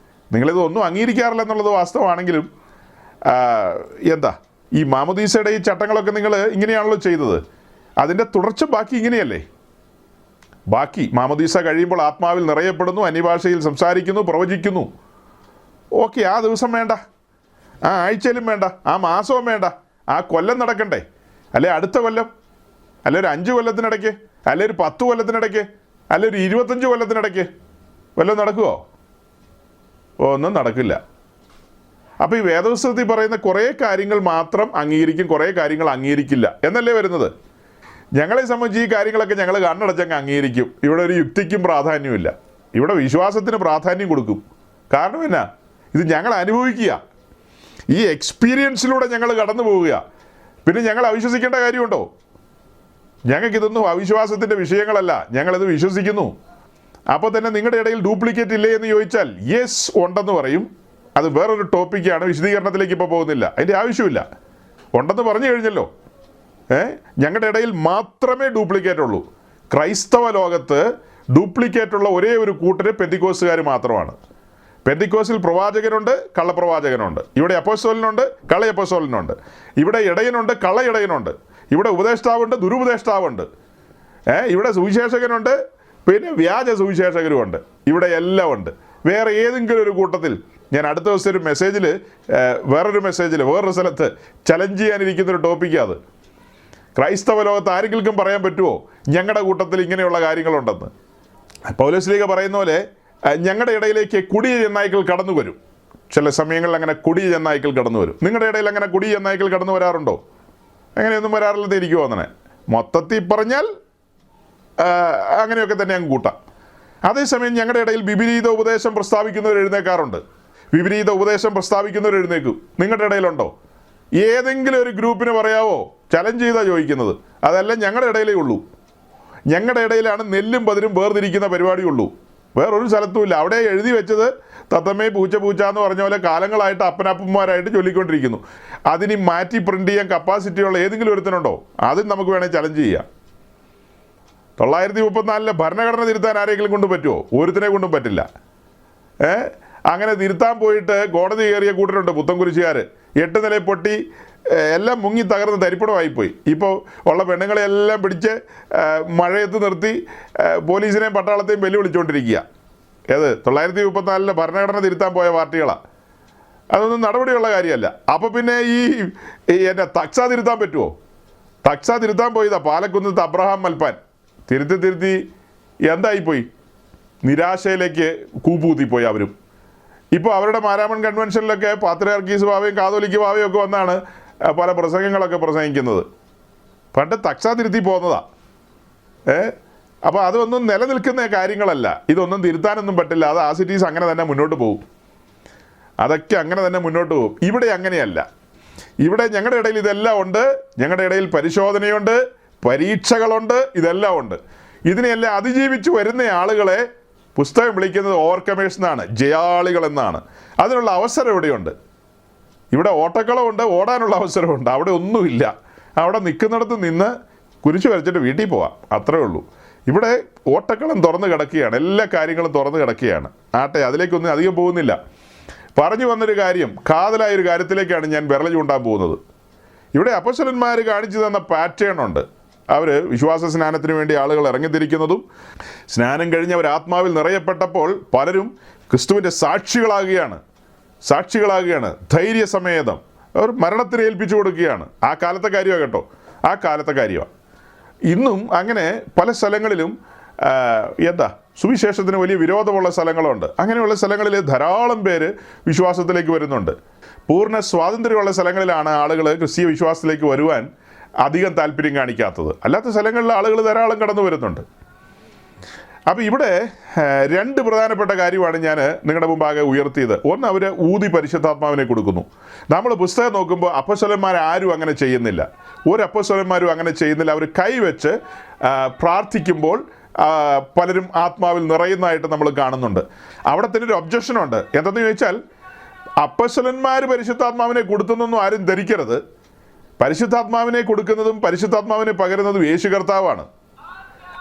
നിങ്ങളിത് ഒന്നും അംഗീകരിക്കാറില്ല എന്നുള്ളത് വാസ്തവമാണെങ്കിലും എന്താ ഈ മാമോദീസയുടെ ഈ ചട്ടങ്ങളൊക്കെ നിങ്ങൾ ഇങ്ങനെയാണല്ലോ ചെയ്തത്. അതിൻ്റെ തുടർച്ച ബാക്കി ഇങ്ങനെയല്ലേ? ബാക്കി മാമോദീസ കഴിയുമ്പോൾ ആത്മാവിൽ നിറയപ്പെടുന്നു, അന്യഭാഷയിൽ സംസാരിക്കുന്നു, പ്രവചിക്കുന്നു. ഓക്കെ, ആ ദിവസം വേണ്ട, ആ ആഴ്ചയിലും വേണ്ട, ആ മാസവും വേണ്ട, ആ കൊല്ലം നടക്കണ്ടേ? അല്ലെ അടുത്ത കൊല്ലം, അല്ലെ ഒരു 5 കൊല്ലത്തിനിടയ്ക്ക്, അല്ലെ ഒരു 10 കൊല്ലത്തിനിടയ്ക്ക്, അല്ലെ ഒരു 25 കൊല്ലത്തിനിടയ്ക്ക് വല്ലതും നടക്കുമോ? ഒന്നും നടക്കില്ല. അപ്പോൾ ഈ വേദപുസ്തകത്തിൽ പറയുന്ന കുറേ കാര്യങ്ങൾ മാത്രം അംഗീകരിക്കും, കുറേ കാര്യങ്ങൾ അംഗീകരിക്കില്ല എന്നല്ലേ വരുന്നത്. ഞങ്ങളെ സംബന്ധിച്ച് ഈ കാര്യങ്ങളൊക്കെ ഞങ്ങൾ കണ്ണടച്ചങ്ങ് അംഗീകരിക്കും. ഇവിടെ ഒരു യുക്തിക്കും പ്രാധാന്യമില്ല, ഇവിടെ വിശ്വാസത്തിന് പ്രാധാന്യം കൊടുക്കും. കാരണം എന്നാ, ഇത് ഞങ്ങൾ അനുഭവിക്കുക, ഈ എക്സ്പീരിയൻസിലൂടെ ഞങ്ങൾ കടന്നു പോവുക. പിന്നെ ഞങ്ങൾ അവിശ്വസിക്കേണ്ട കാര്യമുണ്ടോ? ഞങ്ങൾക്കിതൊന്നും അവിശ്വാസത്തിൻ്റെ വിഷയങ്ങളല്ല, ഞങ്ങളിത് വിശ്വസിക്കുന്നു. അപ്പോൾ തന്നെ നിങ്ങളുടെ ഇടയിൽ ഡ്യൂപ്ലിക്കേറ്റ് ഇല്ലേ എന്ന് ചോദിച്ചാൽ യെസ് ഉണ്ടെന്ന് പറയും. അത് വേറൊരു ടോപ്പിക്കാണ്, വിശദീകരണത്തിലേക്ക് ഇപ്പോൾ പോകുന്നില്ല, അതിൻ്റെ ആവശ്യമില്ല. ഉണ്ടെന്ന് പറഞ്ഞു കഴിഞ്ഞല്ലോ. ഞങ്ങളുടെ ഇടയിൽ മാത്രമേ ഡ്യൂപ്ലിക്കേറ്റ് ഉള്ളൂ. ക്രൈസ്തവ ലോകത്ത് ഡ്യൂപ്ലിക്കേറ്റുള്ള ഒരേ ഒരു കൂട്ടര് പെന്തിക്കോസുകാർ മാത്രമാണ്. പെന്തിക്കോസിൽ പ്രവാചകനുണ്ട്, കള്ളപ്രവാചകനുണ്ട്. ഇവിടെ അപ്പോസ്തലനുണ്ട്, കള്ള അപ്പോസ്തലനുണ്ട്. ഇവിടെ ഇടയനുണ്ട്, കള്ള ഇടയനുണ്ട്. ഇവിടെ ഉപദേഷ്ടാവുണ്ട്, ദുരുപദേഷ്ടാവുണ്ട്. ഇവിടെ സുവിശേഷകനുണ്ട്, പിന്നെ വ്യാജ സുവിശേഷകരുമുണ്ട്. ഇവിടെ എല്ലാം ഉണ്ട്. വേറെ ഏതെങ്കിലും ഒരു കൂട്ടത്തിൽ ഞാൻ അടുത്ത ദിവസം ഒരു മെസ്സേജിൽ വേറൊരു സ്ഥലത്ത് ചലഞ്ച് ചെയ്യാനിരിക്കുന്നൊരു ടോപ്പിക്കാണ് അത്. ക്രൈസ്തവ ലോകത്ത് ആരെങ്കിലും പറയാൻ പറ്റുമോ ഞങ്ങളുടെ കൂട്ടത്തിൽ ഇങ്ങനെയുള്ള കാര്യങ്ങളുണ്ടെന്ന്? പൗലോസ്ലീഹ പറയുന്ന പോലെ ഞങ്ങളുടെ ഇടയിലേക്ക് കൊടിയ ചെന്നായ്ക്കൾ കടന്നു വരും. ചില സമയങ്ങളിൽ അങ്ങനെ കൊടിയ ചെന്നായ്ക്കൾ കടന്നു വരും. നിങ്ങളുടെ ഇടയിൽ അങ്ങനെ കൊടിയ ചെന്നായ്ക്കൾ കടന്നു വരാറുണ്ടോ? അങ്ങനെയൊന്നും വരാറില്ലെന്ന് എനിക്ക് തോന്നണേ. മൊത്തത്തിൽ പറഞ്ഞാൽ അങ്ങനെയൊക്കെ തന്നെ അങ്ങ് കൂട്ടാം. അതേസമയം ഞങ്ങളുടെ ഇടയിൽ വിപരീത ഉപദേശം പ്രസ്താവിക്കുന്നവർ എഴുന്നേക്കാറുണ്ട്. വിപരീത ഉപദേശം പ്രസ്താവിക്കുന്നവർ എഴുന്നേക്കും. നിങ്ങളുടെ ഇടയിലുണ്ടോ? ഏതെങ്കിലും ഒരു ഗ്രൂപ്പിന് പറയാവോ? ചലഞ്ച് ചെയ്താൽ ചോദിക്കുന്നത്. അതെല്ലാം ഞങ്ങളുടെ ഇടയിലേ ഉള്ളൂ. ഞങ്ങളുടെ ഇടയിലാണ് നെല്ലും പതിരും വേർതിരിക്കുന്ന പരിപാടിയുള്ളൂ. വേറൊരു സ്ഥലത്തുമില്ല. അവിടെ എഴുതി വെച്ചത് തത്തമ്മേ പൂച്ച പൂച്ച എന്ന് പറഞ്ഞ പോലെ കാലങ്ങളായിട്ട് അപ്പനപ്പന്മാരായിട്ട് ചൊല്ലിക്കൊണ്ടിരിക്കുന്നു. അതിന് മാറ്റി പ്രിൻ്റ് ചെയ്യാൻ കപ്പാസിറ്റിയുള്ള ഏതെങ്കിലും ഒരുത്തനുണ്ടോ? അതും നമുക്ക് വേണമെങ്കിൽ ചലഞ്ച് ചെയ്യാം. 934 ഭരണഘടന തിരുത്താൻ ആരെങ്കിലും കൊണ്ട് പറ്റുമോ? ഒരുത്തിനെ കൊണ്ടും പറ്റില്ല. അങ്ങനെ തിരുത്താൻ പോയിട്ട് കോടതി കയറിയ കൂട്ടരുണ്ട് പുത്തൻകുരിശുകാർ. 8 നിലയിൽ പൊട്ടി എല്ലാം മുങ്ങി തകർന്ന് തരിപ്പണമായിപ്പോയി. ഇപ്പോൾ ഉള്ള പെണ്ണുങ്ങളെല്ലാം പിടിച്ച് മഴയത്ത് നിർത്തി പോലീസിനെയും പട്ടാളത്തെയും വെല്ലുവിളിച്ചുകൊണ്ടിരിക്കുക. ഏത് 934 ഭരണഘടന തിരുത്താൻ പോയ പാർട്ടികളാണ്. അതൊന്നും നടപടിയുള്ള കാര്യമല്ല. അപ്പോൾ പിന്നെ ഈ എന്നെ തക്സ തിരുത്താൻ പറ്റുമോ? തക്സ തിരുത്താൻ പോയതാ പാലക്കുന്നത്ത് അബ്രഹാം മൽപ്പാൻ. തിരുത്തി എന്തായിപ്പോയി? നിരാശയിലേക്ക് കൂപ്പുകുത്തിപ്പോയി അവരും. ഇപ്പോൾ അവരുടെ മാരാമൺ കൺവെൻഷനിലൊക്കെ പാത്രിയാർക്കീസ് ബാവയും കാതോലിക്ക് ബാവയും ഒക്കെ വന്നാണ് പല പ്രസംഗങ്ങളൊക്കെ പ്രസംഗിക്കുന്നത്. പണ്ട് തക്സ തിരുത്തി പോകുന്നതാ. അപ്പോൾ അതൊന്നും നിലനിൽക്കുന്ന കാര്യങ്ങളല്ല. ഇതൊന്നും തിരുത്താനൊന്നും പറ്റില്ല. അത് ആസിറ്റീസ് അങ്ങനെ തന്നെ മുന്നോട്ട് പോകും. അതൊക്കെ അങ്ങനെ തന്നെ മുന്നോട്ട് പോകും. ഇവിടെ അങ്ങനെയല്ല. ഇവിടെ ഞങ്ങളുടെ ഇടയിൽ ഇതെല്ലാം ഉണ്ട്. ഞങ്ങളുടെ ഇടയിൽ പരിശോധനയുണ്ട്, പരീക്ഷകളുണ്ട്, ഇതെല്ലാം ഉണ്ട്. ഇതിനെല്ലാം അതിജീവിച്ച് വരുന്ന ആളുകളെ പുസ്തകം വിളിക്കുന്നത് ഓവർകമേഴ്സ് എന്നാണ്, ജയാളികൾ എന്നാണ്. അതിനുള്ള അവസരം ഇവിടെയുണ്ട്. ഇവിടെ ഓട്ടക്കളമുണ്ട്, ഓടാനുള്ള അവസരമുണ്ട്. അവിടെ ഒന്നുമില്ല. അവിടെ നിൽക്കുന്നിടത്ത് നിന്ന് കുരിശ് വരച്ചിട്ട് വീട്ടിൽ പോവാം, അത്രേ ഉള്ളൂ. ഇവിടെ ഓട്ടക്കളം തുറന്ന് കിടക്കുകയാണ്, എല്ലാ കാര്യങ്ങളും തുറന്ന് കിടക്കുകയാണ്. ആട്ടെ, അതിലേക്കൊന്നും അധികം പോകുന്നില്ല. പറഞ്ഞു വന്നൊരു കാര്യം, കാതലായൊരു കാര്യത്തിലേക്കാണ് ഞാൻ വിരൽ ചൂണ്ടാൻ പോകുന്നത്. ഇവിടെ അപ്പോസ്തലന്മാർ കാണിച്ചു തന്ന പാറ്റേൺ ഉണ്ട്. അവർ വിശ്വാസ സ്നാനത്തിന് വേണ്ടി ആളുകൾ ഇറങ്ങിത്തിരിക്കുന്നതും, സ്നാനം കഴിഞ്ഞ് അവർ ആത്മാവിൽ നിറയപ്പെട്ടപ്പോൾ പലരും ക്രിസ്തുവിൻ്റെ സാക്ഷികളാകുകയാണ് ധൈര്യസമേതം. അവർ മരണത്തിന് ഏൽപ്പിച്ചു കൊടുക്കുകയാണ്. ആ കാലത്തെ കാര്യമാണ് കേട്ടോ, ആ കാലത്തെ കാര്യമാണ്. ഇന്നും അങ്ങനെ പല സ്ഥലങ്ങളിലും സുവിശേഷത്തിന് വലിയ വിരോധമുള്ള സ്ഥലങ്ങളുണ്ട്. അങ്ങനെയുള്ള സ്ഥലങ്ങളിൽ ധാരാളം പേര് വിശ്വാസത്തിലേക്ക് വരുന്നുണ്ട്. പൂർണ്ണ സ്വാതന്ത്ര്യമുള്ള സ്ഥലങ്ങളിലാണ് ആളുകൾ ക്രിസ്തീയ വിശ്വാസത്തിലേക്ക് വരുവാൻ അധികം താല്പര്യം കാണിക്കാത്തത്. അല്ലാത്ത സ്ഥലങ്ങളിൽ ആളുകൾ ധാരാളം കടന്നു വരുന്നുണ്ട്. അപ്പോൾ ഇവിടെ രണ്ട് പ്രധാനപ്പെട്ട കാര്യമാണ് ഞാൻ നിങ്ങളുടെ മുമ്പാകെ ഉയർത്തിയത്. ഒന്ന്, അവർ പരിശുദ്ധാത്മാവിനെ കൊടുക്കുന്നു. നമ്മൾ പുസ്തകം നോക്കുമ്പോൾ അപ്പോസ്തലന്മാരും അങ്ങനെ ചെയ്യുന്നില്ല. ഒരു അപ്പോസ്തലന്മാരും അങ്ങനെ ചെയ്യുന്നില്ല. അവർ കൈവച്ച് പ്രാർത്ഥിക്കുമ്പോൾ പലരും ആത്മാവിൽ നിറയുന്നതായിട്ട് നമ്മൾ കാണുന്നുണ്ട്. അവിടെ തന്നെ ഒരു ഒബ്ജക്ഷനുണ്ട്. എന്തെന്ന് ചോദിച്ചാൽ, അപ്പോസ്തലന്മാർ പരിശുദ്ധാത്മാവിനെ കൊടുത്തെന്നൊന്നും ആരും ധരിക്കരുത്. പരിശുദ്ധാത്മാവിനെ കൊടുക്കുന്നതും പരിശുദ്ധാത്മാവിനെ പകരുന്നതും യേശു കർത്താവാണ്.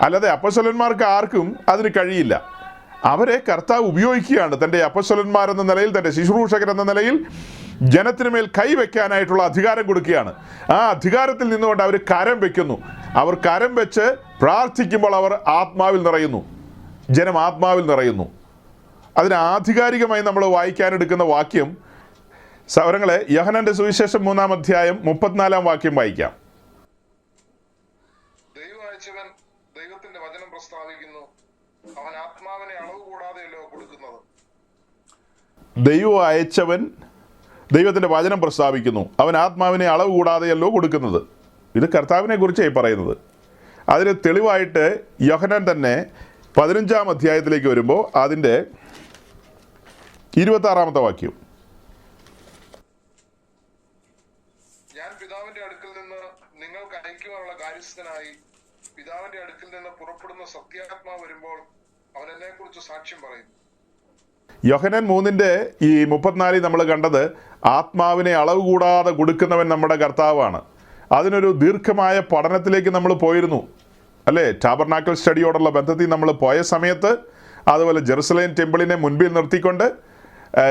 അല്ലാതെ അപ്പോസ്തലന്മാർക്ക് ആർക്കും അതിന് കഴിയില്ല. അവരെ കർത്താവ് ഉപയോഗിക്കുകയാണ് തൻ്റെ അപ്പോസ്തലന്മാരെന്ന നിലയിൽ, തൻ്റെ ശുശ്രൂഷകരെന്ന നിലയിൽ ജനത്തിന് മേൽ കൈവയ്ക്കാനായിട്ടുള്ള അധികാരം കൊടുക്കുകയാണ്. ആ അധികാരത്തിൽ നിന്നുകൊണ്ട് അവർ കരം വയ്ക്കുന്നു. അവർ കരം വെച്ച് പ്രാർത്ഥിക്കുമ്പോൾ അവർ ആത്മാവിൽ നിറയുന്നു, ജനം ആത്മാവിൽ നിറയുന്നു. അതിന് ആധികാരികമായി നമ്മൾ വായിക്കാനെടുക്കുന്ന വാക്യം, സഹോദരങ്ങളെ, യോഹന്നാന്റെ സുവിശേഷം 3-ാം അധ്യായം 34-ാം വാക്യം വായിക്കാം. ദൈവത്തിന്റെ വചനം പ്രസ്താവിക്കുന്നു, അവൻ ആത്മാവിനെ അളവ് കൂടാതെയല്ലോ കൊടുക്കുന്നത്. ദൈവം അയച്ചവൻ ദൈവത്തിൻ്റെ വചനം പ്രസ്താവിക്കുന്നു, അവൻ ആത്മാവിനെ അളവ് കൂടാതെയല്ലോ കൊടുക്കുന്നത്. ഇത് കർത്താവിനെ കുറിച്ചായി പറയുന്നത്. അതിന് തെളിവായിട്ട് യോഹന്നാൻ തന്നെ 15-ാം അധ്യായത്തിലേക്ക് വരുമ്പോൾ അതിൻ്റെ 26-ാമത്തെ വാക്യം, ഞാൻ പിതാവിന്റെ അടുക്കൽ നിന്ന് നിങ്ങൾക്ക് അയക്കുവാനുള്ള കാര്യസ്ഥനായി പിതാവിന്റെ അടുക്കൽ നിന്ന് പുറപ്പെടുന്ന സത്യാത്മാവ് വരുമ്പോൾ അവൻ എന്നെ കുറിച്ച് സാക്ഷ്യം പറയും. യോഹന്നാൻ 3-ന്റെ ഈ 34 നമ്മൾ കണ്ടത് ആത്മാവിനെ അളവ് കൂടാതെ കൊടുക്കുന്നവൻ നമ്മുടെ കർത്താവാണ്. അതിനൊരു ദീർഘമായ പഠനത്തിലേക്ക് നമ്മൾ പോയിരുന്നു അല്ലേ? ടാബർനാക്കൽ സ്റ്റഡിയോടുള്ള ബന്ധത്തിൽ നമ്മൾ പോയ സമയത്ത്, അതുപോലെ ജെറുസലേം ടെമ്പിളിനെ മുൻപിൽ നിർത്തിക്കൊണ്ട്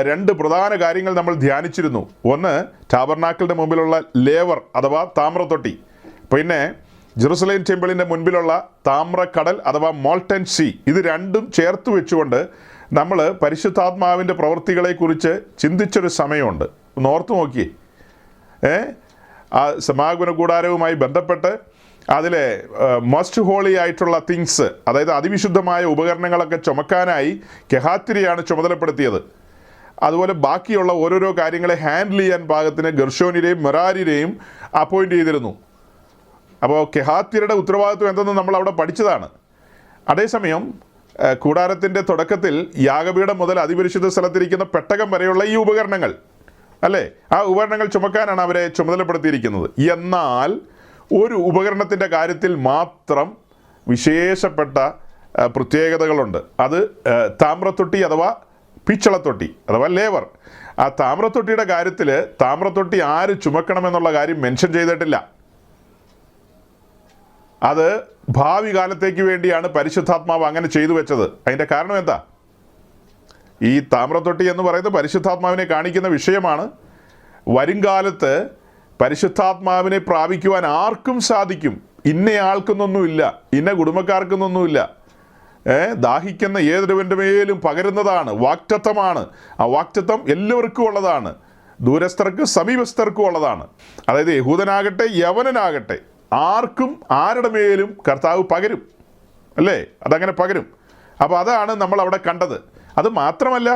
രണ്ട് പ്രധാന കാര്യങ്ങൾ നമ്മൾ ധ്യാനിച്ചിരുന്നു. ഒന്ന്, ടാബർനാക്കലിൻ്റെ മുമ്പിലുള്ള ലേവർ അഥവാ താമ്രത്തൊട്ടി. പിന്നെ ജെറുസലേം ടെമ്പിളിൻ്റെ മുൻപിലുള്ള താമ്രക്കടൽ അഥവാ മോൾട്ടൻ സീ. ഇത് രണ്ടും ചേർത്ത് വെച്ചുകൊണ്ട് നമ്മൾ പരിശുദ്ധാത്മാവിൻ്റെ പ്രവൃത്തികളെക്കുറിച്ച് ചിന്തിച്ചൊരു സമയമുണ്ട്. ഒന്ന് ഓർത്ത് നോക്കിയേ. ആ സമാഗമന കൂടാരവുമായി ബന്ധപ്പെട്ട് അതിലെ മോസ്റ്റ് ഹോളി ആയിട്ടുള്ള തിങ്സ്, അതായത് അതിവിശുദ്ധമായ ഉപകരണങ്ങളൊക്കെ ചുമക്കാനായി കെഹാത്തിരെയാണ് ചുമതലപ്പെടുത്തിയത്. അതുപോലെ ബാക്കിയുള്ള ഓരോരോ കാര്യങ്ങളെ ഹാൻഡിൽ ചെയ്യാൻ പാകത്തിന് ഗർഷോനിരെയും മെറാരിരെയും അപ്പോയിൻ്റ് ചെയ്തിരുന്നു. അപ്പോൾ കെഹാത്യരുടെ ഉത്തരവാദിത്വം എന്തെന്ന് നമ്മൾ അവിടെ പഠിച്ചതാണ്. അതേസമയം കൂടാരത്തിൻ്റെ തുടക്കത്തിൽ യാഗപീഠം മുതൽ അതിപരിശുദ്ധ സ്ഥലത്തിരിക്കുന്ന പെട്ടകം വരെയുള്ള ഈ ഉപകരണങ്ങൾ അല്ലേ, ആ ഉപകരണങ്ങൾ ചുമക്കാനാണ് അവരെ ചുമതലപ്പെടുത്തിയിരിക്കുന്നത്. എന്നാൽ ഒരു ഉപകരണത്തിൻ്റെ കാര്യത്തിൽ മാത്രം വിശേഷപ്പെട്ട പ്രത്യേകതകളുണ്ട്. അത് താമ്രത്തൊട്ടി അഥവാ പിച്ചളത്തൊട്ടി അഥവാ ലേവർ. ആ താമ്രത്തൊട്ടിയുടെ കാര്യത്തിൽ താമ്രത്തൊട്ടി ആര് ചുമക്കണമെന്നുള്ള കാര്യം മെൻഷൻ ചെയ്തിട്ടില്ല. അത് ഭാവി കാലത്തേക്ക് വേണ്ടിയാണ് പരിശുദ്ധാത്മാവ് അങ്ങനെ ചെയ്തു വെച്ചത്. അതിൻ്റെ കാരണം എന്താ? ഈ താമ്രത്തൊട്ടി എന്ന് പറയുന്നത് പരിശുദ്ധാത്മാവിനെ കാണിക്കുന്ന വിഷയമാണ്. വരുംകാലത്ത് പരിശുദ്ധാത്മാവിനെ പ്രാപിക്കുവാൻ ആർക്കും സാധിക്കും. ഇന്നയാൾക്കെന്നൊന്നുമില്ല, ഇന്ന കുടുംബക്കാർക്കെന്നൊന്നുമില്ല. ദാഹിക്കുന്ന ഏതൊരുവൻ്റെ മേലും പകരുന്നതാണ്, വാക്തത്വമാണ്. ആ വാക്തത്വം എല്ലാവർക്കും ഉള്ളതാണ്, ദൂരസ്ഥർക്ക് സമീപസ്ഥർക്കും ഉള്ളതാണ്. അതായത് യഹൂദനാകട്ടെ യവനനാകട്ടെ ആർക്കും ആരുടെ മേലും കർത്താവ് പകരും അല്ലേ, അതങ്ങനെ പകരും. അപ്പോൾ അതാണ് നമ്മൾ അവിടെ കണ്ടത്. അത് മാത്രമല്ല,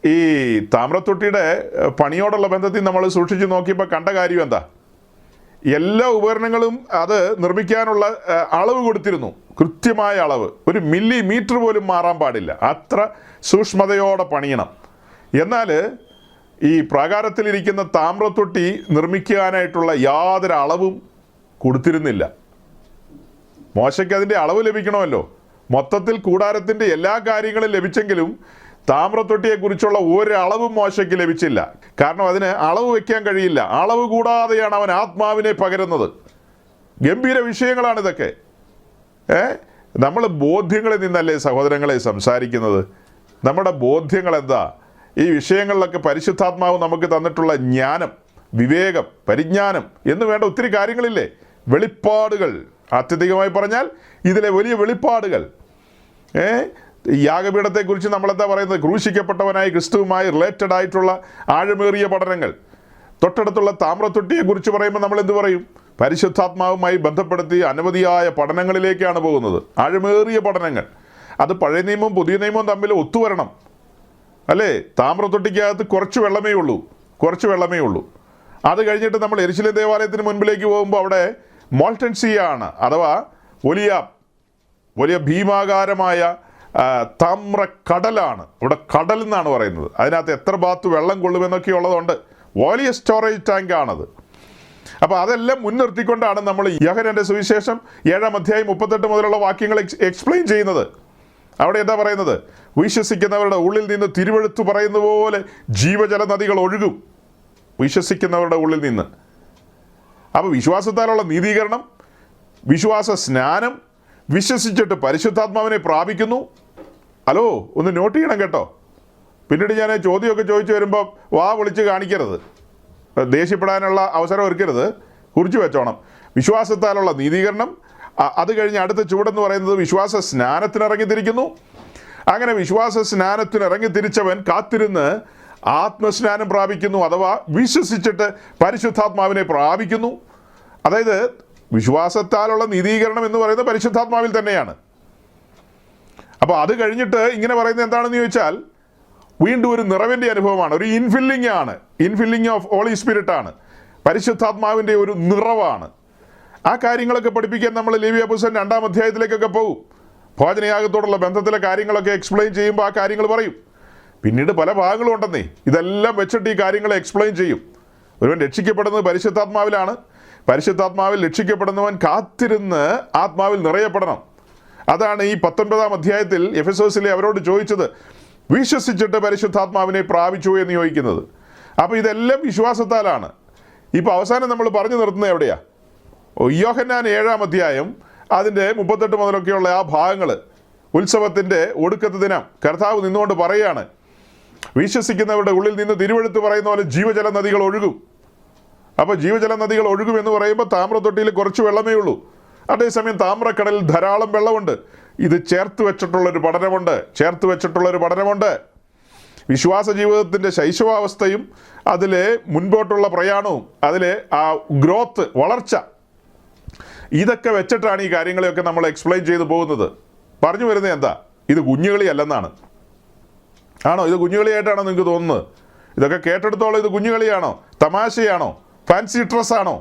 ഈ താമ്രത്തൊട്ടിയുടെ പണിയോടുള്ള ബന്ധത്തിൽ നമ്മൾ സൂക്ഷിച്ച് നോക്കിയപ്പോൾ കണ്ട കാര്യം എന്താ? എല്ലാ ഉപകരണങ്ങളും അത് നിർമ്മിക്കാനുള്ള അളവ് കൊടുത്തിരുന്നു, കൃത്യമായ അളവ്. ഒരു മില്ലിമീറ്റർ പോലും മാറാൻ പാടില്ല, അത്ര സൂക്ഷ്മതയോടെ പണിയണം. എന്നാൽ ഈ പ്രാകാരത്തിലിരിക്കുന്ന താമ്രത്തൊട്ടി നിർമ്മിക്കാനായിട്ടുള്ള യാതൊരു അളവും കൊടുത്തിരുന്നില്ല. മോശയ്ക്ക് അതിൻ്റെ അളവ് ലഭിക്കണമല്ലോ. മൊത്തത്തിൽ കൂടാരത്തിൻ്റെ എല്ലാ കാര്യങ്ങളും ലഭിച്ചെങ്കിലും താമ്രത്തൊട്ടിയെക്കുറിച്ചുള്ള ഒരളവും മോശയ്ക്ക് ലഭിച്ചില്ല. കാരണം അതിന് അളവ് വയ്ക്കാൻ കഴിയില്ല. അളവ് കൂടാതെയാണ് അവൻ ആത്മാവിനെ പകരുന്നത്. ഗംഭീര വിഷയങ്ങളാണിതൊക്കെ. നമ്മൾ ബോധ്യങ്ങളിൽ നിന്നല്ലേ സഹോദരങ്ങളെ സംസാരിക്കുന്നത്? നമ്മുടെ ബോധ്യങ്ങൾ എന്താ? ഈ വിഷയങ്ങളിലൊക്കെ പരിശുദ്ധാത്മാവ് നമുക്ക് തന്നിട്ടുള്ള ജ്ഞാനം, വിവേകം, പരിജ്ഞാനം എന്ന് വേണ്ട ഒത്തിരി കാര്യങ്ങളില്ലേ, വെളിപ്പാടുകൾ ആത്യന്തികമായി പറഞ്ഞാൽ ഇതിലെ വലിയ വെളിപ്പാടുകൾ. യാഗപീഠത്തെക്കുറിച്ച് നമ്മളെന്താ പറയുന്നത്? ക്രൂശിക്കപ്പെട്ടവനായി ക്രിസ്തുവുമായി റിലേറ്റഡ് ആയിട്ടുള്ള ആഴമേറിയ പഠനങ്ങൾ. തൊട്ടടുത്തുള്ള താമ്രത്തൊട്ടിയെക്കുറിച്ച് പറയുമ്പോൾ നമ്മൾ എന്ത് പറയും? പരിശുദ്ധാത്മാവുമായി ബന്ധപ്പെടുത്തി അനവധിയായ പഠനങ്ങളിലേക്കാണ് പോകുന്നത്, ആഴമേറിയ പഠനങ്ങൾ. അത് പഴയ നിയമവും പുതിയ നിയമവും തമ്മിൽ ഒത്തുവരണം, അല്ലേ? താമ്രത്തൊട്ടിക്കകത്ത് കുറച്ച് വെള്ളമേ ഉള്ളൂ. അത് കഴിഞ്ഞിട്ട് നമ്മൾ യെരുശലേം ദേവാലയത്തിന് മുൻപിലേക്ക് പോകുമ്പോൾ അവിടെ മോൾട്ടൻ സീ ആണ്, അഥവാ വലിയ ഭീമാകാരമായ താമ്രക്കടലാണ്. ഇവിടെ കടൽ എന്നാണ് പറയുന്നത്. അതിനകത്ത് എത്ര ഭാഗത്ത് വെള്ളം കൊള്ളുമെന്നൊക്കെ ഉള്ളതുകൊണ്ട് വലിയ സ്റ്റോറേജ് ടാങ്കാണത്. അപ്പോൾ അതെല്ലാം മുൻനിർത്തിക്കൊണ്ടാണ് നമ്മൾ യോഹന്നാന്റെ സുവിശേഷം 7-ാം അധ്യായം 38 മുതലുള്ള വാക്യങ്ങൾ എക്സ്പ്ലെയിൻ ചെയ്യുന്നത്. അവിടെ എന്താ പറയുന്നത്? വിശ്വസിക്കുന്നവരുടെ ഉള്ളിൽ നിന്ന് തിരുവെഴുത്ത് പറയുന്ന പോലെ ജീവജല നദികൾ ഒഴുകും. വിശ്വസിക്കുന്നവരുടെ ഉള്ളിൽ നിന്ന്. അപ്പോൾ വിശ്വാസത്താലുള്ള നീതീകരണം, വിശ്വാസ സ്നാനം, വിശ്വസിച്ചിട്ട് പരിശുദ്ധാത്മാവിനെ പ്രാപിക്കുന്നു. ഹലോ, ഒന്ന് നോട്ട് ചെയ്യണം കേട്ടോ. പിന്നീട് ഞാൻ ചോദ്യമൊക്കെ ചോദിച്ചു വരുമ്പോൾ വാ വിളിച്ച് കാണിക്കരുത്, ദേഷ്യപ്പെടാനുള്ള അവസരം ഒരുക്കരുത്, കുറിച്ച് വെച്ചോണം. വിശ്വാസത്താലുള്ള നീതീകരണം, അത് കഴിഞ്ഞ് അടുത്ത ചുവടെന്ന് പറയുന്നത് വിശ്വാസ സ്നാനത്തിനിറങ്ങിത്തിരിക്കുന്നു. അങ്ങനെ വിശ്വാസ സ്നാനത്തിനിറങ്ങിത്തിരിച്ചവൻ കാത്തിരുന്ന് ആത്മസ്നാനം പ്രാപിക്കുന്നു, അഥവാ വിശ്വസിച്ചിട്ട് പരിശുദ്ധാത്മാവിനെ പ്രാപിക്കുന്നു. അതായത് വിശ്വാസത്താലുള്ള നീതീകരണം എന്ന് പറയുന്നത് പരിശുദ്ധാത്മാവിൽ തന്നെയാണ്. അപ്പോൾ അത് കഴിഞ്ഞിട്ട് ഇങ്ങനെ പറയുന്നത് എന്താണെന്ന് ചോദിച്ചാൽ, വീണ്ടും ഒരു നിറവിൻ്റെ അനുഭവമാണ്, ഒരു ഇൻഫില്ലിംഗ് ഓഫ് ഹോളി സ്പിരിറ്റ് ആണ്, പരിശുദ്ധാത്മാവിൻ്റെ ഒരു നിറവാണ്. ആ കാര്യങ്ങളൊക്കെ പഠിപ്പിക്കാൻ നമ്മൾ ലേവ്യ പുസ്തകം 2-ാം അധ്യായത്തിലേക്കൊക്കെ പോകും. ഭോജനയാഗത്തോടുള്ള ബന്ധത്തിലെ കാര്യങ്ങളൊക്കെ എക്സ്പ്ലെയിൻ ചെയ്യുമ്പോൾ ആ കാര്യങ്ങൾ പറയും. പിന്നീട് പല ഭാഗങ്ങളും ഉണ്ടെന്നേ, ഇതെല്ലാം വെച്ചിട്ട് ഈ കാര്യങ്ങളെ എക്സ്പ്ലെയിൻ ചെയ്യും. ഒരുവൻ രക്ഷിക്കപ്പെടുന്നത് പരിശുദ്ധാത്മാവിലാണ്. പരിശുദ്ധാത്മാവിൽ രക്ഷിക്കപ്പെടുന്നവൻ കാത്തിരുന്ന് ആത്മാവിൽ നിറയപ്പെടണം. അതാണ് ഈ 19-ാം അധ്യായത്തിൽ എഫെസോസിലെ അവരോട് ചോദിച്ചത്, വിശ്വസിച്ചിട്ട് പരിശുദ്ധാത്മാവിനെ പ്രാപിച്ചു എന്ന് ചോദിക്കുന്നത്. അപ്പോൾ ഇതെല്ലാം വിശ്വാസത്താലാണ്. ഇപ്പോൾ അവസാനം നമ്മൾ പറഞ്ഞു നിർത്തുന്നത് എവിടെയാ? യോഹന്നാൻ 7-ാം അധ്യായം അതിൻ്റെ 38 മുതലൊക്കെയുള്ള ആ ഭാഗങ്ങൾ, ഉത്സവത്തിൻ്റെ ഒടുക്കത്തെ ദിനം കർത്താവ് നിന്നുകൊണ്ട് പറയുകയാണ്, വിശ്വസിക്കുന്നവരുടെ ഉള്ളിൽ നിന്ന് തിരുവെഴുത്ത് പറയുന്ന പോലെ ജീവജല നദികൾ ഒഴുകും. അപ്പോൾ ജീവജല നദികൾ ഒഴുകും എന്ന് പറയുമ്പോൾ താമ്രത്തൊട്ടിയിൽ കുറച്ച് വെള്ളമേ ഉള്ളൂ, അതേസമയം താമ്രക്കടലിൽ ധാരാളം വെള്ളമുണ്ട്. ഇത് ചേർത്ത് വെച്ചിട്ടുള്ളൊരു പഠനമുണ്ട്. വിശ്വാസ ജീവിതത്തിൻ്റെ ശൈശവാവസ്ഥയും അതിലെ മുൻപോട്ടുള്ള പ്രയാണവും അതിലെ ആ ഗ്രോത്ത്, വളർച്ച, ഇതൊക്കെ വെച്ചിട്ടാണ് ഈ കാര്യങ്ങളെയൊക്കെ നമ്മൾ എക്സ്പ്ലെയിൻ ചെയ്തു പോകുന്നത്. പറഞ്ഞു വരുന്നത് എന്താ? ഇത് കുഞ്ഞുകളി അല്ലെന്നാണ്. ആണോ? ഇത് കുഞ്ഞുകളിയായിട്ടാണോ നിങ്ങൾക്ക് തോന്നുന്നത്? ഇതൊക്കെ കേട്ടെടുത്തോളം ഇത് കുഞ്ഞുകളിയാണോ? തമാശയാണോ? ഫാൻസി ഡ്രസ്സാണോ?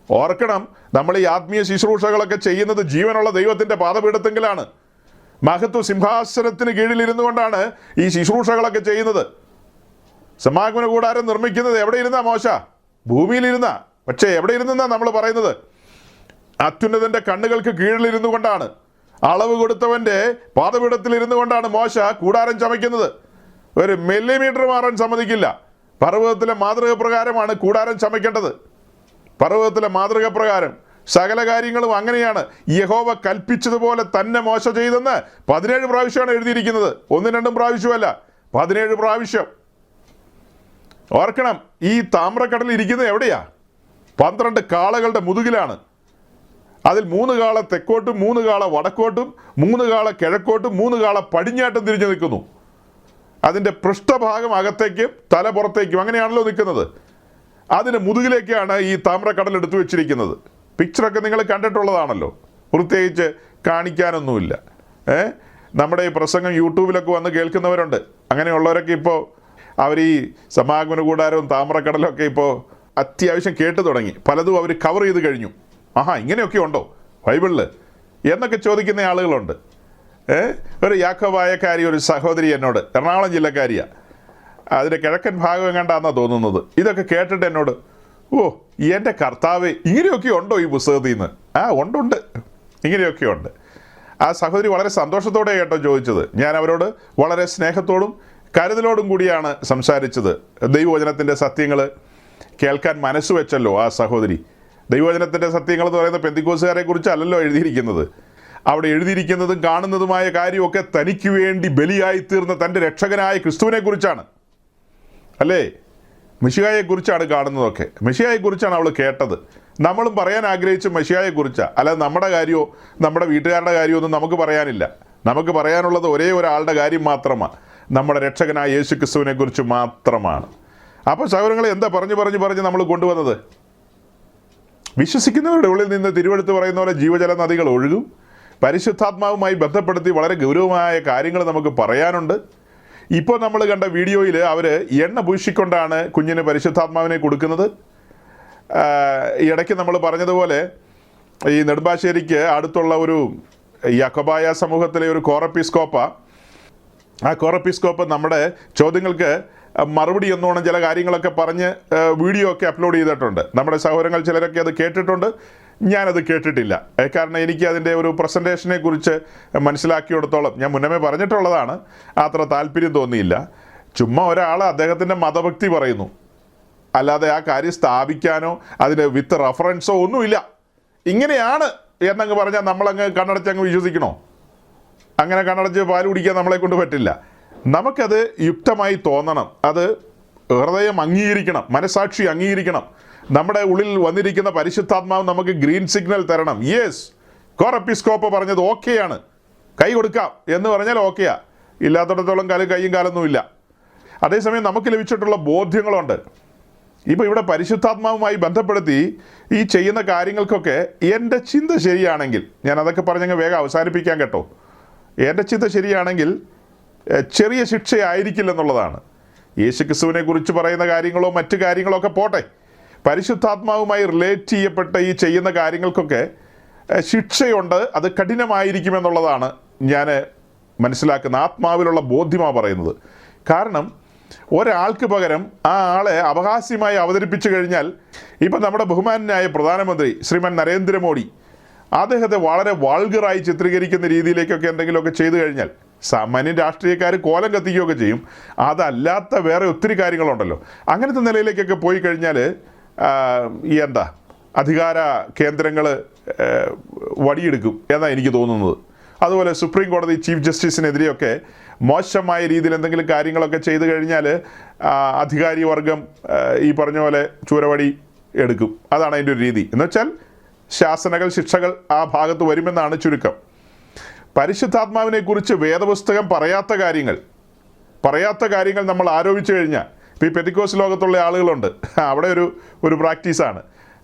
ഓർക്കണം, നമ്മൾ ഈ ആത്മീയ ശുശ്രൂഷകളൊക്കെ ചെയ്യുന്നത് ജീവനുള്ള ദൈവത്തിൻ്റെ പാദപീഠത്തെങ്കിലാണ്. മഹത്വ സിംഹാസനത്തിന് കീഴിലിരുന്നു കൊണ്ടാണ് ഈ ശുശ്രൂഷകളൊക്കെ ചെയ്യുന്നത്. സമാഗമന കൂടാരം നിർമ്മിക്കുന്നത് എവിടെ ഇരുന്നാ? മോശ ഭൂമിയിലിരുന്ന. പക്ഷേ എവിടെ ഇരുന്നാ നമ്മൾ പറയുന്നത്? അത്യുന്നതൻ്റെ കണ്ണുകൾക്ക് കീഴിലിരുന്നു കൊണ്ടാണ്, അളവ് കൊടുത്തവൻ്റെ പാദപീഠത്തിൽ ഇരുന്നു കൊണ്ടാണ് മോശ കൂടാരം ചമയ്ക്കുന്നത്. ഒരു മില്ലിമീറ്റർ മാറാൻ സമ്മതിക്കില്ല. പർവ്വതത്തിലെ മാതൃക പ്രകാരമാണ് കൂടാരം ചമയ്ക്കേണ്ടത്. പർവ്വതത്തിലെ മാതൃക പ്രകാരം സകല കാര്യങ്ങളും അങ്ങനെയാണ്. യഹോവ കൽപ്പിച്ചതുപോലെ തന്നെ മോശ ചെയ്തെന്ന് 17 പ്രാവശ്യമാണ് എഴുതിയിരിക്കുന്നത്. 1-2 പ്രാവശ്യമല്ല, 17 പ്രാവശ്യം. ഓർക്കണം, ഈ താമ്രക്കടലിൽ ഇരിക്കുന്നത് എവിടെയാ? 12 കാളകളുടെ മുതുകിലാണ്. അതിൽ 3 കാള തെക്കോട്ടും 3 കാള വടക്കോട്ടും 3 കാള കിഴക്കോട്ടും 3 കാള പടിഞ്ഞാട്ടും തിരിഞ്ഞു നിൽക്കുന്നു. അതിൻ്റെ പൃഷ്ഠഭാഗം അകത്തേക്കും തല പുറത്തേക്കും അങ്ങനെയാണല്ലോ നിൽക്കുന്നത്. അതിന് മുതുകിലേക്കാണ് ഈ താമ്രക്കടൽ എടുത്തു വെച്ചിരിക്കുന്നത്. പിക്ചറൊക്കെ നിങ്ങൾ കണ്ടിട്ടുള്ളതാണല്ലോ, പ്രത്യേകിച്ച് കാണിക്കാനൊന്നുമില്ല. നമ്മുടെ ഈ പ്രസംഗം യൂട്യൂബിലൊക്കെ വന്ന് കേൾക്കുന്നവരുണ്ട്. അങ്ങനെയുള്ളവരൊക്കെ ഇപ്പോൾ അവർ ഈ സമാഗമന കൂടാരവും താമ്രക്കടലൊക്കെ ഇപ്പോൾ അത്യാവശ്യം കേട്ടു തുടങ്ങി. പലതും അവർ കവർ ചെയ്ത് കഴിഞ്ഞു. ആഹാ, ഇങ്ങനെയൊക്കെ ഉണ്ടോ ബൈബിളിൽ എന്നൊക്കെ ചോദിക്കുന്ന ആളുകളുണ്ട്. ഒരു യാക്കോബായക്കാരി ഒരു സഹോദരി എന്നോട്, എറണാകുളം ജില്ലക്കാരിയാണ്, അതിൻ്റെ കിഴക്കൻ ഭാഗം എങ്ങാണ്ടാണെന്നാണ് തോന്നുന്നത്, ഇതൊക്കെ കേട്ടിട്ട് എന്നോട്, ഓ എൻ്റെ കർത്താവേ, ഇങ്ങനെയൊക്കെ ഉണ്ടോ ഈ പുസ്തകത്തിൽ നിന്ന്? ഉണ്ട്, ഇങ്ങനെയൊക്കെ ഉണ്ട്. ആ സഹോദരി വളരെ സന്തോഷത്തോടെ കേട്ടോ ചോദിച്ചത്. ഞാൻ അവരോട് വളരെ സ്നേഹത്തോടും കരുതലോടും കൂടിയാണ് സംസാരിച്ചത്. ദൈവവചനത്തിൻ്റെ സത്യങ്ങൾ കേൾക്കാൻ മനസ്സ് വെച്ചല്ലോ ആ സഹോദരി. ദൈവവചനത്തിൻ്റെ സത്യങ്ങൾ എന്ന് പറയുന്ന പെന്തിക്കോസുകാരെ കുറിച്ചല്ലല്ലോ എഴുതിയിരിക്കുന്നത്. അവിടെ എഴുതിയിരിക്കുന്നതും കാണുന്നതുമായ കാര്യമൊക്കെ തനിക്ക് വേണ്ടി ബലിയായിത്തീർന്ന തൻ്റെ രക്ഷകനായ ക്രിസ്തുവിനെ കുറിച്ചാണ്, അല്ലേ? മിശിഹായെക്കുറിച്ചാണ് കാണുന്നതൊക്കെ. മിശിഹായെക്കുറിച്ചാണ് അവൾ കേട്ടത്. നമ്മളും പറയാൻ ആഗ്രഹിച്ച മെശിഹായെക്കുറിച്ചാണ്. അല്ലാതെ നമ്മുടെ കാര്യമോ നമ്മുടെ വീട്ടുകാരുടെ കാര്യമോ ഒന്നും നമുക്ക് പറയാനില്ല. നമുക്ക് പറയാനുള്ളത് ഒരേ ഒരാളുടെ കാര്യം മാത്രമാണ്, നമ്മുടെ രക്ഷകനായ യേശു ക്രിസ്തുവിനെ കുറിച്ച് മാത്രമാണ്. അപ്പോൾ സഹോദരങ്ങളെ, എന്താ പറഞ്ഞ് നമ്മൾ കൊണ്ടുവന്നത്? വിശ്വസിക്കുന്നവരുടെ ഉള്ളിൽ നിന്ന് തിരുവെടുത്ത് പറയുന്ന പോലെ ജീവജല നദികൾ ഒഴുകും. പരിശുദ്ധാത്മാവുമായി ബന്ധപ്പെടുത്തി വളരെ ഗൗരവമായ കാര്യങ്ങൾ നമുക്ക് പറയാനുണ്ട്. ഇപ്പോൾ നമ്മൾ കണ്ട വീഡിയോയിൽ അവർ എണ്ണ പൂശിക്കൊണ്ടാണ് കുഞ്ഞിന് പരിശുദ്ധാത്മാവിനെ കൊടുക്കുന്നത്. ഇടയ്ക്ക് നമ്മൾ പറഞ്ഞതുപോലെ ഈ നെടുമ്പാശ്ശേരിക്ക് അടുത്തുള്ള ഒരു യാക്കോബായ സമൂഹത്തിലെ ഒരു കോറപ്പിസ്കോപ്പ, ആ കോറപ്പിസ്കോപ്പ് നമ്മുടെ ചോദ്യങ്ങൾക്ക് മറുപടി എന്നോണം ചില കാര്യങ്ങളൊക്കെ പറഞ്ഞ് വീഡിയോ ഒക്കെ അപ്ലോഡ് ചെയ്തിട്ടുണ്ട്. നമ്മുടെ സഹോദരങ്ങൾ ചിലരൊക്കെ അത് കേട്ടിട്ടുണ്ട്, ഞാനത് കേട്ടിട്ടില്ല. കാരണം എനിക്ക് അതിൻ്റെ ഒരു പ്രസൻറ്റേഷനെ കുറിച്ച് മനസ്സിലാക്കിയിടത്തോളം, ഞാൻ മുന്നമേ പറഞ്ഞിട്ടുള്ളതാണ്, അത്ര താല്പര്യം തോന്നിയില്ല. ചുമ്മാ ഒരാൾ അദ്ദേഹത്തിൻ്റെ മതഭക്തി പറയുന്നു, അല്ലാതെ ആ കാര്യം സ്ഥാപിക്കാനോ അതിന് വിത്ത് റെഫറൻസോ ഒന്നുമില്ല. ഇങ്ങനെയാണ് എന്നങ്ങ് പറഞ്ഞാൽ നമ്മളങ്ങ് കണ്ണടച്ചങ്ങ് വിശ്വസിക്കണോ? അങ്ങനെ കണ്ണടച്ച് പാൽ കുടിക്കാൻ നമ്മളെ കൊണ്ട് പറ്റില്ല. നമുക്കത് യുക്തമായി തോന്നണം, അത് ഹൃദയം അംഗീകരിക്കണം, മനസാക്ഷി അംഗീകരിക്കണം. നമ്മുടെ ഉള്ളിൽ വന്നിരിക്കുന്ന പരിശുദ്ധാത്മാവ് നമുക്ക് ഗ്രീൻ സിഗ്നൽ തരണം. യെസ്, കോറപ്പിസ്കോപ്പ് പറഞ്ഞത് ഓക്കെയാണ്, കൈ കൊടുക്കാം എന്ന് പറഞ്ഞാൽ ഓക്കെയാ. ഇല്ലാത്തിടത്തോളം കൈയും കാലൊന്നുമില്ല. അതേസമയം നമുക്ക് ലഭിച്ചിട്ടുള്ള ബോധ്യങ്ങളുണ്ട്. ഇപ്പോൾ ഇവിടെ പരിശുദ്ധാത്മാവുമായി ബന്ധപ്പെടുത്തി ഈ ചെയ്യുന്ന കാര്യങ്ങൾക്കൊക്കെ എൻ്റെ ചിന്ത ശരിയാണെങ്കിൽ, ഞാൻ അതൊക്കെ പറഞ്ഞങ്ങ് വേഗം അവസാനിപ്പിക്കാൻ കേട്ടോ, എൻ്റെ ചിന്ത ശരിയാണെങ്കിൽ ചെറിയ ശിക്ഷയായിരിക്കില്ലെന്നുള്ളതാണ്. യേശു ക്രിസ്തുവിനെ കുറിച്ച് പറയുന്ന കാര്യങ്ങളോ മറ്റു കാര്യങ്ങളോ ഒക്കെ പോട്ടെ, പരിശുദ്ധാത്മാവുമായി റിലേറ്റ് ചെയ്യപ്പെട്ട ഈ ചെയ്യുന്ന കാര്യങ്ങൾക്കൊക്കെ ശിക്ഷയുണ്ട്, അത് കഠിനമായിരിക്കുമെന്നുള്ളതാണ് ഞാൻ മനസ്സിലാക്കുന്ന ആത്മാവിലുള്ള ബോധ്യമാണ് പറയുന്നത്. കാരണം ഒരാൾക്ക് പകരം ആ ആളെ അപഹാസ്യമായി അവതരിപ്പിച്ചു കഴിഞ്ഞാൽ, ഇപ്പം നമ്മുടെ ബഹുമാനായ പ്രധാനമന്ത്രി ശ്രീമാൻ നരേന്ദ്രമോദി അദ്ദേഹത്തെ വളരെ വാൾഗറായി ചിത്രീകരിക്കുന്ന രീതിയിലേക്കൊക്കെ എന്തെങ്കിലുമൊക്കെ ചെയ്തു കഴിഞ്ഞാൽ സാമാന്യം രാഷ്ട്രീയക്കാർ കോലം കത്തിക്കുകയൊക്കെ ചെയ്യും. അതല്ലാത്ത വേറെ ഒത്തിരി കാര്യങ്ങളുണ്ടല്ലോ. അങ്ങനത്തെ നിലയിലേക്കൊക്കെ പോയി കഴിഞ്ഞാൽ എന്താ അധികാര കേന്ദ്രങ്ങൾ വടിയെടുക്കും എന്നാണ് എനിക്ക് തോന്നുന്നത്. അതുപോലെ സുപ്രീം കോടതി ചീഫ് ജസ്റ്റിസിനെതിരെയൊക്കെ മോശമായ രീതിയിൽ എന്തെങ്കിലും കാര്യങ്ങളൊക്കെ ചെയ്തു കഴിഞ്ഞാൽ അധികാരി വർഗം ഈ പറഞ്ഞ പോലെ ചൂരവടി എടുക്കും. അതാണ് അതിൻ്റെ ഒരു രീതി. എന്നുവെച്ചാൽ ശാസനകൾ, ശിക്ഷകൾ ആ ഭാഗത്ത് വരുമെന്നാണ് ചുരുക്കം. പരിശുദ്ധാത്മാവിനെ കുറിച്ച് വേദപുസ്തകം പറയാത്ത കാര്യങ്ങൾ നമ്മൾ ആരോപിച്ചു കഴിഞ്ഞാൽ, ഇപ്പോൾ ഈ പെന്തിക്കോസ് ലോകത്തുള്ള ആളുകളുണ്ട്, അവിടെ ഒരു പ്രാക്ടീസാണ്.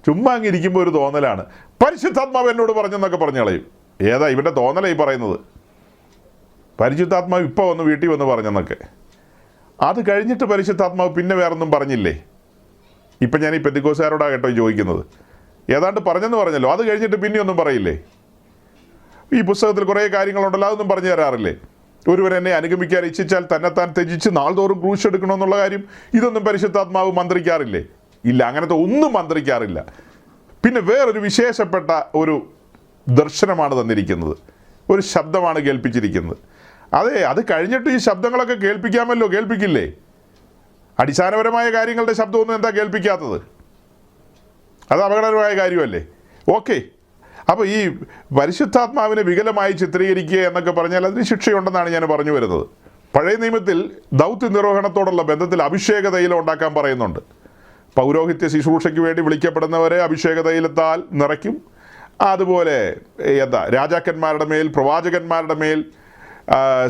ചുമ്മാ അങ്ങ് ഇരിക്കുമ്പോൾ ഒരു തോന്നലാണ്, പരിശുദ്ധാത്മാവ് എന്നോട് പറഞ്ഞെന്നൊക്കെ പറഞ്ഞു കളയും. ഏതാ ഇവൻ്റെ തോന്നലായി പറയുന്നത്? പരിശുദ്ധാത്മാവ് ഇപ്പോൾ വന്ന് വീട്ടിൽ വന്ന് പറഞ്ഞെന്നൊക്കെ. അത് കഴിഞ്ഞിട്ട് പരിശുദ്ധാത്മാവ് പിന്നെ വേറൊന്നും പറഞ്ഞില്ലേ? ഇപ്പം ഞാൻ ഈ പെന്തിക്കോസുകാരോടാണ് കേട്ടോ ചോദിക്കുന്നത്. ഏതാണ്ട് പറഞ്ഞെന്ന് പറഞ്ഞല്ലോ, അത് കഴിഞ്ഞിട്ട് പിന്നെ ഒന്നും പറയില്ലേ? ഈ പുസ്തകത്തിൽ കുറേ കാര്യങ്ങളുണ്ടല്ലോ, അതൊന്നും പറഞ്ഞു തരാറില്ലേ? ഒരുവൻ എന്നെ അനുഗമിക്കാൻ ഇച്ഛിച്ചാൽ തന്നെത്താൻ ത്യജിച്ച് നാൾതോറും ക്രൂശ് എടുക്കണമെന്നുള്ള കാര്യം, ഇതൊന്നും പരിശുദ്ധാത്മാവ് മന്ത്രിക്കാറില്ലേ? ഇല്ല, അങ്ങനത്തെ ഒന്നും മന്ത്രിക്കാറില്ല. പിന്നെ വേറൊരു വിശേഷപ്പെട്ട ഒരു ദർശനമാണ് തന്നിരിക്കുന്നത്, ഒരു ശബ്ദമാണ് കേൾപ്പിച്ചിരിക്കുന്നത്. അതെ, അത് കഴിഞ്ഞിട്ട് ഈ ശബ്ദങ്ങളൊക്കെ കേൾപ്പിക്കാമല്ലോ, കേൾപ്പിക്കില്ലേ? അടിസ്ഥാനപരമായ കാര്യങ്ങളുടെ ശബ്ദമൊന്നും എന്താ കേൾപ്പിക്കാത്തത്? അത് അപകടകരമായ കാര്യമല്ലേ? ഓക്കെ, അപ്പോൾ ഈ പരിശുദ്ധാത്മാവിനെ വികലമായി ചിത്രീകരിക്കുക എന്നൊക്കെ പറഞ്ഞാൽ അതിന് ശിക്ഷയുണ്ടെന്നാണ് ഞാൻ പറഞ്ഞു വരുന്നത്. പഴയ നിയമത്തിൽ ദൗത്യ നിർവഹണത്തോടുള്ള ബന്ധത്തിൽ അഭിഷേക തൈലം ഉണ്ടാക്കാൻ പറയുന്നുണ്ട്. പൗരോഹിത്യ ശുശ്രൂഷയ്ക്ക് വേണ്ടി വിളിക്കപ്പെടുന്നവരെ അഭിഷേക തൈലത്താൽ നിറയ്ക്കും. അതുപോലെ രാജാക്കന്മാരുടെ മേൽ, പ്രവാചകന്മാരുടെ മേൽ,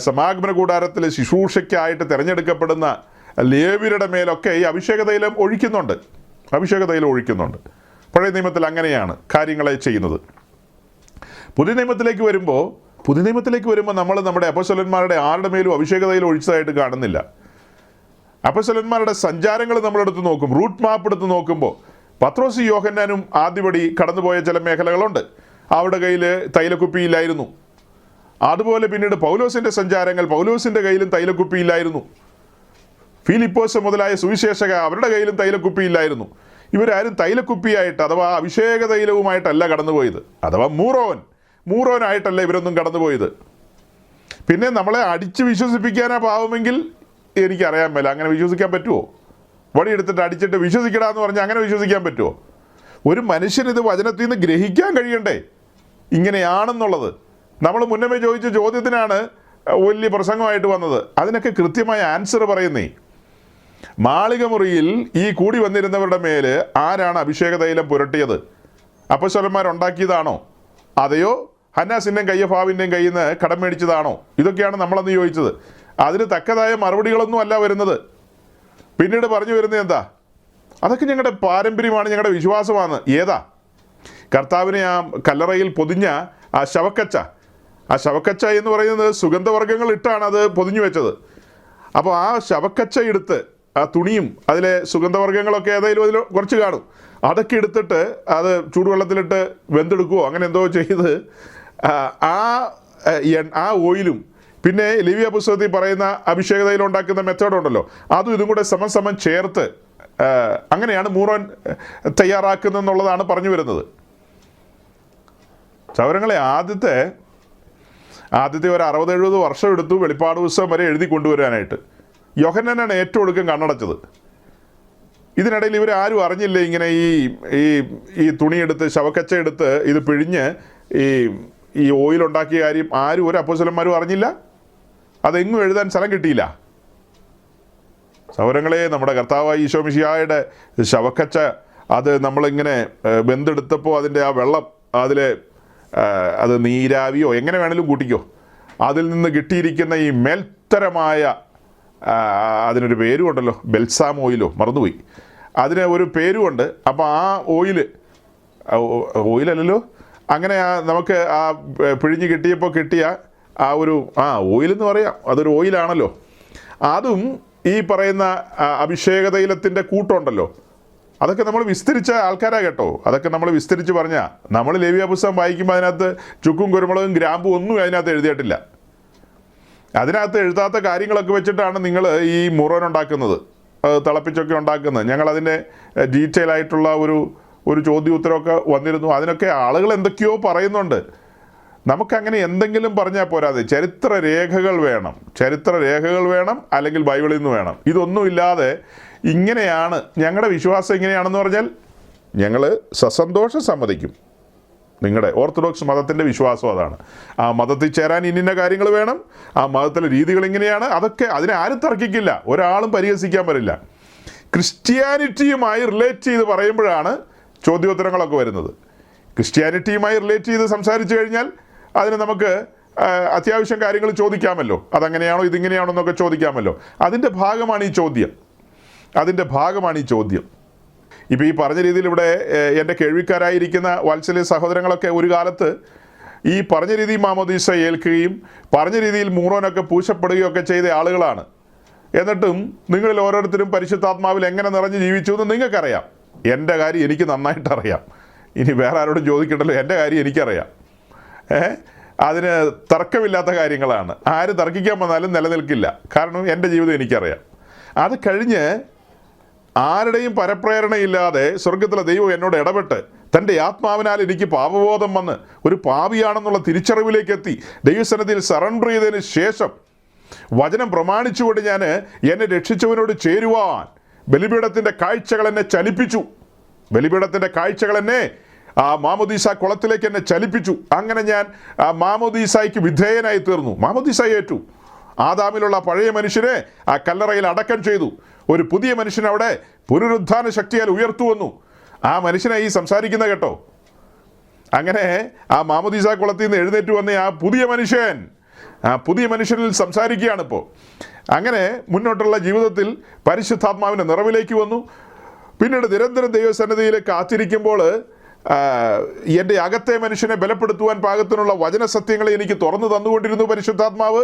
സമാഗമന കൂടാരത്തിൽ ശുശ്രൂഷയ്ക്കായിട്ട് തിരഞ്ഞെടുക്കപ്പെടുന്ന ലേവ്യരുടെ മേലൊക്കെ ഈ അഭിഷേക തൈലം ഒഴിക്കുന്നുണ്ട്. പഴയ നിയമത്തിൽ അങ്ങനെയാണ് കാര്യങ്ങളെ ചെയ്യുന്നത്. പുതിയ നിയമത്തിലേക്ക് വരുമ്പോൾ നമ്മൾ നമ്മുടെ അപ്പോസ്തലന്മാരുടെ ആരുടെ മേലും അഭിഷേക തൈലം ഒഴിച്ചതായിട്ട് കാണുന്നില്ല. അപ്പോസ്തലന്മാരുടെ സഞ്ചാരങ്ങൾ നമ്മളെടുത്ത് നോക്കും, റൂട്ട് മാപ്പ് എടുത്ത് നോക്കുമ്പോൾ പത്രോസ് യോഹന്നാനും ആദ്യപടി കടന്നുപോയ ചില മേഖലകളുണ്ട്. അവരുടെ കയ്യിൽ തൈലക്കുപ്പിയില്ലായിരുന്നു. അതുപോലെ പിന്നീട് പൗലോസിൻ്റെ സഞ്ചാരങ്ങൾ, പൗലോസിൻ്റെ കയ്യിലും തൈലക്കുപ്പിയില്ലായിരുന്നു. ഫിലിപ്പോസ് മുതലായ സുവിശേഷക അവരുടെ കയ്യിലും തൈലക്കുപ്പിയില്ലായിരുന്നു. ഇവരാരും തൈലക്കുപ്പിയായിട്ട് അഥവാ അഭിഷേക തൈലവുമായിട്ടല്ല കടന്നുപോയത്, അഥവാ മൂറോനായിട്ടല്ല ഇവരൊന്നും കടന്നുപോയത്. പിന്നെ നമ്മളെ അടിച്ച് വിശ്വസിപ്പിക്കാനാ പാവമെങ്കിൽ എനിക്കറിയാൻ മേല, അങ്ങനെ വിശ്വസിക്കാൻ പറ്റുമോ? വടിയെടുത്തിട്ട് അടിച്ചിട്ട് വിശ്വസിക്കടാന്ന് പറഞ്ഞാൽ അങ്ങനെ വിശ്വസിക്കാൻ പറ്റുമോ? ഒരു മനുഷ്യനിത് വചനത്തിൽ നിന്ന് ഗ്രഹിക്കാൻ കഴിയണ്ടേ ഇങ്ങനെയാണെന്നുള്ളത്? നമ്മൾ മുന്നമേ ചോദിച്ച ചോദ്യത്തിനാണ് വലിയ പ്രസംഗമായിട്ട് വന്നത്. അതിനൊക്കെ കൃത്യമായ ആൻസർ പറയുന്നേ. മാളിക മുറിയിൽ ഈ കൂടി വന്നിരുന്നവരുടെ മേൽ ആരാണ് അഭിഷേക തൈലം പുരട്ടിയത്? അപ്പോസ്തലന്മാരുണ്ടാക്കിയതാണോ, അതെയോ ഹന്നാസിൻ്റെയും കയ്യഫാവിൻ്റെയും കയ്യിൽ നിന്ന് കടം മേടിച്ചതാണോ? ഇതൊക്കെയാണ് നമ്മളന്ന് ചോദിച്ചത്. അതിന് തക്കതായ മറുപടികളൊന്നും അല്ല വരുന്നത്. പിന്നീട് പറഞ്ഞു വരുന്നത് എന്താ? അതൊക്കെ ഞങ്ങളുടെ പാരമ്പര്യമാണ്, ഞങ്ങളുടെ വിശ്വാസമാണ്. ഏതാ? കർത്താവിനെ ആ കല്ലറയിൽ പൊതിഞ്ഞ ആ ശവക്കച്ച എന്ന് പറയുന്നത് സുഗന്ധവർഗ്ഗങ്ങൾ ഇട്ടാണ് അത് പൊതിഞ്ഞു വെച്ചത്. അപ്പോൾ ആ ശവക്കച്ച എടുത്ത്, ആ തുണിയും അതിലെ സുഗന്ധവർഗ്ഗങ്ങളൊക്കെ ഏതായാലും അതിൽ കുറച്ച് കാണും, അതൊക്കെ എടുത്തിട്ട് അത് ചൂടുവെള്ളത്തിലിട്ട് വെന്തെടുക്കുകയോ അങ്ങനെ എന്തോ ചെയ്ത് ആ ഓയിലും പിന്നെ ലേവ്യ പുസ്തകത്തിൽ പറയുന്ന അഭിഷേക തൈലം ഉണ്ടാക്കുന്ന മെത്തേഡ് ഉണ്ടല്ലോ, അതും ഇതും കൂടെ സമം ചേർത്ത് അങ്ങനെയാണ് മൂറോൻ തയ്യാറാക്കുന്നതെന്നുള്ളതാണ് പറഞ്ഞു വരുന്നത്. സൗരങ്ങളെ ആദ്യത്തെ ഒരു 60-70 വർഷം എടുത്തു വെളിപ്പാട് പുസ്തകം വരെ എഴുതി കൊണ്ടുവരാനായിട്ട്. യോഹന്നാനാണ് ഏറ്റവും ഒടുക്കം കണ്ണടച്ചത്. ഇതിനിടയിൽ ഇവരാരും അറിഞ്ഞില്ല ഇങ്ങനെ ഈ തുണിയെടുത്ത് ശവക്കച്ച എടുത്ത് ഇത് പിഴിഞ്ഞ് ഈ ഓയിലുണ്ടാക്കിയ കാര്യം ആരും ഒരു അപ്പോസ്തലന്മാരും അറിഞ്ഞില്ല. അതെങ്ങും എഴുതാൻ സ്ഥലം കിട്ടിയില്ല. സൗരങ്ങളെ നമ്മുടെ കർത്താവായ ഈശോ മിശിഹായുടെ ശവക്കച്ച അത് നമ്മളിങ്ങനെ വെന്തെടുത്തപ്പോൾ അതിൻ്റെ ആ വെള്ളം അത് നീരാവിയോ എങ്ങനെ വേണേലും കൂട്ടിക്കോ, അതിൽ നിന്ന് കിട്ടിയിരിക്കുന്ന ഈ മേൽത്തരമായ അതിനൊരു പേരുമുണ്ടല്ലോ, ബെൽസാം ഓയിലോ, മറന്നുപോയി, അതിന് ഒരു പേരുമുണ്ട്. അപ്പോൾ ആ ഓയിലല്ലല്ലോ, അങ്ങനെ നമുക്ക് ആ പിഴിഞ്ഞ് കിട്ടിയപ്പോൾ കിട്ടിയ ആ ഒരു ഓയിലെന്ന് പറയാം, അതൊരു ഓയിലാണല്ലോ. അതും ഈ പറയുന്ന അഭിഷേക തൈലത്തിൻ്റെ കൂട്ടുണ്ടല്ലോ, അതൊക്കെ നമ്മൾ വിസ്തരിച്ച ആൾക്കാരാ കേട്ടോ. അതൊക്കെ നമ്മൾ വിസ്തരിച്ച് പറഞ്ഞാൽ നമ്മൾ ലേവ്യ പുസ്തകം വായിക്കുമ്പോൾ അതിനകത്ത് ചുക്കും കുരുമുളകും ഗ്രാമ്പും ഒന്നും അതിനകത്ത് എഴുതിയിട്ടില്ല. അതിനകത്ത് എഴുതാത്ത കാര്യങ്ങളൊക്കെ വെച്ചിട്ടാണ് നിങ്ങൾ ഈ മുറോൻ ഉണ്ടാക്കുന്നത്, തിളപ്പിച്ചൊക്കെ ഉണ്ടാക്കുന്നത്. ഞങ്ങളതിൻ്റെ ഡീറ്റെയിൽ ആയിട്ടുള്ള ഒരു ചോദ്യോത്തരമൊക്കെ വന്നിരുന്നു. അതിനൊക്കെ ആളുകൾ എന്തൊക്കെയോ പറയുന്നുണ്ട്. നമുക്കങ്ങനെ എന്തെങ്കിലും പറഞ്ഞാൽ പോരാതെ ചരിത്ര രേഖകൾ വേണം, അല്ലെങ്കിൽ ബൈബിളിൽ നിന്ന് വേണം. ഇതൊന്നുമില്ലാതെ ഇങ്ങനെയാണ് ഞങ്ങളുടെ വിശ്വാസം, ഇങ്ങനെയാണെന്ന് പറഞ്ഞാൽ ഞങ്ങൾ സസന്തോഷം സമ്മതിക്കും. നിങ്ങളുടെ ഓർത്തഡോക്സ് മതത്തിൻ്റെ വിശ്വാസം അതാണ്. ആ മതത്തിൽ ചേരാൻ ഇന്ന കാര്യങ്ങൾ വേണം, ആ മതത്തിലെ രീതികൾ ഇങ്ങനെയാണ്, അതൊക്കെ അതിനെ ആരും തർക്കിക്കില്ല, ഒരാളും പരിഹസിക്കാൻ പറ്റില്ല. ക്രിസ്ത്യാനിറ്റിയുമായി റിലേറ്റ് ചെയ്ത് പറയുമ്പോഴാണ് ചോദ്യോത്തരങ്ങളൊക്കെ വരുന്നത്. ക്രിസ്ത്യാനിറ്റിയുമായി റിലേറ്റ് ചെയ്ത് സംസാരിച്ചു കഴിഞ്ഞാൽ അതിന് നമുക്ക് അത്യാവശ്യം കാര്യങ്ങൾ ചോദിക്കാമല്ലോ, അതങ്ങനെയാണോ ഇതിങ്ങനെയാണോ എന്നൊക്കെ ചോദിക്കാമല്ലോ. അതിൻ്റെ ഭാഗമാണ് ഈ ചോദ്യം. ഇപ്പോൾ ഈ പറഞ്ഞ രീതിയിൽ ഇവിടെ എൻ്റെ കേൾവിക്കാരായിരിക്കുന്ന വാത്സല്യ സഹോദരങ്ങളൊക്കെ ഒരു കാലത്ത് ഈ പറഞ്ഞ രീതിയിൽ മാമോദീസ ഏൽക്കുകയും പറഞ്ഞ രീതിയിൽ മൂറോനൊക്കെ പൂശപ്പെടുകയും ഒക്കെ ചെയ്ത ആളുകളാണ്. എന്നിട്ടും നിങ്ങളിൽ ഓരോരുത്തരും പരിശുദ്ധാത്മാവിൽ എങ്ങനെ നിറഞ്ഞ് ജീവിച്ചു എന്ന് നിങ്ങൾക്കറിയാം. എൻ്റെ കാര്യം എനിക്ക് നന്നായിട്ടറിയാം. ഇനി വേറെ ആരോടും ചോദിക്കണ്ടല്ലോ, എൻ്റെ കാര്യം എനിക്കറിയാം. അതിന് തർക്കമില്ലാത്ത കാര്യങ്ങളാണ്. ആര് തർക്കിക്കാൻ വന്നാലും നിലനിൽക്കില്ല. കാരണം എൻ്റെ ജീവിതം എനിക്കറിയാം. അത് കഴിഞ്ഞ് ആരുടെയും പരപ്രേരണയില്ലാതെ സ്വർഗത്തിലെ ദൈവം എന്നോട് ഇടപെട്ട് തൻ്റെ ആത്മാവിനാൽ എനിക്ക് പാപബോധം വന്ന് ഒരു പാപിയാണെന്നുള്ള തിരിച്ചറിവിലേക്ക് എത്തി ദൈവസന്നിധിയിൽ സറണ്ടർ ചെയ്തതിന് ശേഷം വചനം പ്രമാണിച്ചുകൊണ്ട് ഞാൻ എന്നെ രക്ഷിച്ചവനോട് ചേരുവാൻ ബലിപീഠത്തിൻ്റെ കാഴ്ചകൾ എന്നെ ചലിപ്പിച്ചു. ആ മാമോദീസ കുളത്തിലേക്ക് എന്നെ ചലിപ്പിച്ചു. അങ്ങനെ ഞാൻ ആ മാമോദീസായ്ക്ക് വിധേയനായി തീർന്നു. മാമോദീസ ഏറ്റു. ആദാമിലുള്ള പഴയ മനുഷ്യനെ ആ കല്ലറയിൽ അടക്കം ചെയ്തു. ഒരു പുതിയ മനുഷ്യൻ അവിടെ പുനരുദ്ധാന ശക്തിയാൽ ഉയർത്തു വന്നു. ആ മനുഷ്യനെ ഈ സംസാരിക്കുന്ന കേട്ടോ. അങ്ങനെ ആ മാമോദീസ കുളത്തിൽ നിന്ന് എഴുന്നേറ്റ് വന്ന ആ പുതിയ മനുഷ്യനിൽ സംസാരിക്കുകയാണ് ഇപ്പോൾ. അങ്ങനെ മുന്നോട്ടുള്ള ജീവിതത്തിൽ പരിശുദ്ധാത്മാവിൻ്റെ നിറവിലേക്ക് വന്നു. പിന്നീട് നിരന്തരം ദൈവസന്നിധിയിൽ കാത്തിരിക്കുമ്പോൾ എൻ്റെ അകത്തെ മനുഷ്യനെ ബലപ്പെടുത്തുവാൻ പാകത്തിനുള്ള വചനസത്യങ്ങളെ എനിക്ക് തുറന്നു തന്നുകൊണ്ടിരുന്നു പരിശുദ്ധാത്മാവ്.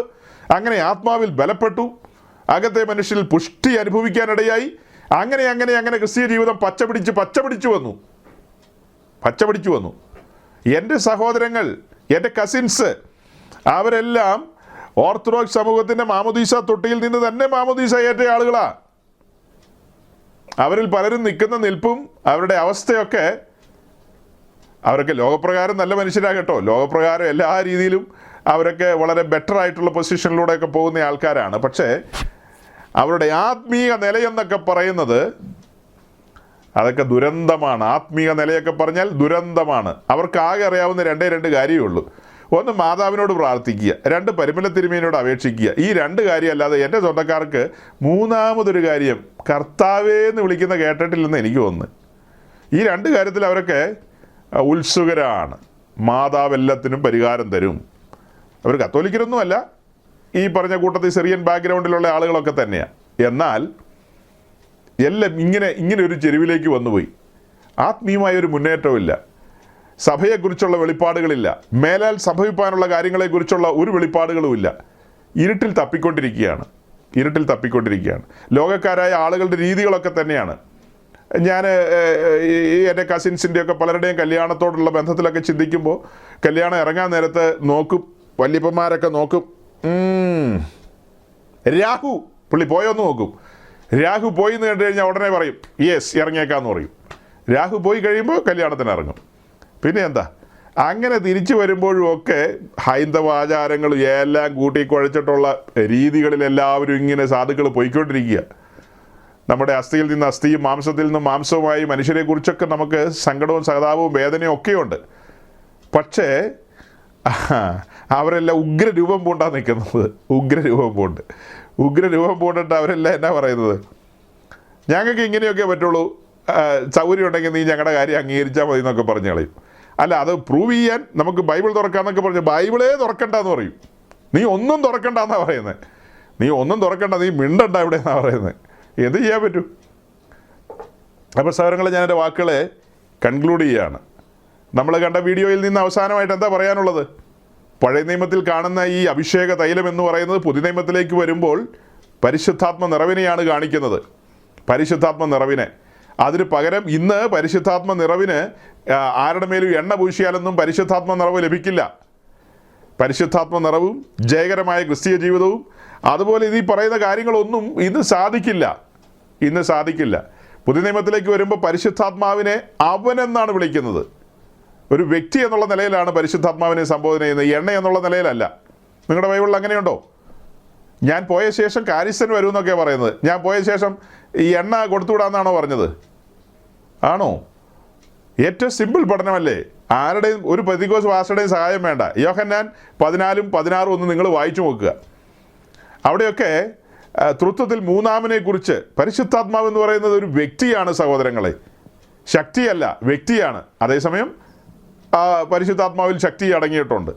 അങ്ങനെ ആത്മാവിൽ ബലപ്പെട്ടു, അകത്തെ മനുഷ്യരിൽ പുഷ്ടി അനുഭവിക്കാനിടയായി. അങ്ങനെ ക്രിസ്തീയ ജീവിതം പച്ചപിടിച്ചു വന്നു. എൻ്റെ സഹോദരങ്ങൾ, എൻ്റെ കസിൻസ്, അവരെല്ലാം ഓർത്തഡോക്സ് സമൂഹത്തിൻ്റെ മാമോദീസ തൊട്ടിയിൽ നിന്ന് തന്നെ മാമോദീസ ഏറ്റ ആളുകളാണ്. അവരിൽ പലരും നിൽക്കുന്ന നിൽപ്പും അവരുടെ അവസ്ഥയൊക്കെ, അവരൊക്കെ ലോകപ്രകാരം നല്ല മനുഷ്യരാകട്ടോ. ലോകപ്രകാരം എല്ലാ രീതിയിലും അവരൊക്കെ വളരെ ബെറ്റർ ആയിട്ടുള്ള പൊസിഷനിലൂടെയൊക്കെ പോകുന്ന ആൾക്കാരാണ്. പക്ഷേ അവരുടെ ആത്മീയ നിലയെന്നൊക്കെ പറയുന്നത് അതൊക്കെ ദുരന്തമാണ്. ആത്മീയ നിലയൊക്കെ പറഞ്ഞാൽ ദുരന്തമാണ്. അവർക്ക് ആകെ അറിയാവുന്ന രണ്ട് കാര്യമേ ഉള്ളൂ. ഒന്ന്, മാതാവിനോട് പ്രാർത്ഥിക്കുക. 2, പരിമല തിരുമേനിയോട് അപേക്ഷിക്കുക. ഈ 2 കാര്യം അല്ലാതെ എൻ്റെ സ്വന്തക്കാർക്ക് മൂന്നാമതൊരു കാര്യം കർത്താവേ എന്ന് വിളിക്കുന്ന കേട്ടിട്ടില്ലെന്ന് എനിക്ക് തോന്നുന്നു. ഈ 2 കാര്യത്തിൽ അവരൊക്കെ ഉത്സുകരാണ്. മാതാവെല്ലാത്തിനും പരിഹാരം തരും. അവർ കത്തോലിക്കരൊന്നുമല്ല, ഈ പറഞ്ഞ കൂട്ടത്തിൽ സിറിയൻ ബാക്ക്ഗ്രൗണ്ടിലുള്ള ആളുകളൊക്കെ തന്നെയാണ്. എന്നാൽ എല്ലാം ഇങ്ങനെ ഒരു ചെരുവിലേക്ക് വന്നുപോയി. ആത്മീയമായൊരു മുന്നേറ്റമില്ല, സഭയെക്കുറിച്ചുള്ള വെളിപ്പാടുകളില്ല, മേലാൽ സംഭവിക്കാനുള്ള കാര്യങ്ങളെക്കുറിച്ചുള്ള ഒരു വെളിപ്പാടുകളുമില്ല. ഇരുട്ടിൽ തപ്പിക്കൊണ്ടിരിക്കുകയാണ്. ലോകക്കാരായ ആളുകളുടെ രീതികളൊക്കെ തന്നെയാണ്. ഞാൻ എൻ്റെ കസിൻസിൻ്റെയൊക്കെ പലരുടെയും കല്യാണത്തോടുള്ള ബന്ധത്തിലൊക്കെ ചിന്തിക്കുമ്പോൾ, കല്യാണം ഇറങ്ങാൻ നേരത്ത് നോക്കും, വല്യപ്പന്മാരൊക്കെ നോക്കും, രാഹു പുള്ളി പോയോന്ന് നോക്കും. രാഹു പോയി എന്ന് കണ്ടു കഴിഞ്ഞാൽ ഉടനെ പറയും യെസ് ഇറങ്ങിയേക്കാന്ന് പറയും. രാഹു പോയി കഴിയുമ്പോൾ കല്യാണത്തിന് ഇറങ്ങും. പിന്നെ എന്താ, അങ്ങനെ തിരിച്ചു വരുമ്പോഴും ഒക്കെ ഹൈന്ദവ ആചാരങ്ങളും എല്ലാം കൂട്ടിക്കുഴച്ചിട്ടുള്ള രീതികളിൽ എല്ലാവരും ഇങ്ങനെ സാധുക്കൾ പോയിക്കൊണ്ടിരിക്കുക. നമ്മുടെ അസ്ഥിയിൽ നിന്ന് അസ്ഥിയും മാംസത്തിൽ നിന്ന് മാംസവുമായി മനുഷ്യരെക്കുറിച്ചൊക്കെ നമുക്ക് സങ്കടവും സഹതാപവും വേദനയും ഒക്കെയുണ്ട്. പക്ഷേ അവരെല്ലാം ഉഗ്രരൂപം പൂണ്ടാണ് നിൽക്കുന്നത്. ഉഗ്രരൂപം പൂണ്ടിട്ട് അവരെല്ലാം എന്നാ പറയുന്നത്, ഞങ്ങൾക്ക് ഇങ്ങനെയൊക്കെ പറ്റുള്ളൂ, സൗകര്യം ഉണ്ടെങ്കിൽ നീ ഞങ്ങളുടെ കാര്യം അംഗീകരിച്ചാൽ മതി എന്നൊക്കെ പറഞ്ഞു കളയും. അല്ല, അത് പ്രൂവ് ചെയ്യാൻ നമുക്ക് ബൈബിൾ തുറക്കാമെന്നൊക്കെ പറഞ്ഞു, ബൈബിളേ തുറക്കണ്ടെന്ന് പറയും. നീ ഒന്നും തുറക്കണ്ടെന്നാണ് പറയുന്നത്. നീ മിണ്ടണ്ട ഇവിടെ എന്നാണ് പറയുന്നത്. എന്ത് ചെയ്യാൻ പറ്റും? അപ്പോൾ സഹോദരങ്ങളെ, ഞാൻ എൻ്റെ വാക്കുകളെ കൺക്ലൂഡ് ചെയ്യുകയാണ്. നമ്മൾ കണ്ട വീഡിയോയിൽ നിന്ന് അവസാനമായിട്ട് എന്താ പറയാനുള്ളത്? പഴയ നിയമത്തിൽ കാണുന്ന ഈ അഭിഷേക തൈലം എന്ന് പറയുന്നത് പുതിയ നിയമത്തിലേക്ക് വരുമ്പോൾ പരിശുദ്ധാത്മ നിറവിനെയാണ് കാണിക്കുന്നത്. പരിശുദ്ധാത്മ നിറവിനെ. അതിന് പകരം ഇന്ന് പരിശുദ്ധാത്മ നിറവിന് ആരുടെ മേലും എണ്ണ പൂശിയാലൊന്നും പരിശുദ്ധാത്മ നിറവ് ലഭിക്കില്ല. പരിശുദ്ധാത്മ നിറവും ജയകരമായ ക്രിസ്തീയ ജീവിതവും അതുപോലെ ഇത് ഈ പറയുന്ന കാര്യങ്ങളൊന്നും ഇന്ന് സാധിക്കില്ല. പുതിയ നിയമത്തിലേക്ക് വരുമ്പോൾ പരിശുദ്ധാത്മാവിനെ അവനെന്നാണ് വിളിക്കുന്നത്. ഒരു വ്യക്തി എന്നുള്ള നിലയിലാണ് പരിശുദ്ധാത്മാവിനെ സംബോധന ചെയ്യുന്നത്, എണ്ണ എന്നുള്ള നിലയിലല്ല. നിങ്ങളുടെ ബൈബിളിൽ അങ്ങനെയുണ്ടോ? ഞാൻ പോയ ശേഷം കാര്യസ്ഥൻ വരും എന്നൊക്കെയാണ് പറയുന്നത്. ഞാൻ പോയ ശേഷം ഈ എണ്ണ കൊടുത്തുവിടാന്നാണോ പറഞ്ഞത്? ആണോ? ഏറ്റവും സിമ്പിൾ പഠനമല്ലേ? ആരുടെയും ഒരു പെന്തിക്കോസ് പാസ്റ്ററുടെയും സഹായം വേണ്ട. യോഹന്നാൻ 14:16 ഒന്ന് നിങ്ങൾ വായിച്ചു നോക്കുക. അവിടെയൊക്കെ തൃത്വത്തിൽ മൂന്നാമനെ കുറിച്ച്, പരിശുദ്ധാത്മാവ് എന്ന് പറയുന്നത് ഒരു വ്യക്തിയാണ് സഹോദരങ്ങളെ, ശക്തിയല്ല, വ്യക്തിയാണ്. അതേസമയം പരിശുദ്ധാത്മാവിൽ ശക്തി അടങ്ങിയിട്ടുണ്ട്.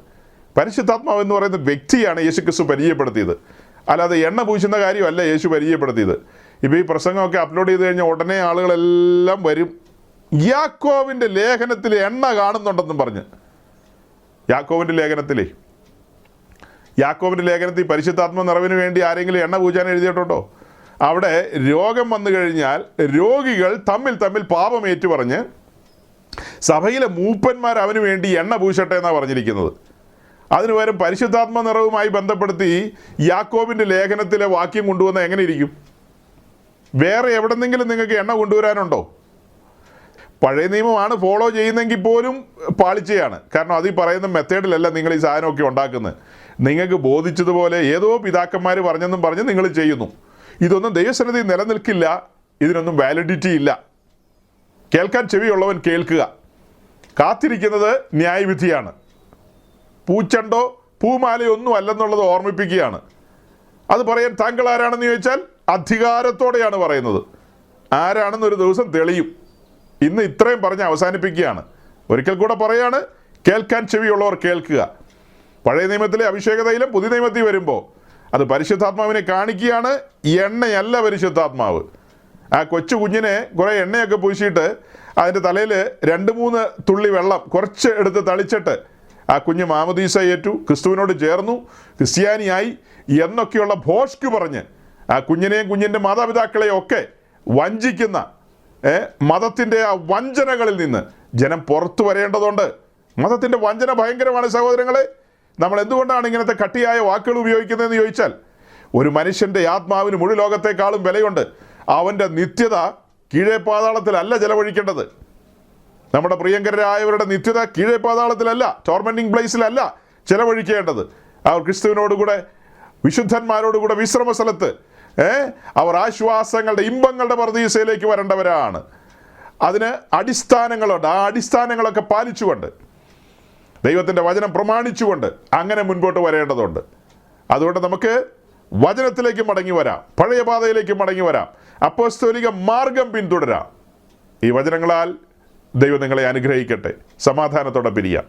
പരിശുദ്ധാത്മാവ് എന്ന് പറയുന്ന വ്യക്തിയാണ് യേശുക്രിസ്തു പരിചയപ്പെടുത്തിയത്, അല്ലാതെ എണ്ണ പൂശുന്ന കാര്യമല്ല യേശു പരിചയപ്പെടുത്തിയത്. ഇപ്പോൾ ഈ പ്രസംഗമൊക്കെ അപ്ലോഡ് ചെയ്ത് കഴിഞ്ഞാൽ ഉടനെ ആളുകളെല്ലാം വരും, യാക്കോവിൻ്റെ ലേഖനത്തിൽ എണ്ണ കാണുന്നുണ്ടെന്നും പറഞ്ഞ്. യാക്കോവിൻ്റെ ലേഖനത്തിൽ പരിശുദ്ധാത്മ നിറവിന് വേണ്ടി ആരെങ്കിലും എണ്ണ പൂജാൻ എഴുതിയിട്ടുണ്ടോ? അവിടെ രോഗം വന്നു കഴിഞ്ഞാൽ രോഗികൾ തമ്മിൽ പാപം ഏറ്റുപറഞ്ഞ് സഭയിലെ മൂപ്പന്മാർ അവന് വേണ്ടി എണ്ണ പൂശട്ടെ എന്നാണ് പറഞ്ഞിരിക്കുന്നത്. അതിനു പകരം പരിശുദ്ധാത്മ നിറവുമായി ബന്ധപ്പെടുത്തി യാക്കോബിൻ്റെ ലേഖനത്തിലെ വാക്യം കൊണ്ടുവന്ന എങ്ങനെ ഇരിക്കും? വേറെ എവിടെന്നെങ്കിലും നിങ്ങൾക്ക് എണ്ണ കൊണ്ടുവരാനുണ്ടോ? പഴയ നിയമമാണ് ഫോളോ ചെയ്യുന്നെങ്കിൽ പോലും പാളിച്ചയാണ്. കാരണം അത് ഈ പറയുന്ന മെത്തേഡിലല്ല നിങ്ങൾ ഈ സാധനമൊക്കെ ഉണ്ടാക്കുന്നത്. നിങ്ങൾക്ക് ബോധിച്ചതുപോലെ ഏതോ പിതാക്കന്മാർ പറഞ്ഞെന്നും പറഞ്ഞ് നിങ്ങൾ ചെയ്യുന്നു. ഇതൊന്നും ദൈവസന്നിധി നിലനിൽക്കില്ല, ഇതിനൊന്നും വാലിഡിറ്റി ഇല്ല. കേൾക്കാൻ ചെവിയുള്ളവൻ കേൾക്കുക. കാത്തിരിക്കുന്നത് ന്യായവിധിയാണ്. പൂച്ചണ്ടോ പൂമാലയോ ഒന്നും അല്ലെന്നുള്ളത് ഓർമ്മിപ്പിക്കുകയാണ്. അത് പറയാൻ താങ്കൾ ആരാണെന്ന് ചോദിച്ചാൽ അധികാരത്തോടെയാണ് പറയുന്നത്. ആരാണെന്നൊരു ദിവസം തെളിയും. ഇന്ന് ഇത്രയും പറഞ്ഞ് അവസാനിപ്പിക്കുകയാണ്. ഒരിക്കൽ കൂടെ പറയാണ്, കേൾക്കാൻ ചെവിയുള്ളവർ കേൾക്കുക. പഴയ നിയമത്തിലെ അഭിഷേക തൈലം പുതിയ നിയമത്തിൽ വരുമ്പോൾ അത് പരിശുദ്ധാത്മാവിനെ കാണിക്കുകയാണ്, എണ്ണയല്ല പരിശുദ്ധാത്മാവ്. ആ കൊച്ചു കുഞ്ഞിനെ കുറേ എണ്ണയൊക്കെ പൂശിയിട്ട് അതിൻ്റെ തലയിൽ 2-3 തുള്ളി വെള്ളം കുറച്ച് എടുത്ത് തളിച്ചിട്ട് ആ കുഞ്ഞ് മാമോദീസ ഏറ്റു, ക്രിസ്തുവിനോട് ചേർന്നു, ക്രിസ്ത്യാനിയായി എന്നൊക്കെയുള്ള ഭോഷ്ക്ക് പറഞ്ഞ് ആ കുഞ്ഞിനെയും കുഞ്ഞിൻ്റെ മാതാപിതാക്കളെയും ഒക്കെ വഞ്ചിക്കുന്ന മതത്തിൻ്റെ ആ വഞ്ചനകളിൽ നിന്ന് ജനം പുറത്തു വരേണ്ടതുണ്ട്. മതത്തിൻ്റെ വഞ്ചന ഭയങ്കരമാണ് സഹോദരങ്ങളെ. നമ്മൾ എന്തുകൊണ്ടാണ് ഇങ്ങനത്തെ കട്ടിയായ വാക്കുകൾ ഉപയോഗിക്കുന്നതെന്ന് ചോദിച്ചാൽ, ഒരു മനുഷ്യൻ്റെ ആത്മാവിന് മുഴു ലോകത്തെക്കാളും വിലയുണ്ട്. അവൻ്റെ നിത്യത കീഴേ പാതാളത്തിലല്ല ചെലവഴിക്കേണ്ടത്. നമ്മുടെ പ്രിയങ്കരായവരുടെ നിത്യത കീഴേ പാതാളത്തിലല്ല, ടോർമെൻറ്റിംഗ് പ്ലേസിലല്ല ചെലവഴിക്കേണ്ടത്. അവർ ക്രിസ്തുവിനോടുകൂടെ വിശുദ്ധന്മാരോടുകൂടെ വിശ്രമ സ്ഥലത്ത് അവർ ആശ്വാസങ്ങളുടെ ഇമ്പങ്ങളുടെ പർദീസയിലേക്ക് വരേണ്ടവരാണ്. അതിന് അടിസ്ഥാനങ്ങളുണ്ട്. ആ അടിസ്ഥാനങ്ങളൊക്കെ പാലിച്ചുകൊണ്ട് ദൈവത്തിൻ്റെ വചനം പ്രമാണിച്ചുകൊണ്ട് അങ്ങനെ മുൻപോട്ട് വരേണ്ടതുണ്ട്. അതുകൊണ്ട് നമുക്ക് വചനത്തിലേക്ക് മടങ്ങി വരാം, പഴയ പാതയിലേക്ക് മടങ്ങി വരാം, അപ്പോസ്തോലിക മാർഗം പിന്തുടരാം. ഈ വചനങ്ങളാൽ ദൈവം നിങ്ങളെ അനുഗ്രഹിക്കട്ടെ. സമാധാനത്തോടെ പിരിയാം.